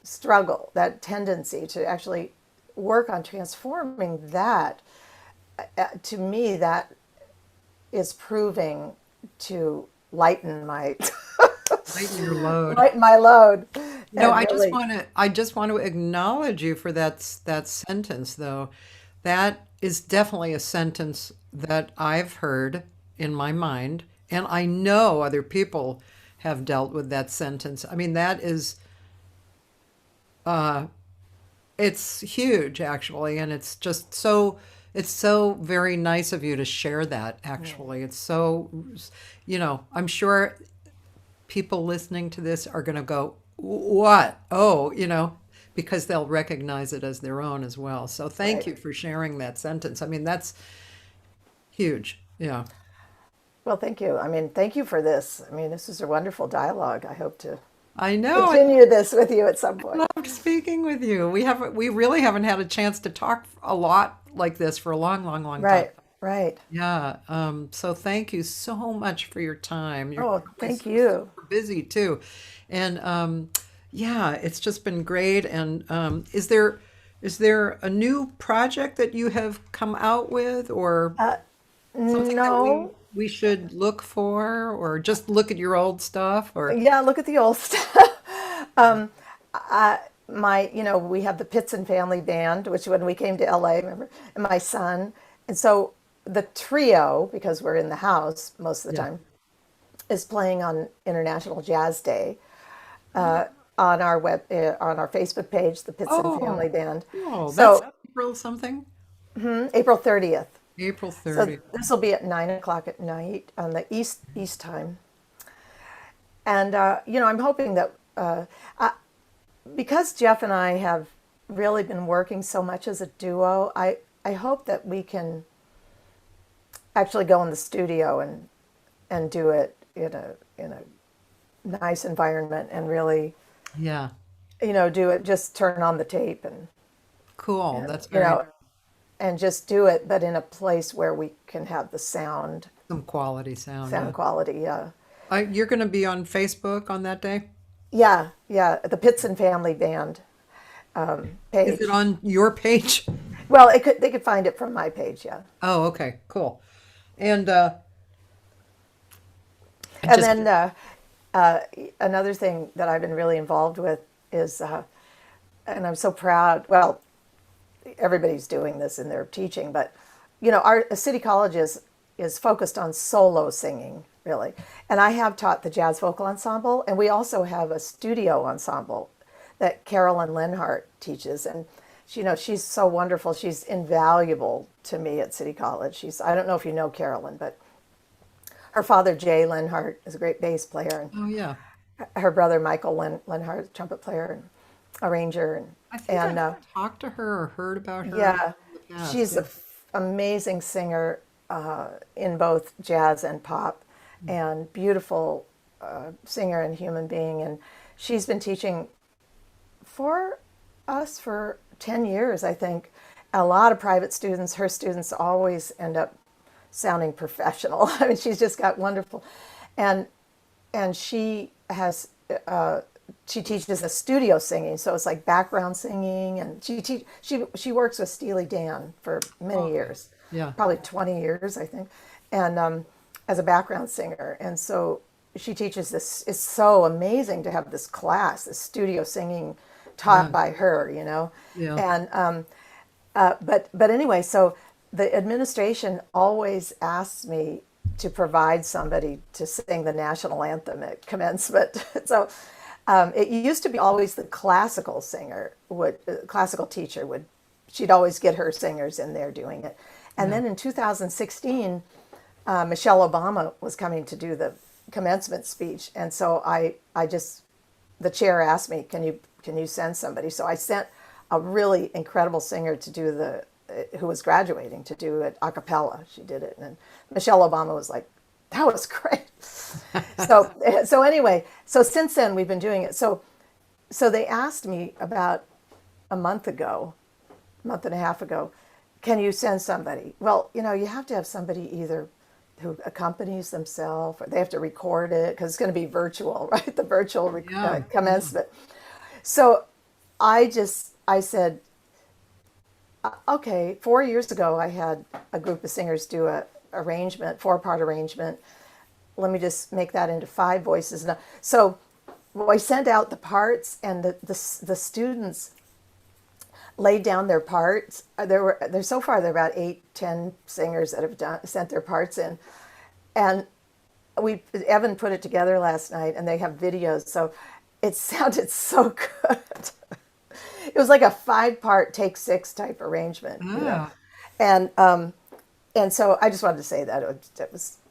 struggle, that tendency to actually work on transforming that, to me, that is proving to lighten my
Lighten your load.
lighten my load.
No,
And really,
I just want to acknowledge you for that sentence though. That is definitely a sentence that I've heard in my mind, and I know other people have dealt with that sentence. I mean, that is, it's huge actually, and it's just so, it's so very nice of you to share that actually. It's so, I'm sure people listening to this are going to go, what? Oh, because they'll recognize it as their own as well. So thank
Right.
you for sharing that sentence. I mean, that's huge. Yeah.
Well, thank you. I mean, thank you for this. I mean, this is a wonderful dialogue. I hope to
I know. I
continue this with you at some point.
loved speaking with you. We really haven't had a chance to talk a lot like this for a long, long, long time.
Right, right.
Yeah. So thank you so much for your time. You're
Oh,
always
thank you.
super busy too. And yeah, it's just been great. And is there a new project that you have come out with, or something that we
No,
we should look for, or just look at your old stuff, or
yeah, look at the old stuff. We have the Pittson family band, which when we came to LA, remember, and my son. And so the trio, because we're in the house most of the
yeah.
time, is playing on International Jazz Day on our on our Facebook page, the Pittson
Oh,
Family Band.
oh, that's
So
April something.
April 30th.
April
So
30th.
this will be at 9 o'clock at night on the East time. And I'm hoping that because Jeff and I have really been working so much as a duo, I hope that we can actually go in the studio and do it in a nice environment and really
Yeah.
do it, just turn on the tape and
Cool. That's
you
very
know and just do it, but in a place where we can have the
some quality sound.
sound
Yeah.
quality. Yeah.
You're going to be on Facebook on that day?
Yeah, the Pittson Family Band
Is it
page.
on your page?
Well, they could find it from my page, yeah.
Oh, okay, cool. And
And
just
then another thing that I've been really involved with is, and I'm so proud. Well, everybody's doing this in their teaching, but our City College is focused on solo singing, really. And I have taught the jazz vocal ensemble, and we also have a studio ensemble that Carolyn Lenhart teaches, and she's so wonderful. She's invaluable to me at City College. I don't know if you know Carolyn, but her father Jay Lenhart is a great bass player,
oh yeah,
and her brother Michael Lenhart, trumpet player and arranger,
I think
and
I've talked to her or heard about her
yeah,
in the past.
she's
Yeah.
an amazing singer in both jazz and pop, and beautiful singer and human being. And she's been teaching for us for 10 years, I think. A lot of private students, her students always end up sounding professional. I mean, she's just got wonderful, and she has she teaches a studio singing, so it's like background singing, and she works with Steely Dan for many
Okay.
years,
Yeah.
probably 20 years, I think, and as a background singer, and so she teaches this. It's so amazing to have this class, this studio singing,
Yeah.
taught by her,
Yeah.
and but anyway, so the administration always asks me to provide somebody to sing the national anthem at commencement. So it used to be always the classical singer classical teacher would, she'd always get her singers in there doing it. And
Yeah.
then in 2016, Michelle Obama was coming to do the commencement speech, and so the chair asked me, can you send somebody? So I sent a really incredible singer to do who was graduating to do it a cappella. She did it, and Michelle Obama was like, "That was great." So anyway, so since then we've been doing it. So they asked me about a month and a half ago, can you send somebody? Well, you have to have somebody either who accompanies themselves, or they have to record it because it's going to be virtual, right? The virtual
Yeah.
commencement. So I said, okay, 4 years ago, I had a group of singers do a arrangement, 4-part arrangement. Let me just make that into 5 voices. So I sent out the parts, and the students laid down their parts. There so far there are about 8, 10 singers that have sent their parts in, And Evan put it together last night, and they have videos, so it sounded so good. It was like a 5-part take 6 type arrangement,
Ah,
and so I just wanted to say that it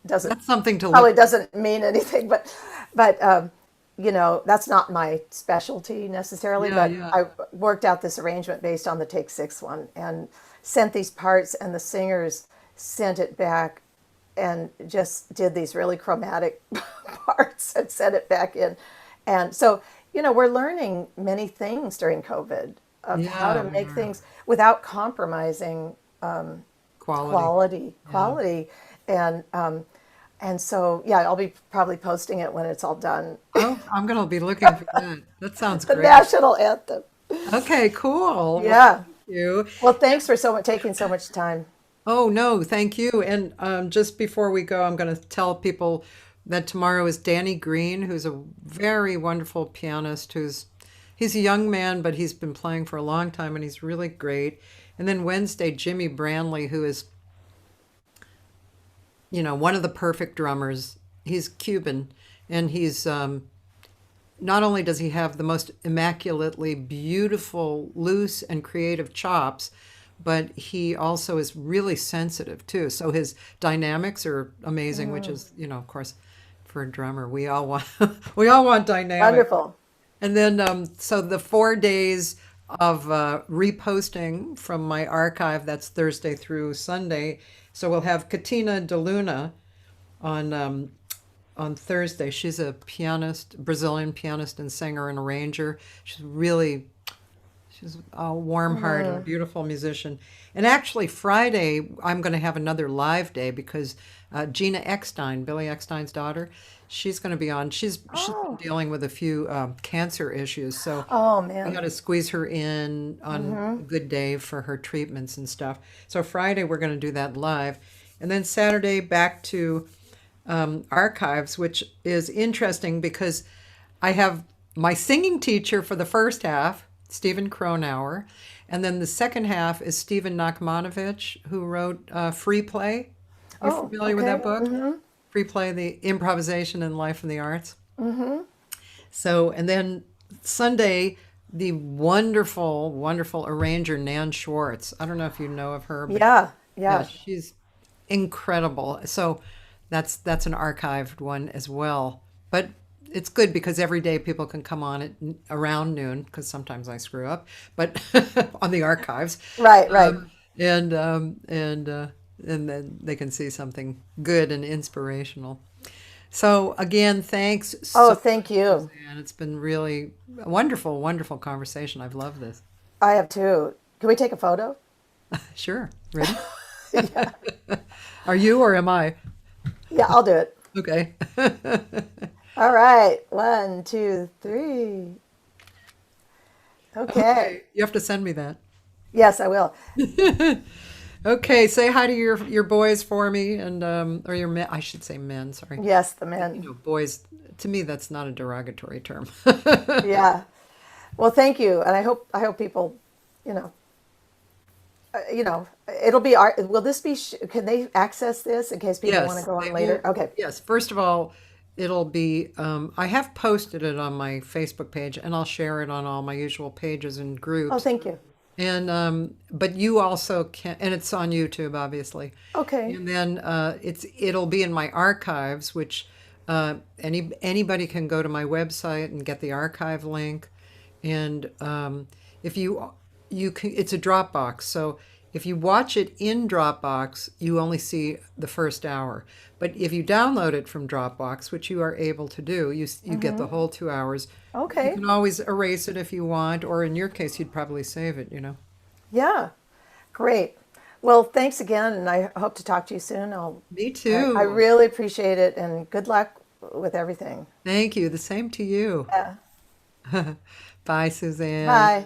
doesn't
that's something to
probably
look.
doesn't mean anything, but that's not my specialty necessarily.
Yeah,
But
yeah.
I worked out this arrangement based on the take 6 one, and sent these parts, and the singers sent it back and just did these really chromatic parts and sent it back in. And so, we're learning many things during COVID of how
Yeah,
to
we
make
are.
things without compromising
Quality. Yeah.
quality, and so yeah, I'll be probably posting it when it's all done.
Oh, I'm going to be looking for that. That sounds
The
great.
national anthem.
Okay, cool. Well,
Yeah.
thank you.
Well, thanks for taking so much time.
Oh, no, thank you. And just before we go, I'm going to tell people that tomorrow is Danny Green, who's a very wonderful pianist he's a young man, but he's been playing for a long time and he's really great. And then Wednesday, Jimmy Branley, who is, one of the perfect drummers. He's Cuban and he's not only does he have the most immaculately beautiful, loose, and creative chops, but he also is really sensitive too. So his dynamics are amazing, which is, of course, for a drummer, we all want we all want dynamic.
Wonderful.
And then, so the 4 days of reposting from my archive, that's Thursday through Sunday. So we'll have Katina DeLuna on Thursday. She's a pianist, Brazilian pianist and singer and arranger. She's a warm-hearted, beautiful musician. And actually, Friday, I'm going to have another live day because Gina Eckstein, Billy Eckstein's daughter, she's going to be on. She's been dealing with a few cancer issues, so
Oh
I got
man.
to squeeze her in on a good day for her treatments and stuff. So Friday, we're going to do that live. And then Saturday, back to archives, which is interesting because I have my singing teacher for the first half, Stephen Kronauer, and then the second half is Stephen Nachmanovich, who wrote Free Play. You
Oh,
familiar with
okay.
that book? Free Play, the improvisation in life and the arts. So, and then Sunday, the wonderful, wonderful arranger Nan Schwartz. I don't know if you know of her, but
Yeah,
yeah,
yeah.
she's incredible. So that's an archived one as well. But it's good because every day people can come on at around noon because sometimes I screw up, but on the archives,
Right, right.
and then they can see something good and inspirational. So again, thanks
Oh,
so
thank you.
and it's been really a wonderful, wonderful conversation. I've loved this.
I have too. Can we take a photo?
Sure. Ready? Are you or am I?
Yeah, I'll do it.
Okay.
All right. 1, 2, 3. Okay.
Okay. You have to send me that.
Yes, I will.
Okay. Say hi to your boys for me and or your men. I should say men. Sorry.
Yes, the men.
Boys. To me, that's not a derogatory term.
Yeah. Well, thank you, and I hope people, you know, it'll be art. Will this be? Can they access this in case people want to
Yes,
go
they
on
will.
later? Okay.
Yes, first of all, it'll be. I have posted it on my Facebook page, and I'll share it on all my usual pages and
Oh,
groups.
thank you.
And but you also can, and it's on YouTube, obviously.
Okay.
And then it'll be in my archives, which anybody can go to my website and get the archive link. And if you can, it's a Dropbox. So if you watch it in Dropbox, you only see the first hour. But if you download it from Dropbox, which you are able to do, you get the whole 2 hours. You
Okay.
can always erase it if you want, or in your case, you'd probably save it.
Yeah. Great. Well, thanks again, and I hope to talk to you soon.
Me
I
too.
really appreciate it, and good luck with everything.
Thank you. The same to you.
Yeah.
Bye, Suzanne.
Bye.